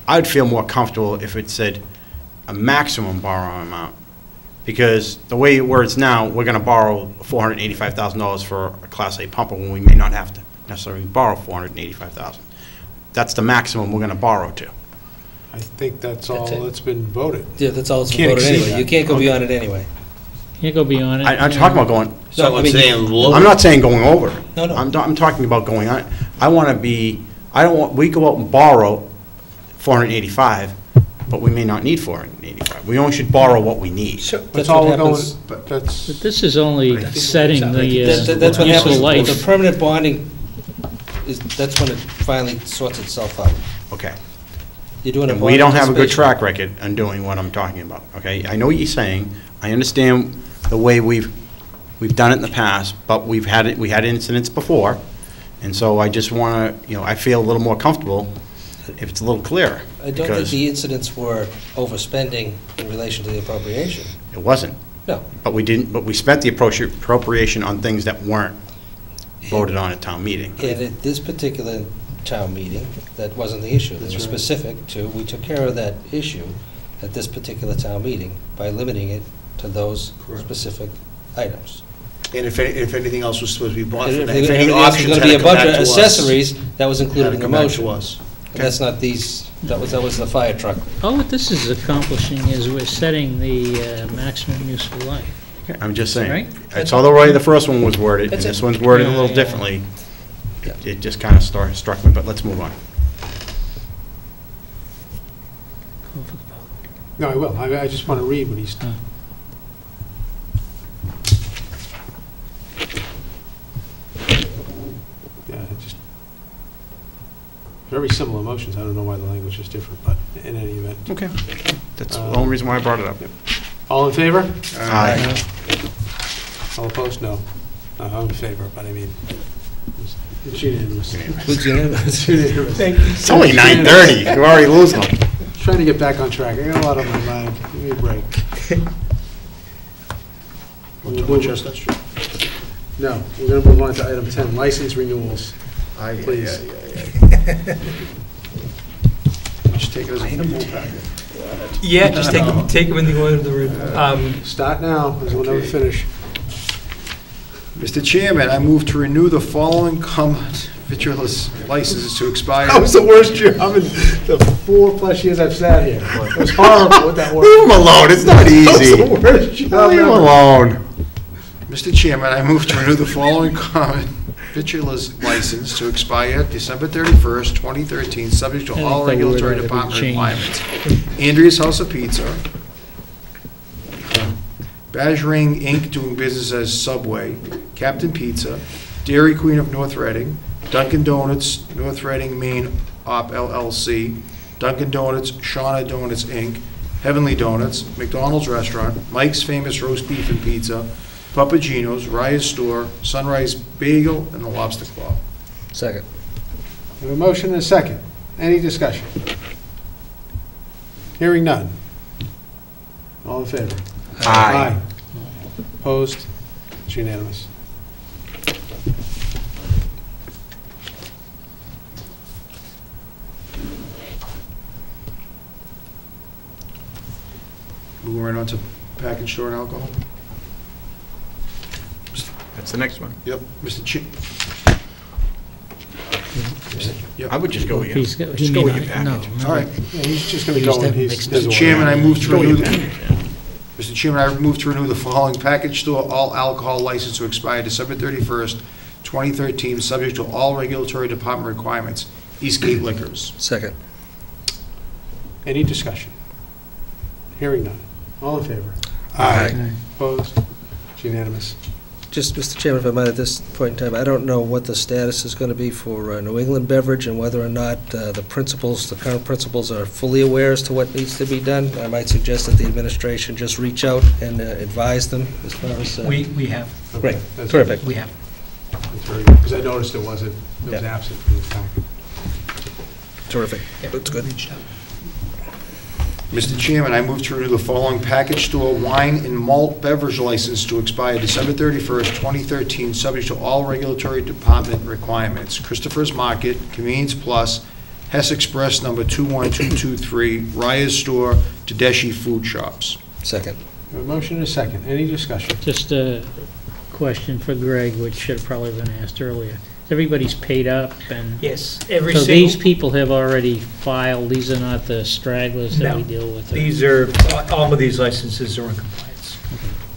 I'd feel more comfortable if it said a maximum borrowing amount, because the way it words now, we're gonna borrow $485,000 for a Class A pumper when we may not have to necessarily borrow $485,000. That's the maximum we're gonna borrow to. I think that's all That's it. that's been voted. Yeah, that's all it's Can't voted exceed anyway. that. You can't go Okay. beyond it anyway. Can't go beyond it. I'm talking about going, No, I mean, I'm not saying going over. No, no. I'm talking about going on. I want to be, I don't want, we go out and borrow 485, but we may not need 485. We only should borrow what we need. So, That's all what we're going, happens. but that's, But this is only setting the That's what useful happens, life. with the permanent bonding, that's when it finally sorts itself out. Okay. You're doing a And bond we don't have a good anticipation. track record on doing what I'm talking about, okay? I know what you're saying. I understand the way we've done it in the past, but we had incidents before, and so I just want to, I feel a little more comfortable if it's a little clearer. I don't think because the incidents were overspending in relation to the appropriation. It wasn't. No. But we spent the appropriation on things that weren't voted on at town meeting. And at this particular town meeting, that wasn't the issue. It was right. specific to, we took care of that issue, at this particular town meeting by limiting it to those specific items. And if anything else was supposed to be bought And for if that, if any anything else was options going had to be to a come bunch back of to us. accessories, that was Had included to in the come back motion. to us. And that's not these, that was the fire truck. All what this is accomplishing is we're setting the maximum useful life. I'm just saying. Right. I saw the way the first one was worded, and That's this it. one's worded a Yeah, little yeah. differently. Yeah. It just kind of struck me, but let's move on. Call for the vote. No, I will. I just want to read what he's. Oh. Yeah, it just, very similar motions. I don't know why the language is different, but in any event. Okay. That's the only reason why I brought it up. All in favor? Aye. All opposed? No. I'm in favor, but I mean, it's unanimous. Who's unanimous? It's unanimous. It's only 9:30. You're already losing them. Trying to get back on track. I got a lot on my mind. Give me a break. On Chestnut Street? No, we're going to move on to item 10, license renewals. Please. Just take it as a whole packet. Yeah, just take them in the order of the room. Start now, because we'll never finish. Mr. Chairman, I move to renew the following common victuals licenses to expire. That was the worst job in the 4+ years I've sat here. It was horrible with that word. Leave him alone. It's not easy. That was the worst job Leave him ever. alone. Mr. Chairman, I move to renew the following common victuals license to expire December 31st, 2013, subject to I think all the word regulatory ought to be department changed. requirements. Andrea's House of Pizza, Bajring Inc. doing business as Subway, Captain Pizza, Dairy Queen of North Reading, Dunkin' Donuts, North Reading, Maine Op LLC, Dunkin' Donuts, Shauna Donuts Inc., Heavenly Donuts, McDonald's Restaurant, Mike's Famous Roast Beef and Pizza, Papagino's, Raya's Store, Sunrise Bagel, and the Lobster Claw. Second. We have a motion and a second. Any discussion? Hearing none. All in favor? Aye. Opposed? It's unanimous. Moving right on to package store and alcohol. That's the next one. Yep, Mr. Chi. I would just go with you. He's go- he Just may go with not- your package. no, All right. Yeah, he's just going to We go just and have he's. mixed Mr. Chairman, I move to Go with renew your the, package, yeah. Mr. Chairman, I move to renew the following package store all alcohol license to expire December 31st, 2013, subject to all regulatory department requirements. Eastgate Liquors. Second. Any discussion? Hearing none. All in favor? Aye. Opposed? It's unanimous. Just, Mr. Chairman, if I might, at this point in time, I don't know what the status is going to be for New England Beverage and whether or not the principals, the current principals, are fully aware as to what needs to be done. I might suggest that the administration just reach out and advise them as far as... We have, Great, That's- terrific. we have. That's very good, because I noticed it was Yeah. absent from the packet. Terrific. That's good. Mr. Chairman, I move to renew the following package store wine and malt beverage license to expire December 31st, 2013, subject to all regulatory department requirements. Christopher's Market, Convenience Plus, Hess Express number 21223, Raya's Store, Tedeschi Food Shops. Second. We have a motion and a second. Any discussion? Just a question for Greg, which should have probably been asked earlier. Everybody's paid up, and Yes, every so single. these people have already filed, these are not the stragglers that No. we deal with? These are, all of these licenses are in compliance.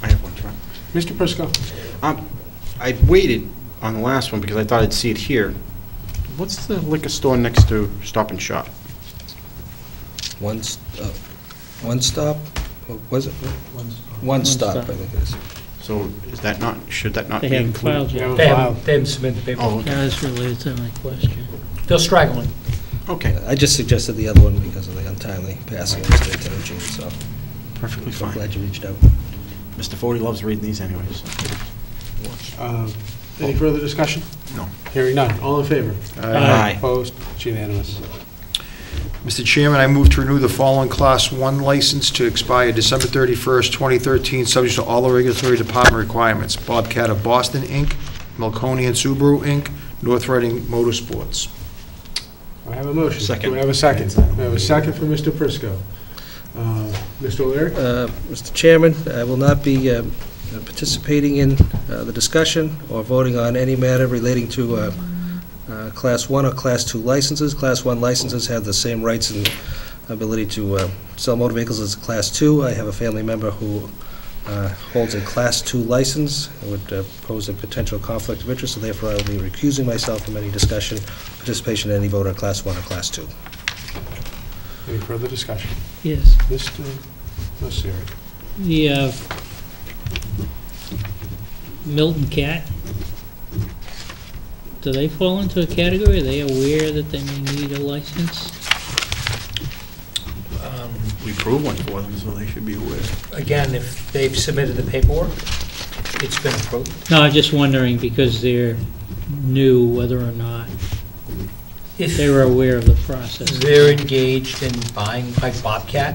I have one, John. Mr. Prisco? I waited on the last one because I thought I'd see it here. What's the liquor store next to Stop and Shop? One stop, was it? One stop, I think it is. So is that not, should that not They be haven't included? filed yet. They haven't submitted the Oh, paperwork. okay. Yeah, that's related to my question. They're straggling. Okay, I just suggested the other one because of the untimely passing of Mr. Lieutenant, so perfectly I'm fine. glad you reached out. Mr. Fode loves reading these anyways. Any further discussion? No. Hearing none. All in favor? Aye. Opposed? It's unanimous. Mr. Chairman, I move to renew the following Class 1 license to expire December 31st, 2013, subject to all the regulatory department requirements. Bobcat of Boston, Inc., Melconian Subaru, Inc., North Reading Motorsports. I have a motion. Second. Do we have a second? We have a second for Mr. Prisco. Mr. O'Leary? Mr. Chairman, I will not be participating in the discussion or voting on any matter relating to Class 1 or Class 2 licenses. Class 1 licenses have the same rights and ability to sell motor vehicles as Class 2. I have a family member who holds a Class 2 license. It would pose a potential conflict of interest, so therefore I will be recusing myself from any discussion, participation in any vote on Class 1 or Class 2. Any further discussion? Yes. Mr. Messeri? The Milton Cat, do they fall into a category? Are they aware that they may need a license? We approve one for them, so they should be aware. Again, if they've submitted the paperwork, it's been approved. No, I'm just wondering, because they're new, whether or not If they were aware of the process. they're engaged in buying, like Bobcat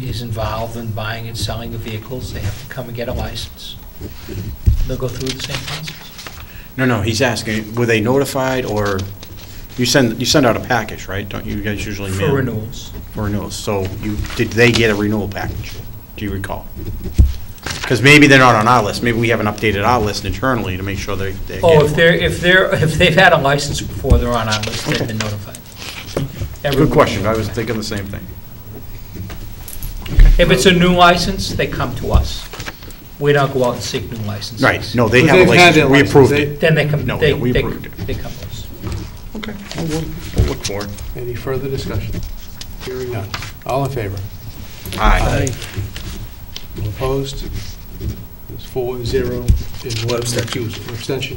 is involved in buying and selling the vehicles, they have to come and get a license. They'll go through the same process. No, he's asking, were they notified, or you send out a package, right? Don't you guys usually mail? For renewals. For renewals. So did they get a renewal package? Do you recall? Because maybe they're not on our list. Maybe we haven't updated our list internally to make sure they're Oh, getting if they've had a license before, they're on our list, they've been notified. Good question. I was thinking the same thing. If it's a new license, they come to us. We don't go out and seek new licenses. Right. No, they But have a they've had license. their We license. approved it. Then they come, No, they, yeah, we they approved it. they come to us. Okay. We'll look for it. Any further discussion? Hearing none. All in favor? Aye. All opposed? It's 4-0 in one abstention. Abstention.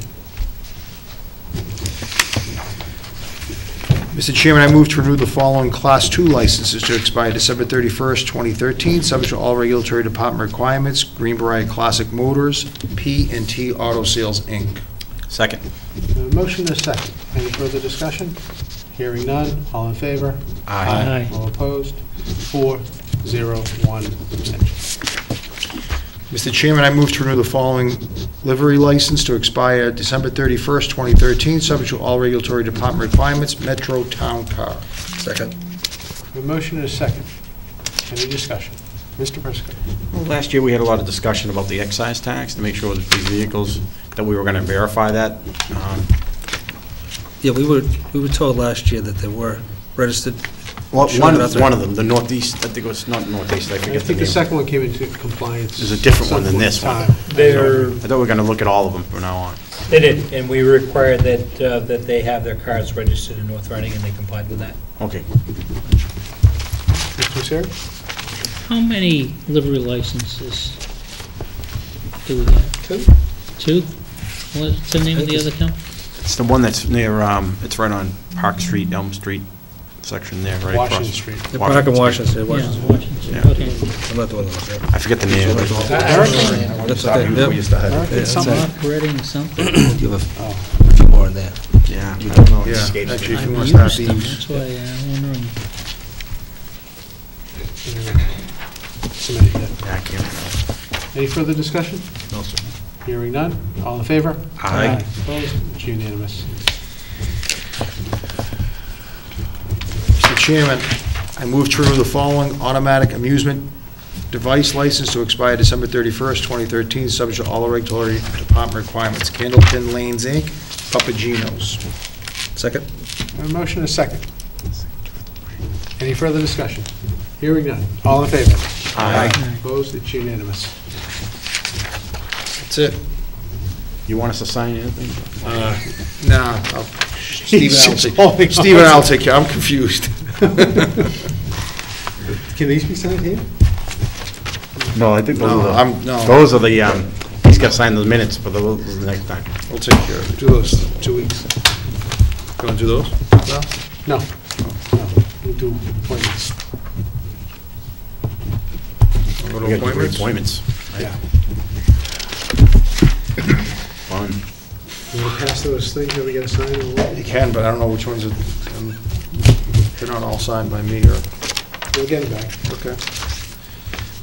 Mr. Chairman, I move to renew the following Class 2 licenses to expire December 31st, 2013, subject to all regulatory department requirements. Greenbrier Classic Motors, P&T Auto Sales, Inc. Second. Motion and a second. Any further discussion? Hearing none. All in favor? Aye. All opposed? 4-0, 1 abstention. Mr. Chairman, I move to renew the following livery license to expire December 31st, 2013, subject to all regulatory department requirements. Metro Town Car. Second. A motion and a second. Any discussion? Mr. Prisco. Well, last year, we had a lot of discussion about the excise tax to make sure that these vehicles, that we were going to verify that. Yeah, we were told last year that they were registered. Well, Sure, one that's of right. them, the Northeast, I think it was not Northeast, I I forget the think the name. second one came into compliance. There's a different one than this some one. point in time. They're, I thought we were going to look at all of them from now on. they did, and we required that they have their cars registered in North Reading, and they complied with that. Okay. Mr. Messeri? How many livery licenses do we have? Two? What's the name of the other company? It's the one that's near, it's right on Park Street, Elm Street section there, right across. Washington Street. The Park in Washington, Yeah, Washington. Washington, Yeah. okay. I'm not the one that was there. I forget the name of it. That's okay. Yep. Eric, Yeah, it's something. Mark Reading something. You have a few more in there. Yeah, I don't know. It Yeah, escapes me. actually, if you I've want to start used them, these. that's why I'm wondering. Somebody did. Yeah, I can't remember. Any further discussion? No, sir. Hearing none. All in favor? Aye. Opposed? It's unanimous. Mr. Chairman, I move to renew the following automatic amusement device license to expire December 31st, 2013, subject to all regulatory department requirements. Candlepin Lanes, Inc., Papagenos. Second. A motion and a second. Any further discussion? Hearing none. All in favor? Aye. Opposed? It's unanimous. That's it. You want us to sign anything? Nah, Steve and I'll take, holding Steve and I'll take care, I'm confused. Can these be signed here? No, I think No, no. those are the, he's got to sign the minutes for the next time. We'll take care of it. Do those 2 weeks. You want to do those? No. No? We'll do appointments. Go We to got to do appointments? appointments. Yeah. Fun. You want to pass those things that we got to sign? or what? You can, but I don't know which ones, they're not all signed by me, or... We'll get it back. Okay.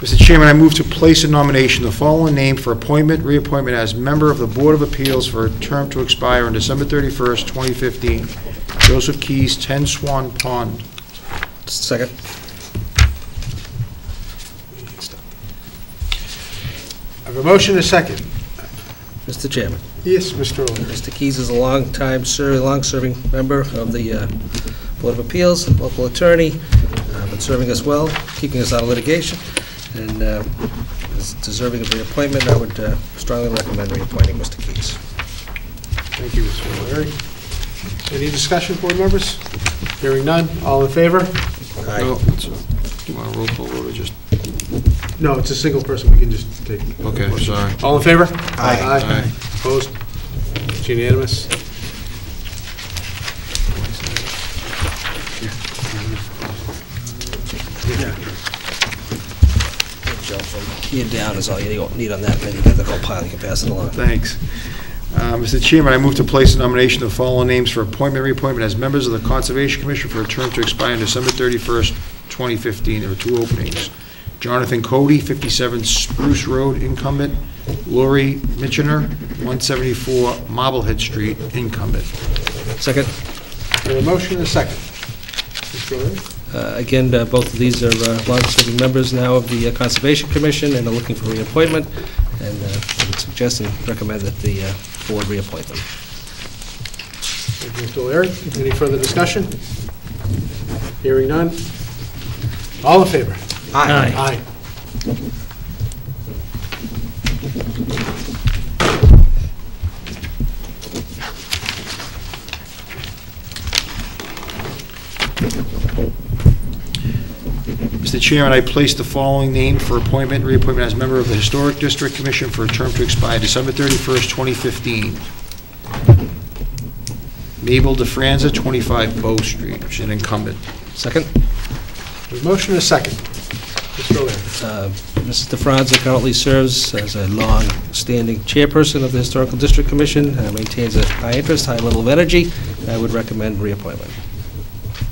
Mr. Chairman, I move to place in nomination the following name for appointment, reappointment as member of the Board of Appeals for a term to expire on December 31st, 2015. Joseph Keys, 10 Swan Pond. Second. have a motion, a second. Mr. Chairman, Yes, Mr. O'Leary. Mr. Keys is a long-serving member of the Board of Appeals, local attorney, been serving us well, keeping us out of litigation, and is deserving of reappointment. I would strongly recommend reappointing Mr. Keys. Thank you, Mr. O'Leary. Any discussion, board members? Hearing none, all in favor? No, do you want a roll call vote or just? No, it's a single person, we can just take. Okay, sorry. All in favor? Aye. Opposed? It's unanimous. Key it down is all you need on that, and then you got the whole pile, you can pass it along. Thanks. Mr. Chairman, I move to place a nomination of the following names for appointment, reappointment as members of the Conservation Commission for a term to expire on December 31st, 2015. There are two openings. Jonathan Cody, 57 Spruce Road, incumbent. Lori Mitchener, 174 Marblehead Street, incumbent. Second. We have a motion and a second. Mr. O'Leary? Again, both of these are long-serving members now of the Conservation Commission and are looking for reappointment, and I would suggest and recommend that the board reappoint them. Thank you, Mr. O'Leary. Any further discussion? Hearing none. All in favor? Aye. Aye. Mr. Chairman, I place the following name for appointment, reappointment as member of the Historic District Commission for a term to expire December 31st, 2015. Mabel DeFranza, 25 Bow Street, she's an incumbent. Second. We have a motion and a second. Mr. O'Leary? Mrs. DeFranza currently serves as a long-standing chairperson of the Historical District Commission, maintains a high interest, high level of energy. I would recommend reappointment.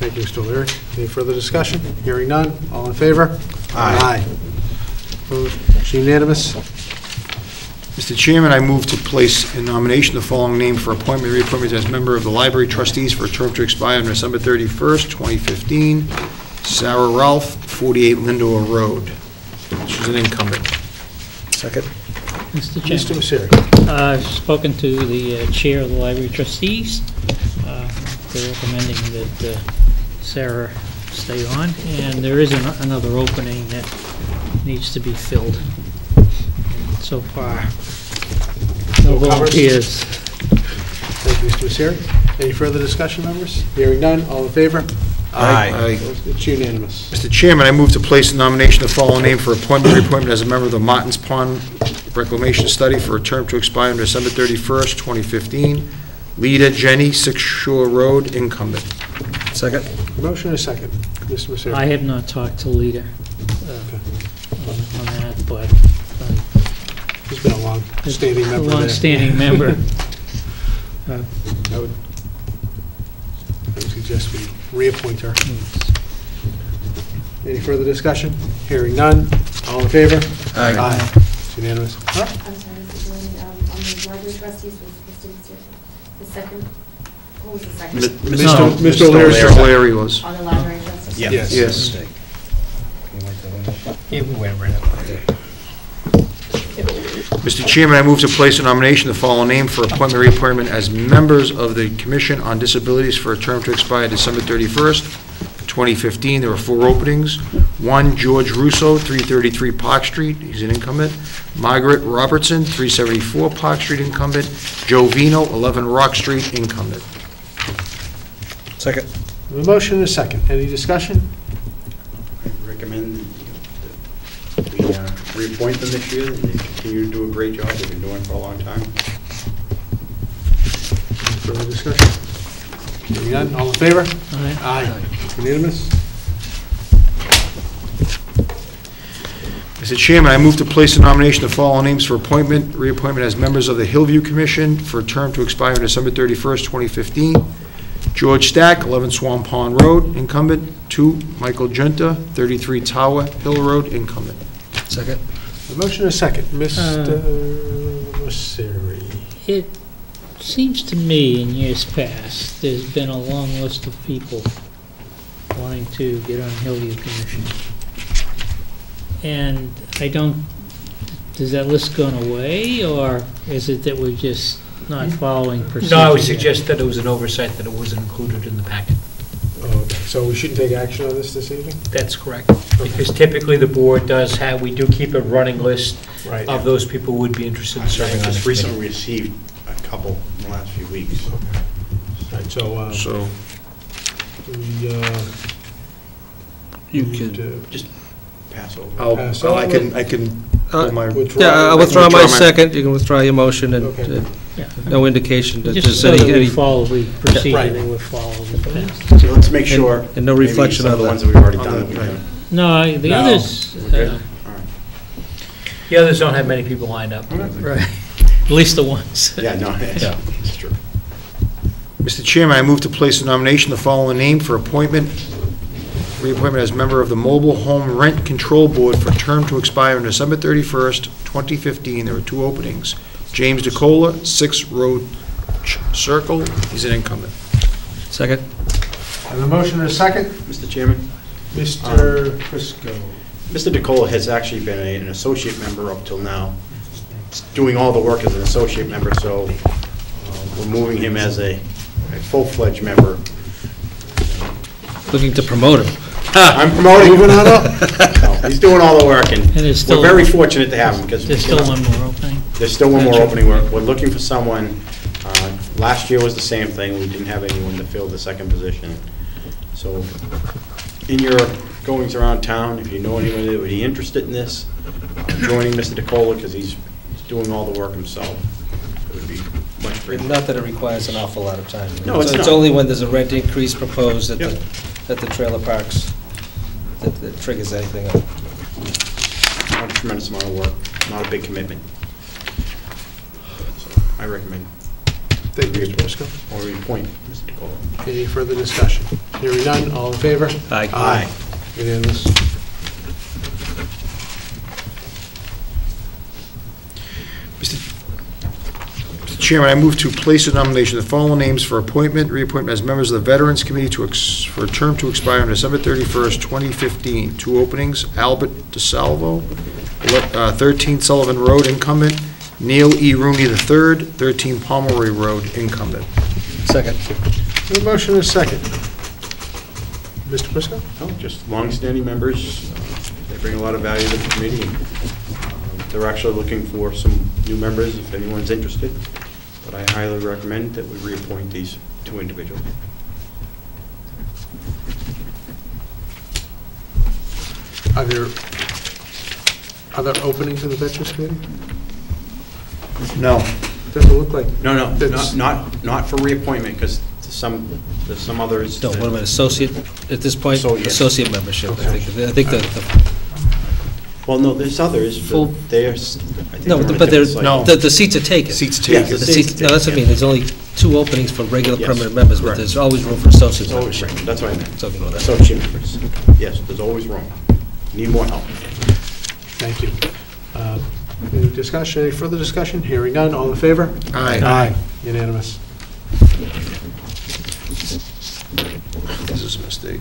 Thank you, Mr. O'Leary. Any further discussion? Hearing none. All in favor? Aye. Opposed? It's unanimous. Mr. Chairman, I move to place in nomination the following name for appointment, reappointment as member of the Library Trustees for a term to expire on December 31st, 2015. Sarah Ralph, 48 Lindor Road. She's an incumbent. Second. Mr. Mr. Chairman, Messeri. I've spoken to the chair of the library trustees. They're recommending that Sarah stay on, and there is another opening that needs to be filled. And so far, no volunteers. Thank you, Mr. Messeri. Any further discussion, members? Hearing none. All in favor? Aye. It's unanimous. Mr. Chairman, I move to place in nomination the following name for appointment, reappointment as a member of the Martins Pond Reclamation Study for a term to expire on December 31st, 2015. Lita Jenny, 6 Shore Road, incumbent. Second. Motion and a second. Mr. Messeri. I have not talked to Lita on that, but He's been a long-standing member there. long-standing member. I would suggest we reappoint her. Any further discussion? Hearing none. All in favor? Aye. It's unanimous. I'm sorry, Mr. Delaney, on the library trustees was Mr. Messeri. The second, who was the second? Mr. O'Leary. Mr. O'Leary was. On the library trustees? Yes. Yes. Yeah, we went right up. Mr. Chairman, I move to place a nomination the following name for appointment, reappointment as members of the Commission on Disabilities for a term to expire December 31st, 2015. There are 4 openings. 1, George Russo, 333 Park Street, he's an incumbent. Margaret Robertson, 374 Park Street, incumbent. Joe Vino, 11 Rock Street, incumbent. Second. A motion and a second. Any discussion? I recommend that we reappoint them this year. They continue to do a great job. They've been doing it for a long time. Further discussion? Hearing none. All in favor? Aye. Aye. Unanimous? Mr. Chairman, I move to place a nomination of the following names for appointment, reappointment as members of the Hillview Commission for a term to expire on December 31st, 2015. George Stack, 11 Swan Pond Road, incumbent. 2, Michael Junta, 33 Tower Hill Road, incumbent. Second. A motion and a second. Mr. Messeri. It seems to me in years past, there's been a long list of people wanting to get on Hillview Commission. And I don't Has that list gone away, or is it that we're just not following procedure? No, I would suggest that it was an oversight, that it wasn't included in the packet. Oh, okay. So we shouldn't take action on this evening? That's correct. Because typically the board does have, we do keep a running list Right. of those people who would be interested in I serving on the just committee. recently received a couple in the last few weeks. All right, so, we, You need could- to Just pass over. I can, hold my, withdraw. Yeah, I'll withdraw my second, you can withdraw your motion, and Okay. Yeah. no indication that Just there's so that any, we follow the procedure Right. that we're following in the past. So let's make sure. and no maybe reflection some on of the the- ones that we've already on done. the- that we can- No, the No. others, We're good? All right. The others don't have many people lined up. right, at least the ones. Yeah, no, it's true. Mr. Chairman, I move to place a nomination of the following name for reappointment as member of the Mobile Home Rent Control Board for a term to expire on December 31st, 2015. There are 2 openings. James DeCola, 6 Road Circle, he's an incumbent. Second? I have a motion and a second. Mr. Chairman? Mr. Prisco. Mr. DeCola has actually been an associate member up till now, doing all the work as an associate member, so we're moving him as a full-fledged member. Looking to promote him. I'm promoting him. No, he's doing all the work, and there's we're still- very fortunate to have him, because There's still one more opening. there's still one more Gotcha. opening. We're looking for someone. Last year was the same thing. We didn't have anyone to fill the second position. So in your goings around town, if you know anyone that would be interested in this, joining Mr. DeCola, because he's doing all the work himself, it would be much appreciated. Not that it requires an awful lot of time. No, it's It's not. only when there's a rent increase proposed at Yep. at the trailer parks that triggers anything up. Not a tremendous amount of work, not a big commitment. So I recommend Thank you, Mr. Prisco. or reappoint Mr. DeCola. Any further discussion? Hearing none, all in favor? Aye. Aye. Unanimous. Mr. Chairman, I move to place a nomination of the following names for appointment, reappointment as members of the Veterans Committee for a term to expire on December 31st, 2015. 2 openings, Albert DeSalvo, 13 Sullivan Road, incumbent. Neil E. Rooney III, 13 Pomeroy Road, incumbent. Second. A motion and a second. Mr. Prisco? No, just long-standing members. They bring a lot of value to the committee. And, they're actually looking for some new members if anyone's interested. But I highly recommend that we reappoint these 2 individuals. Are there other openings in the Veterans Committee? No. Doesn't look like. No, That's- not for reappointment, because there's some others. No, that- what about associate, at this point, So, yes. associate membership? I think that, Well, no, there's others, Full- but there's, I think no, they're on a but they're, different cycle. the seats are taken. Seats Yeah, taken. The seats, no, that's what I mean, there's only 2 openings for regular Yes, permanent members, but correct. there's always room for associate There's always membership. room. That's what I meant. So, you know that. Associate members. Yes, there's always room. Need more help. Thank you. Any discussion, any further discussion? Hearing none, all in favor? Aye. Aye. Unanimous. This is a mistake.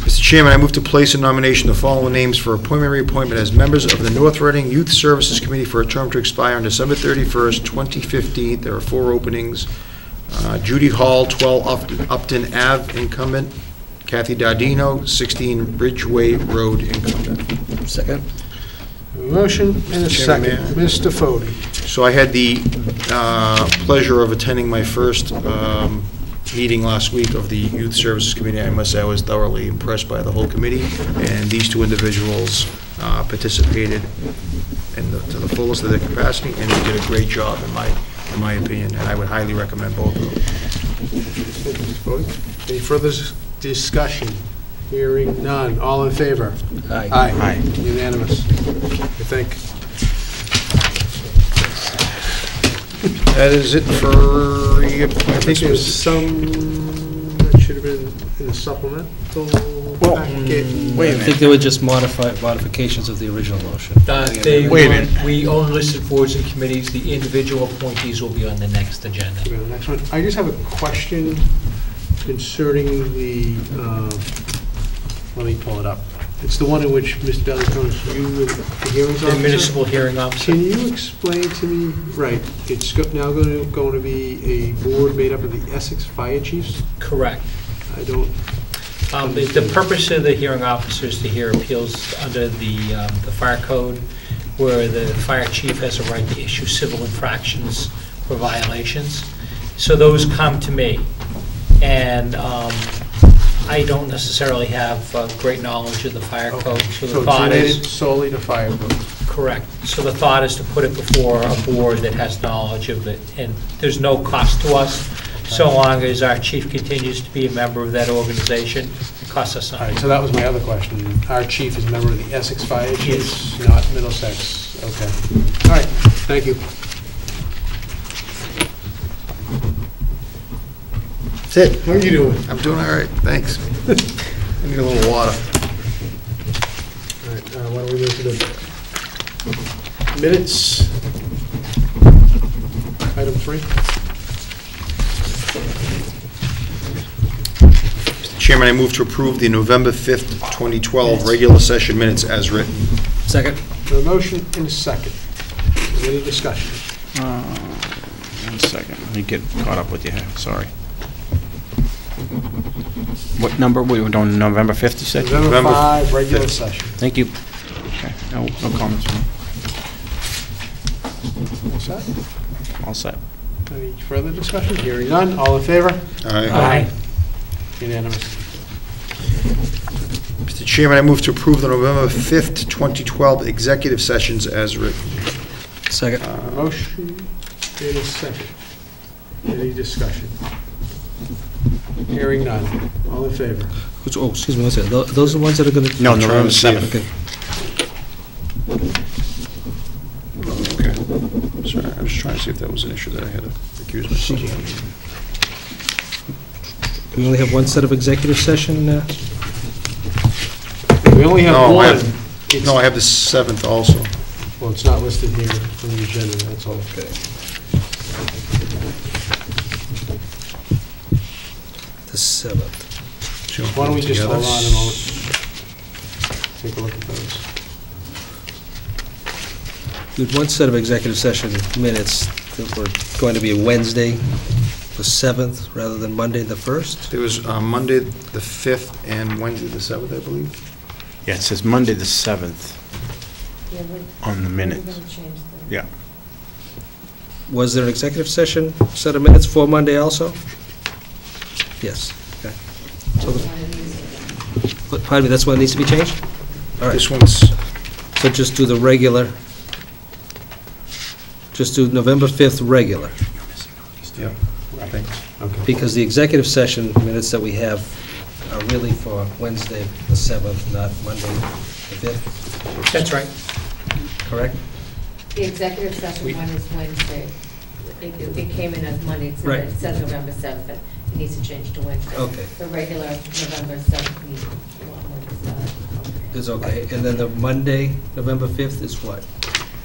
Mr. Chairman, I move to place a nomination of the following names for appointment, reappointment as members of the North Reading Youth Services Committee for a term to expire on December 31st, 2015. There are 4 openings. Judy Hall, 12 Upton Ave, incumbent. Kathy Dardino, 16 Ridgeway Road, incumbent. Second? A motion and a Mr. second. Chairman, Mr. Fode. So I had the pleasure of attending my first meeting last week of the Youth Services Committee. I must say I was thoroughly impressed by the whole committee, and these 2 individuals participated to the fullest of their capacity, and they did a great job, in my opinion, and I would highly recommend both of them. Mr. Fode. Any further discussion? Hearing none, all in favor? Aye. Aye. Unanimous. I think. That is it for, I think there's some that should have been in the supplemental packet. Wait a I think minute. they were just modifications of the original motion. Wait a minute. We only listed boards and committees. The individual appointees will be on the next agenda. Okay, the next one. I just have a question concerning the, let me pull it up. It's the one in which, Mr. Valley-Konis, you were the hearings officer? The municipal hearing officer. Can you explain to me, right, it's now going to be a board made up of the Essex Fire Chiefs? Correct. I don't... The purpose of the hearing officer is to hear appeals under the fire code, where the fire chief has a right to issue civil infractions for violations. So those come to me, and I don't necessarily have great knowledge of the fire code. So the thought it's is related solely to fire code? correct. So the thought is to put it before a board that has knowledge of it, and there's no cost to us. So long as our chief continues to be a member of that organization, it costs us All nothing. right, so that was my other question. Our chief is a member of the Essex Fire Chiefs, not Middlesex. Okay. All right, thank you. Sid, how are you doing? I'm doing all right, thanks. I need a little water. All right, why don't we move to the minutes? Item 3. Mr. Chairman, I move to approve the November 5th, 2012 regular session minutes as written. Second. A motion and a second. Any discussion? 1 second, let me get caught up with you here, sorry. What number, we were doing November 5th, you said? November 5, regular 5th. session. Thank you. Okay, no comments from me. All set? All set. Any further discussion? Hearing none, all in favor? Aye. Unanimous. Mr. Chairman, I move to approve the November 5th, 2012 executive sessions as written. Second. A motion and a second. Any discussion? Hearing none, all in favor? Oh, excuse me, one second. Those are the ones that are going to... No, November 7th. Okay. Okay. Sorry, I was just trying to see if that was an issue that I had to recuse myself from. We only have one set of executive session? We only have No, one. No, I have the 7th also. Well, it's not listed here on the agenda, that's all. Okay. The 7th. Why don't we just Together. hold on and we'll take a look at those. We had one set of executive session minutes that were going to be Wednesday, the 7th, rather than Monday, the 1st. There was Monday, the 5th, and Wednesday, the 7th, I believe. Yeah, it says Monday the 7th Yeah, on the we're minutes. going to change the... Yeah. Was there an executive session set of minutes for Monday also? Yes. Okay. So pardon me, that's what needs to be changed? All right. This one's, So just do the regular, just do November 5th regular, yeah, thanks. Okay. because the executive session minutes that we have are really for Wednesday, the 7th, not Monday, the 5th, That's right. correct? The executive session one is Wednesday. It came in as Monday, Right. it says November 7th, but it needs to change to Wednesday. Okay. The regular November 7th meeting. Is okay, and then the Monday, November 5th is what?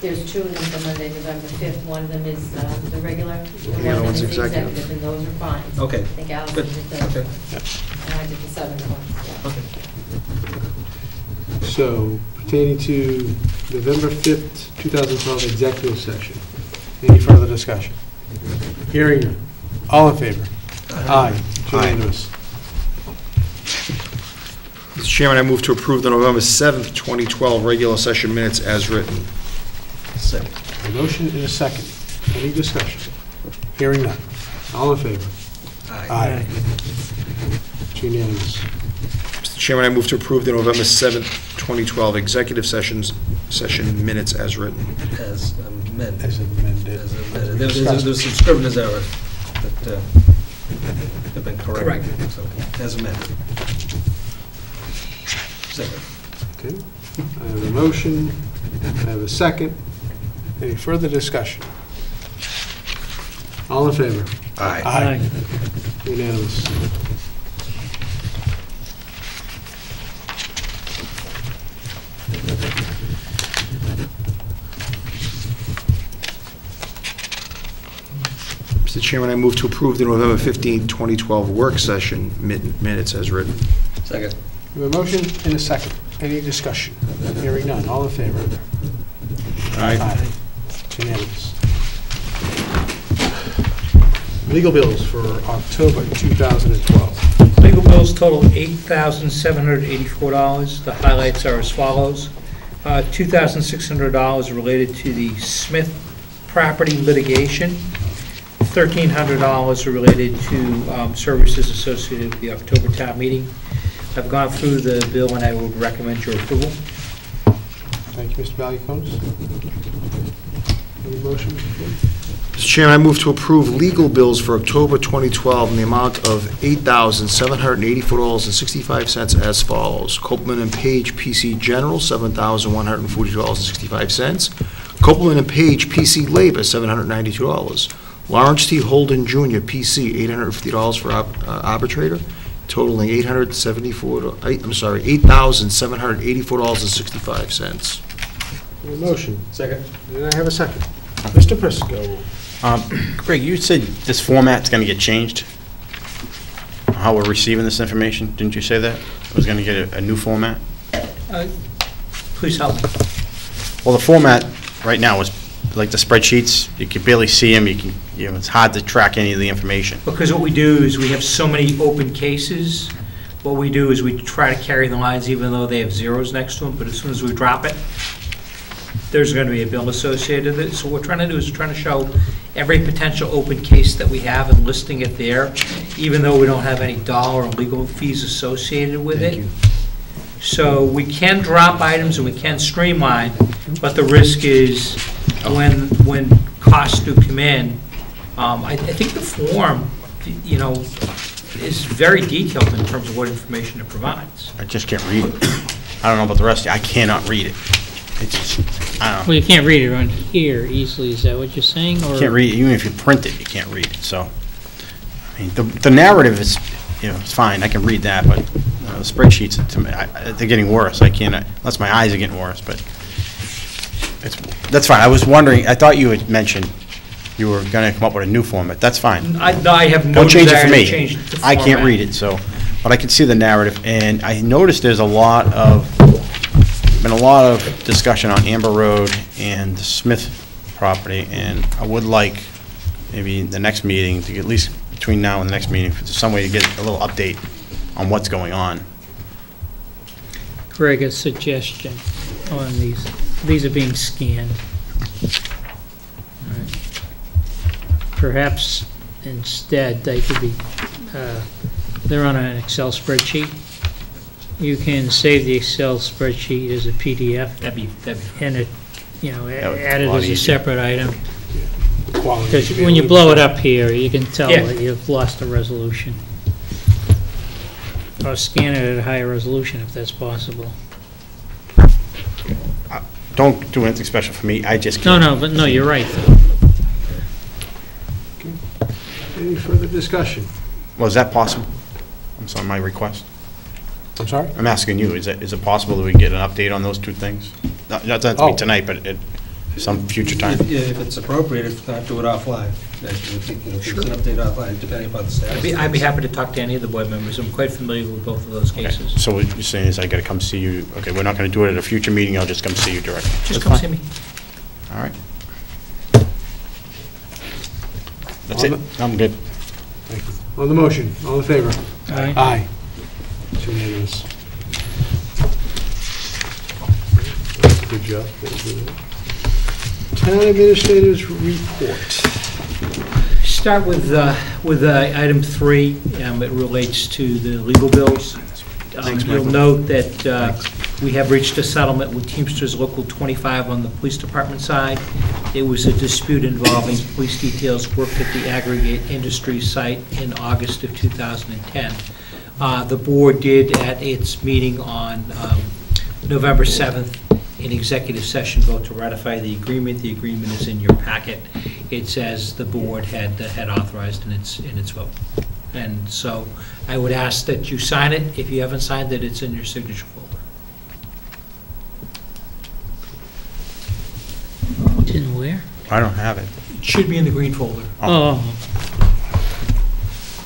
There's two of them for Monday, November 5th. One of them is the regular, and the one other of them one's is the executive. executive, and those are fine. Okay. I think Allison Good. did those. Okay. And I did the 7th one, yeah. Okay. So pertaining to November 5th, 2012 executive session. Any further discussion? Hearing none. All in favor? Aye. Unanimous. Mr. Chairman, I move to approve the November 7th, 2012 regular session minutes as written. Second. A motion and a second. Any discussion? Hearing none. All in favor? Aye. It's unanimous. Mr. Chairman, I move to approve the November 7th, 2012 executive session minutes as written. As amended. As amended. As amended. There's some scrivener's errors that have been corrected. Correct. So, as amended. Second. Okay. I have a motion. I have a second. Any further discussion? All in favor? Aye. Unanimous. Mr. Chairman, I move to approve the November 15th, 2012 work session minutes as written. Second. We have a motion and a second. Any discussion? Hearing none, all in favor? Aye. It's unanimous. Legal bills for October 2012. Legal bills total $8,784. The highlights are as follows. $2,600 related to the Smith property litigation. $1,300 related to services associated with the October town meeting. I've gone through the bill and I would recommend your approval. Thank you, Mr. Valiakonis. Any motion, Mr. Flynn? Mr. Chairman, I move to approve legal bills for October 2012 in the amount of $8,784.65 as follows. Copeland and Page PC General, $7,140.65. Copeland and Page PC Labor, $792. Lawrence T. Holden Jr. PC, $850 for arbitrator, totaling $8,784.65. Any motion? Second. Did I have a second? Mr. Prisco. Greg, you said this format's going to get changed? How we're receiving this information? Didn't you say that? It was going to get a new format? Please help me. Well, the format right now is like the spreadsheets. You can barely see them. It's hard to track any of the information. Because what we do is we have so many open cases. What we do is we try to carry the lines even though they have zeros next to them, but as soon as we drop it, there's going to be a bill associated with it. So what we're trying to do is trying to show every potential open case that we have and listing it there, even though we don't have any dollar or legal fees associated with it. So we can drop items and we can streamline, but the risk is when costs do come in, I think the form, is very detailed in terms of what information it provides. I just can't read it. I don't know about the rest of you. I cannot read it. It's just, I don't know. Well, you can't read it on here easily, is that what you're saying? You can't read it. Even if you print it, you can't read it. So, I mean, the narrative is, it's fine. I can read that, but the spreadsheets, to me, they're getting worse. I can't, unless my eyes are getting worse, but that's fine. I was wondering, I thought you had mentioned you were going to come up with a new format. That's fine. I have no Don't change it desire for to me. change the I can't format. read it, so, but I can see the narrative, and I noticed there's been a lot of discussion on Amber Road and the Smith property, and I would like maybe the next meeting, to get, at least between now and the next meeting, if there's some way to get a little update on what's going on. Greg, a suggestion on these. These are being scanned. All right. Perhaps instead they could be, they're on an Excel spreadsheet. You can save the Excel spreadsheet as a PDF. That'd be and it, add it a lot as a easier. separate item. Quality Because should be when a you little blow it better. up here, you can tell Yeah. that you've lost the resolution. Or scan it at a higher resolution if that's possible. Don't do anything special for me, I just can't. No, you're right, though. Any further discussion? Well, is that possible? I'm sorry, my request. I'm sorry? I'm asking you, is it possible that we can get an update on those two things? Not to be tonight, but at some future time. If it's appropriate, if not, do it offline. If it's an update offline, depending upon the status. I'd be happy to talk to any of the board members. I'm quite familiar with both of those Okay, cases. so what you're saying is I gotta come see you, okay, we're not gonna do it at a future meeting, I'll just come see you directly. Just That's come see fine. me. All right. That's it, I'm good. Thank you. On the motion, all in favor? Aye. Aye. It's unanimous. Good job. Town Administrator's Report. Start with item 3. It relates to the legal bills. You'll note that we have reached a settlement with Teamsters Local 25 on the police department side. It was a dispute involving police details worked at the aggregate industry site in August of 2010. The board did, at its meeting on November 7th, in executive session, vote to ratify the agreement. The agreement is in your packet. It's as the board had authorized in its vote. And so I would ask that you sign it. If you haven't signed it, it's in your signature folder. It's in where? I don't have it. It should be in the green folder. Oh.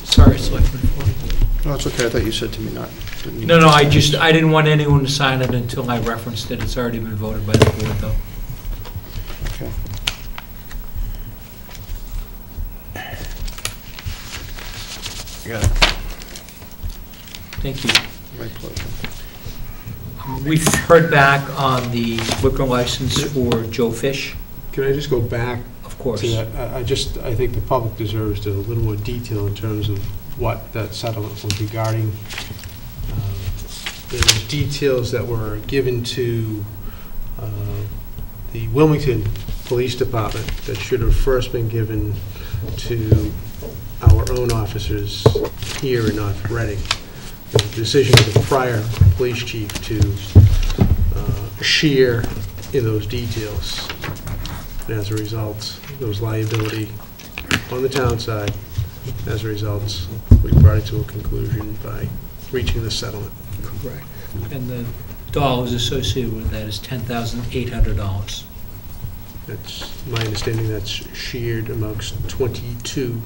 Sorry, Selectman Ford. No, it's okay, I thought you said to me not. No, I didn't want anyone to sign it until I referenced it. It's already been voted by the board, though. Okay. You got it. Thank you. My pleasure. We've heard back on the liquor license for Joe Fish. Can I just go back Of course. to that? I think the public deserves a little more detail in terms of what that settlement was regarding. The details that were given to the Wilmington Police Department that should have first been given to our own officers here in North Reading. The decision of the prior police chief to share in those details. And as a result, there was liability on the town side. As a result, we brought it to a conclusion by reaching the settlement. Correct. And the dollars associated with that is $10,800. That's my understanding. That's shared amongst 22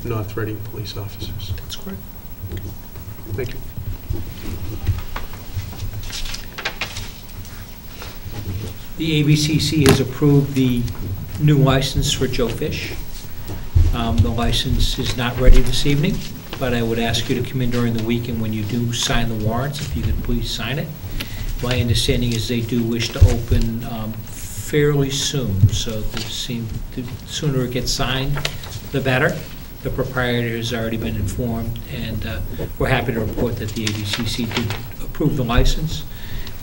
North Reading police officers. That's correct. Thank you. The ABCC has approved the new license for Joe Fish. The license is not ready this evening, but I would ask you to come in during the week, and when you do sign the warrants, if you could please sign it. My understanding is they do wish to open fairly soon, so the sooner it gets signed, the better. The proprietor has already been informed, and we're happy to report that the ABCC did approve the license.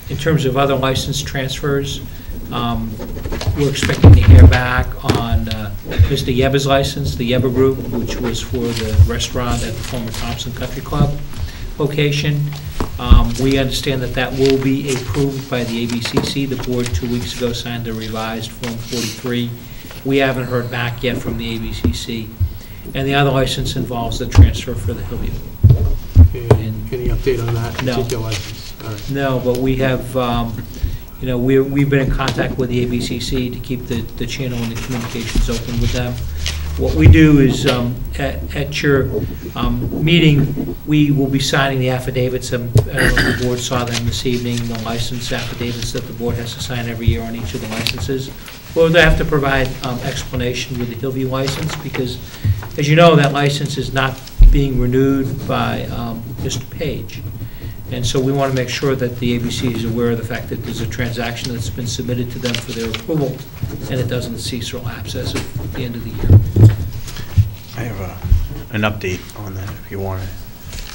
In terms of other license transfers, we're expecting to hear back on Mr. Yeba's license, the Yeba Group, which was for the restaurant at the former Thompson Country Club location. We understand that that will be approved by the ABCC. The board 2 weeks ago signed a revised Form 43. We haven't heard back yet from the ABCC. And the other license involves the transfer for the Hillview. Any update on that No. particular license? All right. No, but we have, we've been in contact with the ABCC to keep the channel and the communications open with them. What we do is, at your meeting, we will be signing the affidavits. I don't know if the board saw them this evening, the license affidavits that the board has to sign every year on each of the licenses. Well, they have to provide explanation with the Hillview license, because, as you know, that license is not being renewed by Mr. Page. And so we want to make sure that the ABC is aware of the fact that there's a transaction that's been submitted to them for their approval, and it doesn't cease or lapse as of the end of the year. I have an update on that, if you want it,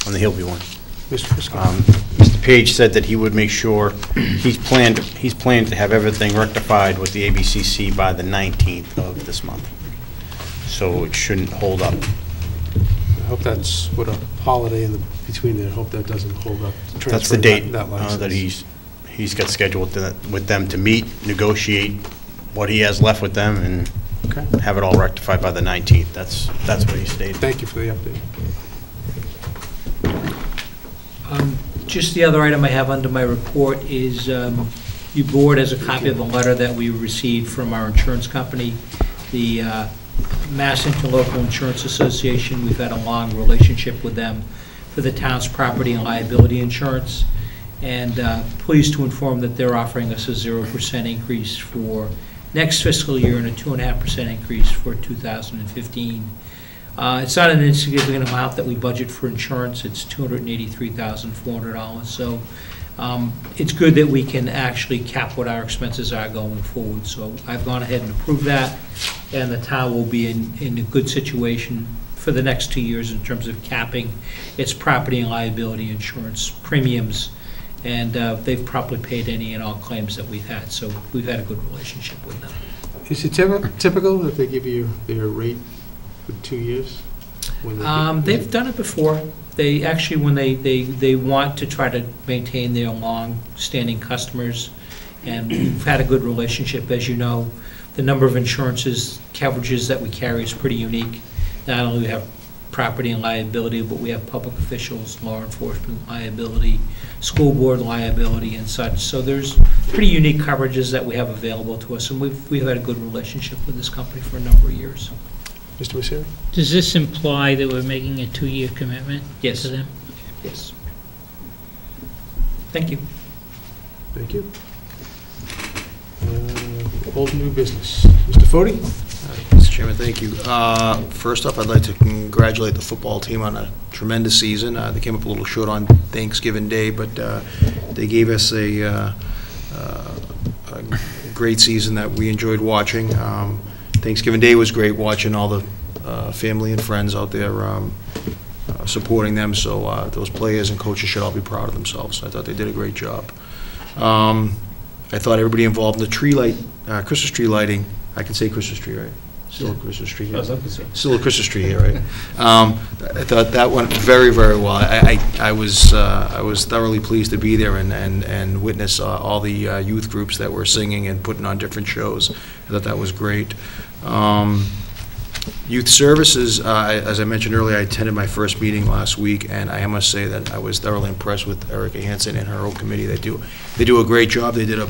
on the Hillview one. Mr. Frisco. Mr. Page said that he would make sure, he's planned to have everything rectified with the ABCC by the 19th of this month. So it shouldn't hold up. I hope that's with a holiday in between there. I hope that doesn't hold up. That's the date that license. that he's got scheduled with them to meet, negotiate what he has left with them, and have it all rectified by the 19th. That's what he stated. Thank you for the update. Just the other item I have under my report is your board has a copy of the letter that we received from our insurance company, the Mass Interlocal Insurance Association. We've had a long relationship with them for the town's property and liability insurance, and pleased to inform that they're offering us a 0% increase for next fiscal year and a 2.5% increase for 2015. It's not an insignificant amount that we budget for insurance. It's $283,400. So it's good that we can actually cap what our expenses are going forward. So I've gone ahead and approved that, and the town will be in a good situation for the next 2 years in terms of capping its property and liability insurance premiums, and they've properly paid any and all claims that we've had. So we've had a good relationship with them. Is it typical that they give you their rate for 2 years? They've done it before. They actually, when they want to try to maintain their long-standing customers, and we've had a good relationship. As you know, the number of insurances, coverages that we carry is pretty unique. Not only do we have property and liability, but we have public officials, law enforcement liability, school board liability, and such. So there's pretty unique coverages that we have available to us, and we've had a good relationship with this company for a number of years. Mr. Messeri? Does this imply that we're making a 2-year commitment Yes. to them? Yes. Thank you. Thank you. Old new business. Mr. Fode? Mr. Chairman, thank you. First up, I'd like to congratulate the football team on a tremendous season. They came up a little short on Thanksgiving Day, but they gave us a great season that we enjoyed watching. Thanksgiving Day was great, watching all the family and friends out there supporting them, so those players and coaches should all be proud of themselves. I thought they did a great job. I thought everybody involved in the tree light, Christmas tree lighting, I can say Christmas tree, right? Still a Christmas tree here. Still a Christmas tree here, right? I thought that went very, very well. I was thoroughly pleased to be there and witness all the youth groups that were singing and putting on different shows. I thought that was great. Youth Services, as I mentioned earlier, I attended my first meeting last week, and I must say that I was thoroughly impressed with Erica Hansen and her whole committee. They do a great job. They did a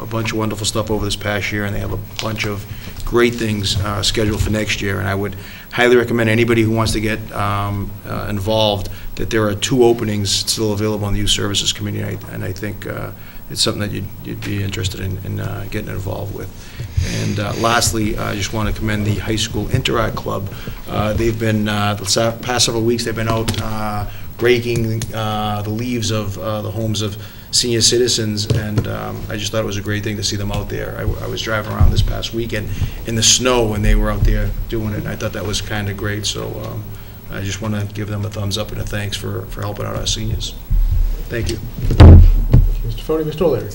bunch of wonderful stuff over this past year, and they have a bunch of great things scheduled for next year. And I would highly recommend anybody who wants to get involved that there are 2 openings still available on the Youth Services Committee, and I think it's something that you'd be interested in getting involved with. And lastly, I just want to commend the High School Interact Club. They've been, the past several weeks, they've been out raking the leaves of the homes of senior citizens, and I just thought it was a great thing to see them out there. I was driving around this past weekend in the snow when they were out there doing it, and I thought that was kind of great, so I just want to give them a thumbs up and a thanks for helping out our seniors. Thank you. Mr. Fode, Mr. O'Leary.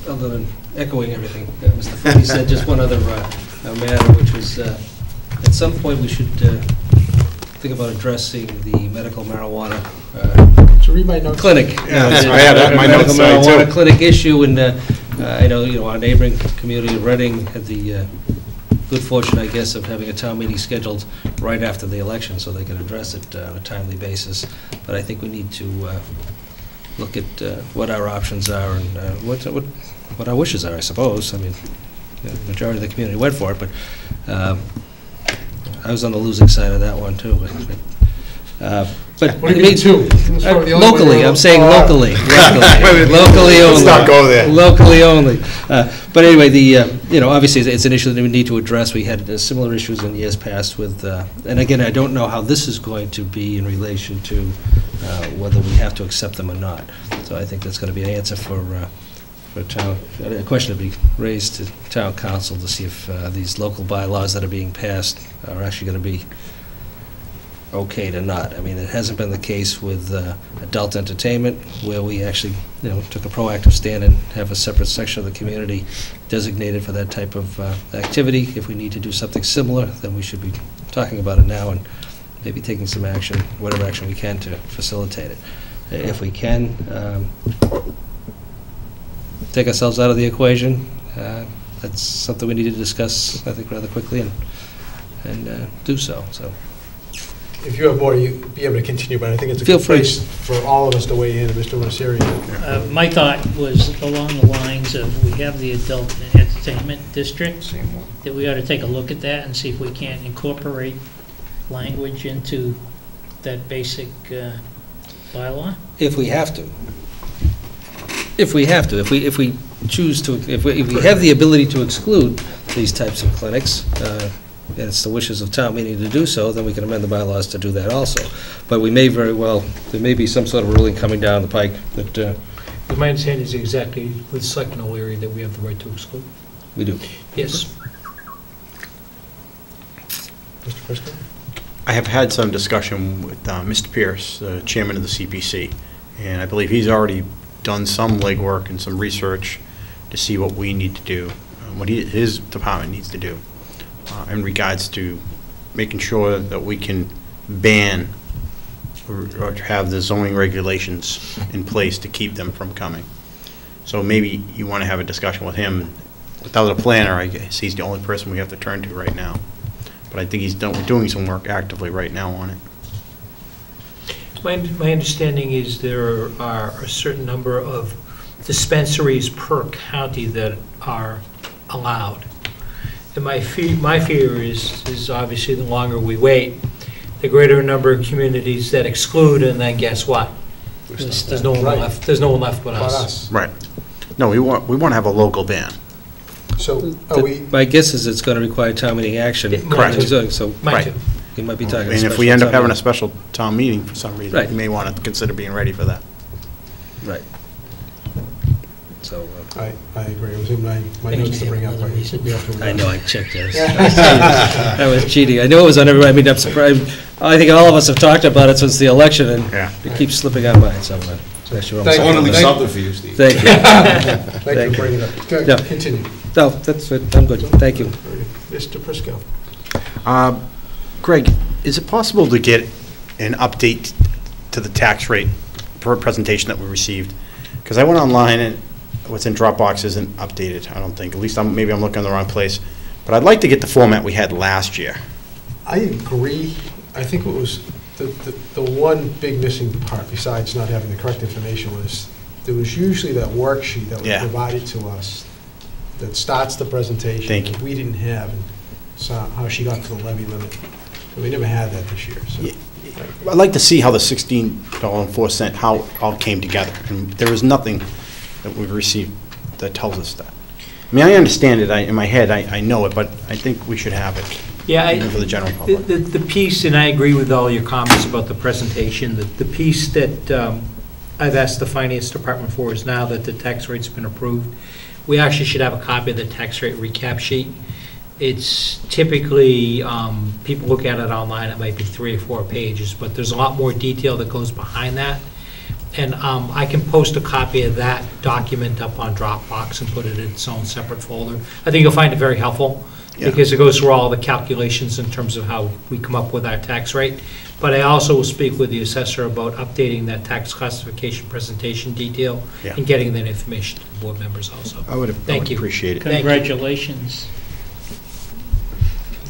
Other than echoing everything Mr. Fode said, just one other matter, which was at some point we should think about addressing the medical marijuana So read my notes. clinic. I had that in my notes Medical too. marijuana clinic issue, and I know, our neighboring community of Reading had the good fortune, I guess, of having a town meeting scheduled right after the election so they could address it on a timely basis. But I think we need to look at what our options are and what our wishes are, I suppose. I mean, the majority of the community went for it, but I was on the losing side of that one, too. But What do you mean, 2? locally, I'm saying locally. Locally only. Let's not go there. Locally only. But anyway, obviously, it's an issue that we need to address. We had similar issues in years past with, and again, I don't know how this is going to be in relation to whether we have to accept them or not. So I think that's going to be an answer for town, a question to be raised to town council to see if these local bylaws that are being passed are actually going to be okay to not. I mean, it hasn't been the case with adult entertainment, where we actually, took a proactive stand and have a separate section of the community designated for that type of activity. If we need to do something similar, then we should be talking about it now and maybe taking some action, whatever action we can to facilitate it. If we can take ourselves out of the equation, that's something we need to discuss, I think, rather quickly and do so. If you have more, you'd be able to continue, but I think it's a Feel good free. place for all of us to weigh in, Mr. Mercieri. My thought was along the lines of, we have the adult entertainment district, that we ought to take a look at that and see if we can't incorporate language into that basic bylaw. If we have to. If we have to. If we choose to, if we have the ability to exclude these types of clinics, and it's the wishes of town meeting to do so, then we can amend the bylaws to do that also. But we may very well, there may be some sort of ruling coming down the pike that My understanding is exactly with Selectmen O'Leary that we have the right to exclude. we do. Yes. Mr. Prisco? I have had some discussion with Mr. Pierce, the chairman of the CPC, and I believe he's already done some legwork and some research to see what we need to do, what his department needs to do in regards to making sure that we can ban or have the zoning regulations in place to keep them from coming. So maybe you want to have a discussion with him. Without a planner, I guess he's the only person we have to turn to right now. But I think we're doing some work actively right now on it. My understanding is there are a certain number of dispensaries per county that are allowed. And my fear is obviously the longer we wait, the greater number of communities that exclude, and then guess what? There's no one left, there's no one left but But us. us. Right. No, we want to have a local ban. So are we, My guess is it's going to require town meeting action. Correct. So Mine Right. too. you might be talking. And if we end up having a special town meeting for some reason, Right. you may want to consider being ready for that. Right. So, I agree, it was in my notes to bring up. Another reason. I know, I checked this. I was cheating. I knew it was on everybody. I mean, I'm surprised. I think all of us have talked about it since the election, and Yeah. it keeps slipping our mind somewhere. Thank you. Something for you, Steve. Thank you. Thank you for bringing it up. Go Yeah. ahead, continue. No, that's it. I'm good. Thank you. Mr. Prisco. Greg, is it possible to get an update to the tax rate per presentation that we received? Because I went online and what's in Dropbox isn't updated, I don't think. At least maybe I'm looking in the wrong place. But I'd like to get the format we had last year. I agree. I think what was the one big missing part, besides not having the correct information, was there was usually that worksheet that was Yeah. provided to us that starts the presentation. Thank you. that We didn't have, and saw how she got to the levy limit. So we never had that this year, so. Yeah. I'd like to see how the $16.04, how it all came together. And there is nothing that we've received that tells us that. I mean, I understand it, in my head, I know it, but I think we should have it. Yeah, Even for the general public. The piece, and I agree with all your comments about the presentation, the piece that I've asked the finance department for is now that the tax rate's been approved, we actually should have a copy of the tax rate recap sheet. It's typically, people look at it online, it might be 3 or 4 pages, but there's a lot more detail that goes behind that. And I can post a copy of that document up on Dropbox and put it in its own separate folder. I think you'll find it very helpful, Yeah. because it goes through all the calculations in terms of how we come up with our tax rate. But I also will speak with the assessor about updating that tax classification presentation detail Yeah. and getting that information to the board members also. I would Thank you. appreciate it. Thank you. Congratulations.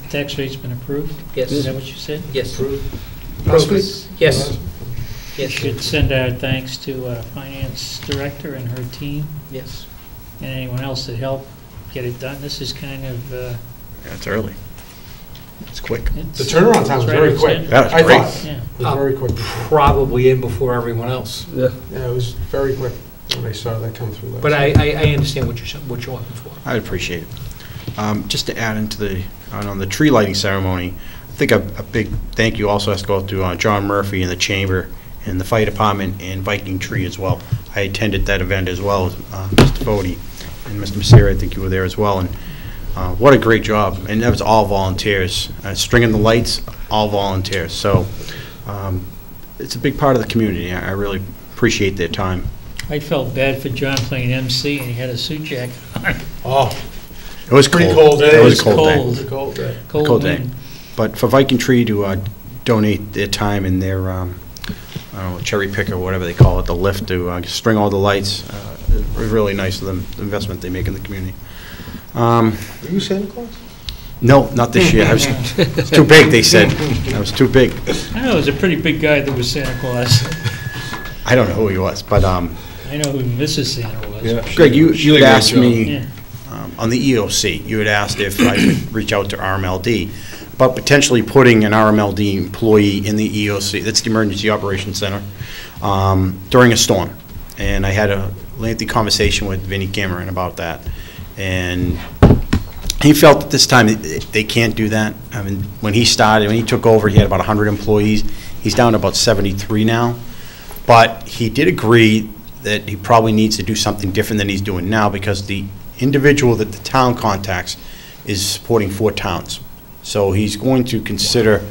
Tax rate's been approved? Yes. Is that what you said? Yes. Last week? Yes. We Yes. should send our thanks to our finance director and her team, Yes. and anyone else that helped get it done. This is kind of, Yeah, it's early. It's quick. The turnaround time was very quick. That was I great. thought. Yeah. It was very quick. Probably in before everyone else. Yeah. Yeah, it was very quick when I saw that come through last But week. I understand what you're looking for. I'd appreciate it. Just to add into on the tree lighting ceremony, I think a big thank you also has to go to John Murphy and the Chamber and the Fire Department and Viking Tree as well. I attended that event as well as Mr. Fode and Mr. Messeri, I think you were there as well. And what a great job. And that was all volunteers. Stringing the lights, all volunteers. So it's a big part of the community. I really appreciate their time. I felt bad for John playing MC, and he had a suit jacket on. Oh, It was pretty cold. cold day. It was a cold day. Cold. It was a cold day. Cold day. wind. But for Viking Tree to donate their time and their, I don't know, cherry picker, or whatever they call it, the lift to string all the lights, it was really nice of them, the investment they make in the community. Were you Santa Claus? No, not this year. I was it's too big, they said. I was too big. I know, it was a pretty big guy that was Santa Claus. I don't know who he was, but I know who Mrs. Santa was. Greg, you She did a had great asked job. me, Yeah. on the EOC, you had asked if I could reach out to RMLD about potentially putting an RMLD employee in the EOC, that's the Emergency Operations Center, during a storm. And I had a lengthy conversation with Vinnie Cameron about that. And he felt at this time they can't do that. I mean, when he started, when he took over, he had about 100 employees. He's down to about 73 now. But he did agree that he probably needs to do something different than he's doing now, because the individual that the town contacts is supporting 4 towns. So he's going to consider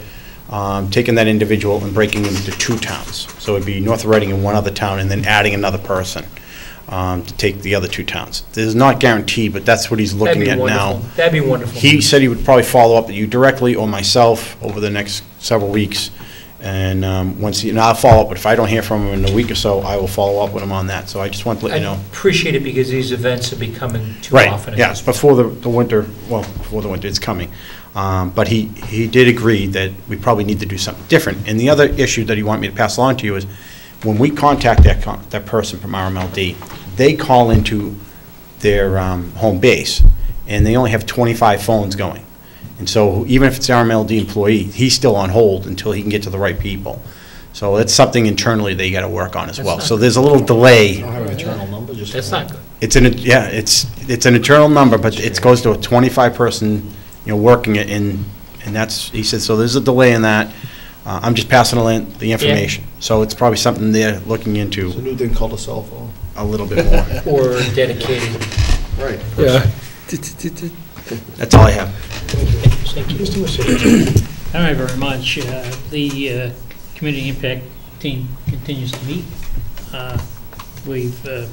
taking that individual and breaking him into 2 towns. So it'd be North Reading and 1 other town, and then adding another person to take the other 2 towns. This is not guaranteed, but that's what he's That'd looking be at now. wonderful. That'd be wonderful. He said he would probably follow up with you directly or myself over the next several weeks. And I'll follow up, but if I don't hear from him in a week or so, I will follow up with him on that. So I just want to let you know. I appreciate it because these events are becoming too Right, often. at yes, this point. before the winter, well, before the winter, it's coming. But he did agree that we probably need to do something different. And the other issue that he wanted me to pass along to you is, when we contact that person from RMLD, they call into their home base, and they only have 25 phones going. And so even if it's an RMLD employee, he's still on hold until he can get to the right people. So it's something internally they gotta work on as That's well. not So good. there's a little delay. Don't have an internal number, just. That's not good. It's an internal number, but it goes to a 25-person, working it in, and that's, he said, so there's a delay in that. I'm just passing along the information. So it's probably something they're looking into It's a new thing called a cell phone. a little bit more. Or dedicated. Right. Yeah. That's all I have. Thank you. Mr. Mercedes. I don't have very much. The community impact team continues to meet. We've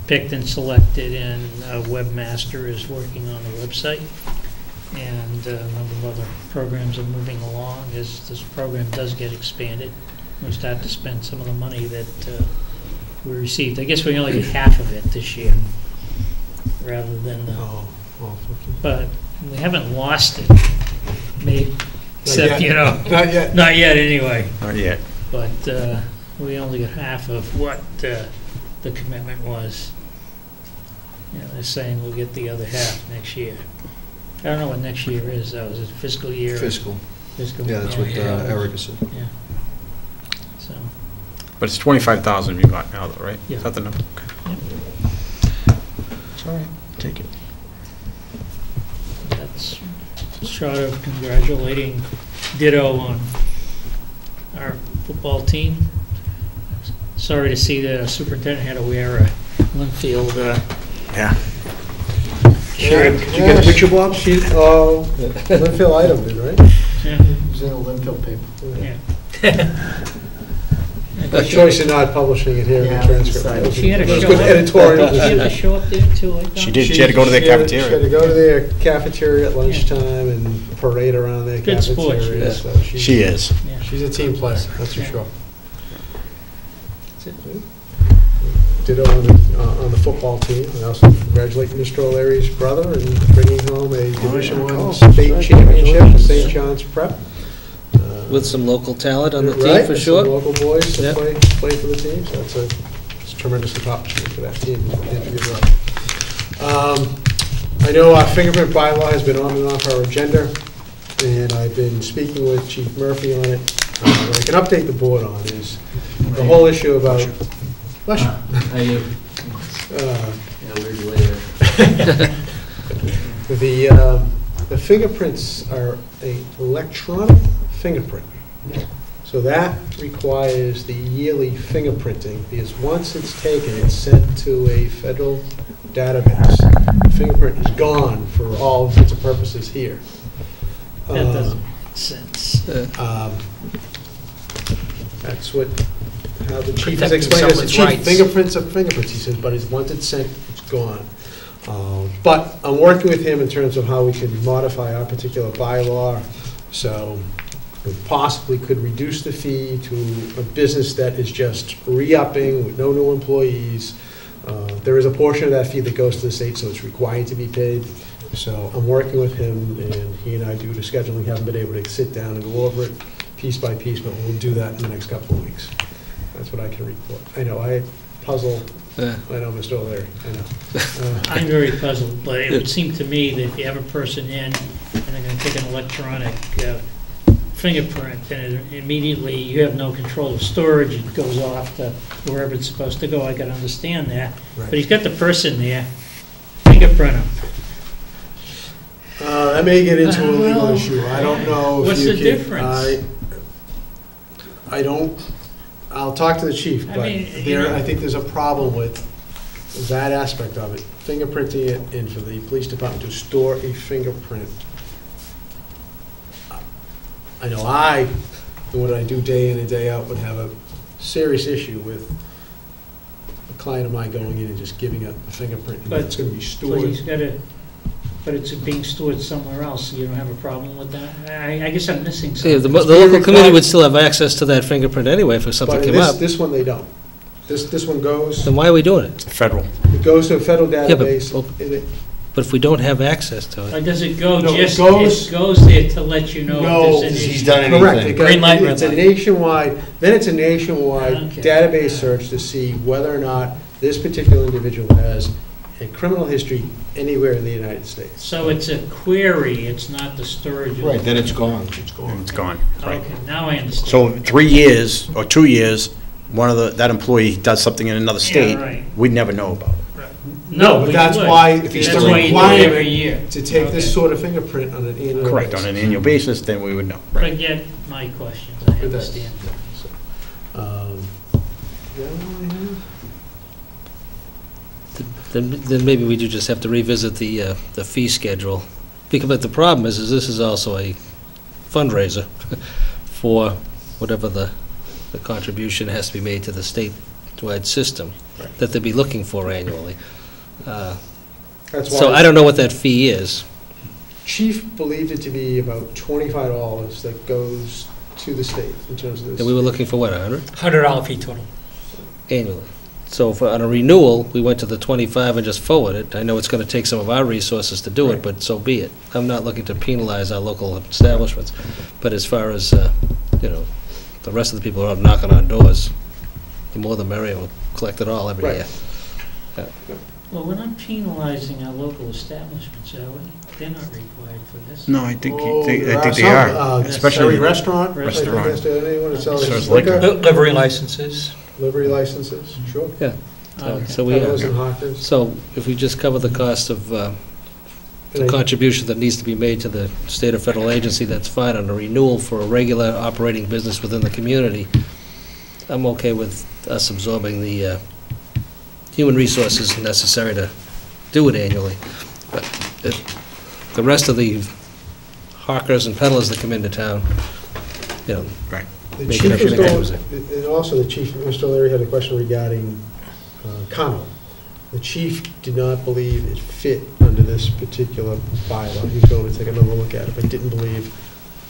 picked and selected, and a webmaster is working on the website. And a number of other programs are moving along as this program does get expanded. We start to spend some of the money that we received. I guess we only get half of it this year, rather than the, Oh, well, 50. but we haven't lost it. Maybe, Not except, yet. Not yet. not yet anyway. Not yet. But we only get half of what the commitment was. They're saying we'll get the other half next year. I don't know what next year is, though. Is it fiscal year? Fiscal. Fiscal. Yeah, that's what Erica said. Yeah. So, But it's 25,000 we got now, though, right? Yeah. Is that the number? Okay. yeah. It's all right. Take it. That's short of congratulating Ditto on our football team. Sorry to see the superintendent had to wear a Linfield Yeah. Sharon, did you get the picture, Bob? Linfield item did, right? Yeah. It was in a Linfield paper. Yeah. A choice in not publishing it here in the transcript. She had a It was show good up. editorial. She had to show up there too, I thought. She did. She had to go to their She had cafeteria. to go to their cafeteria at lunchtime and parade around their Good sport, she cafeteria. is. So She is. Yeah. She's a team player, that's for Yeah. sure. That's it. Ditto on the football team. I also congratulate Mr. O'Leary's brother in bringing home a Division I state championship at St. John's Prep. With some local talent on the Right, team, for with sure. some local boys to Yep. play for the team, so it's a tremendous accomplishment for that team. They did a good job. I know our fingerprint bylaw has been on and off our agenda, and I've been speaking with Chief Murphy on it. What I can update the board on is the whole issue about. Bless you. How you? Uh, Yeah, we're later. The fingerprints are an electronic fingerprint. So that requires the yearly fingerprinting, because once it's taken, it's sent to a federal database. The fingerprint is gone for all intents and purposes here. That doesn't make sense. That's how the chief has Protecting explained it. someone's Chief, rights. fingerprints are fingerprints, he says, but once it's sent, it's gone. But I'm working with him in terms of how we can modify our particular bylaw, so we possibly could reduce the fee to a business that is just re-upping with no new employees. There is a portion of that fee that goes to the state, so it's required to be paid. So I'm working with him, and he and I, due to scheduling, haven't been able to sit down and go over it piece by piece, but we'll do that in the next couple of weeks. That's what I can report. I know, I puzzle, I know, Mr. O'Leary, I know. I'm very puzzled, but it would seem to me that if you have a person in, and they're gonna take an electronic fingerprint, and immediately you have no control of storage, it goes off to wherever it's supposed to go, I can understand that. But he's got the person there, fingerprint him. That may get into a legal Well, issue. I don't know if what's you the can. difference? I don't, I'll talk to the chief, I but mean, you know- I think there's a problem with that aspect of it. Fingerprinting it, and for the police department to store a fingerprint. I know and what I do day in and day out, would have a serious issue with a client of mine going in and just giving a fingerprint, and But- it's gonna be But stored. he's gotta, but it's being stored somewhere else, so you don't have a problem with that? I guess I'm missing Yeah, something. the local community would still have access to that fingerprint anyway if something But came this, up. this one, they don't. This one goes, Then why are we doing it? Federal. it goes to a federal Yeah, but- database. and it- But if we don't have access to it, Or does it go No, it just, goes- it goes there to let you know No, if there's any? he's done Correct. anything. It got- Green light, red It's a light. nationwide, then it's a nationwide Okay. database search to see whether or not this particular individual has a criminal history anywhere in the United States. So it's a query, it's not the storage of... Right, then it's gone. It's gone. It's gone, right. Okay, now I understand. So 3 years or 2 years, that employee does something in another state, right. we'd never know about it. No, but that's why it's That's a why you do it requirement every year. to take Okay. this sort of fingerprint on an annual basis. Correct, on an annual basis, then we would know. Right. Forget my questions, I It does. understand. Then maybe we do just have to revisit the fee schedule. But the problem is this is also a fundraiser for whatever the contribution has to be made to the statewide system that they'd be looking for annually. That's So why I don't know what that fee is. Chief believed it to be about $25 that goes to the state in terms of this. And we were looking for what, 100? $100 fee total. Annually. So on a renewal, we went to the 25 and just forwarded it. I know it's going to take some of our resources to do it, but so be it. I'm not looking to penalize our local establishments. But as far as, the rest of the people who are knocking on doors, the more the merrier. We'll collect it all every year. Well, we're not penalizing our local establishments, are we? They're not required for this. No, I think There they some, are, especially every restaurant. Restaurant. Anyone that sells Serves liquor. Livery licenses. Livery licenses, sure. Yeah. Okay. So we, Peddlers and hawkers. so if we just cover the cost of the And I- contribution that needs to be made to the state or federal agency, that's fine. On a renewal for a regular operating business within the community, I'm okay with us absorbing the human resources necessary to do it annually. But the rest of the hawkers and peddlers that come into town, Right. The Make chief it was up going, to and also the chief, Mr. O'Leary had a question regarding Carnival. The chief did not believe it fit under this particular bylaw. He was going to take another look at it, but didn't believe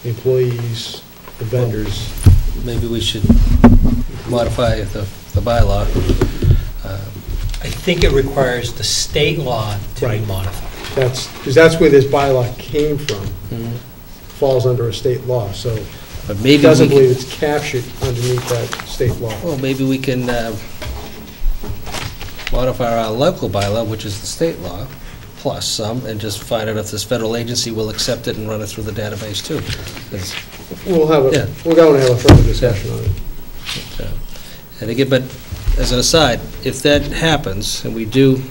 the employees, the vendors. maybe we should modify the bylaw. I think it requires the state law to be Right. modified. Because that's where this bylaw came from, Mhm. falls under a state law, so But he maybe doesn't we believe it's captured underneath that state law. Well, maybe we can modify our local bylaw, which is the state law, plus some, and just find out if this federal agency will accept it and run it through the database too. 'Cause, We're going to have a further discussion on it. And again, but as an aside, if that happens, and we do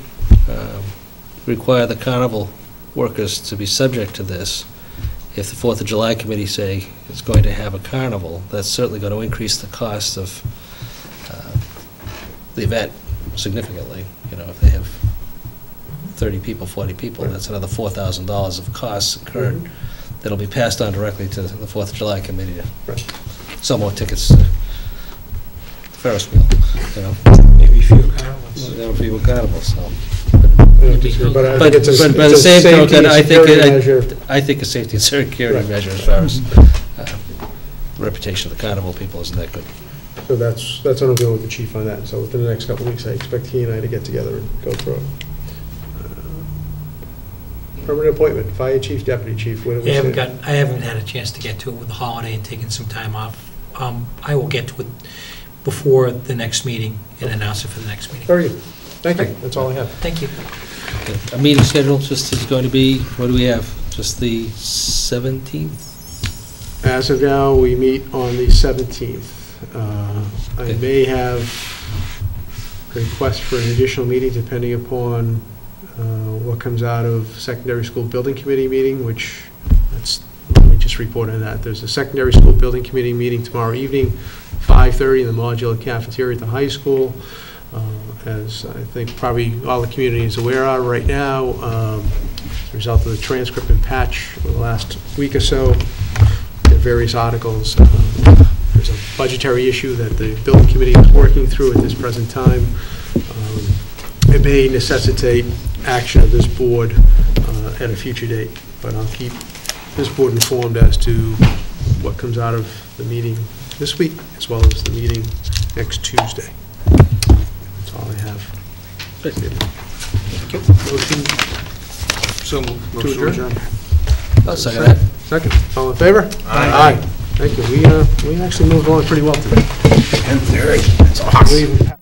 require the carnival workers to be subject to this, if the 4th of July committee say is going to have a carnival, that's certainly going to increase the cost of the event significantly. If they have 30 people, 40 people, that's another $4,000 of costs incurred that'll be passed on directly to the 4th of July committee to sell more tickets to Ferris wheel, Maybe fewer carnivals. There will be carnivals, so. I don't disagree, but I But think it's a by the same safety token, and I think, security measure. I think a safety and security Right. measure as far as reputation of the carnival people isn't that good. So that's what I'm doing with the chief on that. So within the next couple of weeks, I expect he and I to get together and go through it. Permanent appointment, fire chief, deputy chief, what do we say? I haven't had a chance to get to it with the holiday and taking some time off. I will get to it before the next meeting and announce it for the next meeting. Very good. Thank you. That's all I have. Thank you. Okay. A meeting schedule just is going to be, what do we have? Just the 17th? As of now, we meet on the 17th. I Okay. may have a request for an additional meeting depending upon what comes out of secondary school building committee meeting, which, let me just report on that. There's a secondary school building committee meeting tomorrow evening, 5:30 in the modular cafeteria at the high school. As I think probably all the community is aware of right now, as a result of the transcript and patch over the last week or so, various articles. There's a budgetary issue that the building committee is working through at this present time. It may necessitate action of this board at a future date, but I'll keep this board informed as to what comes out of the meeting this week, as well as the meeting next Tuesday. That's all I have. Motion So, to adjourn. I'll second that. Second. All in favor? Aye. Thank you. We actually moved along pretty well today. 10:30, that's awesome. We even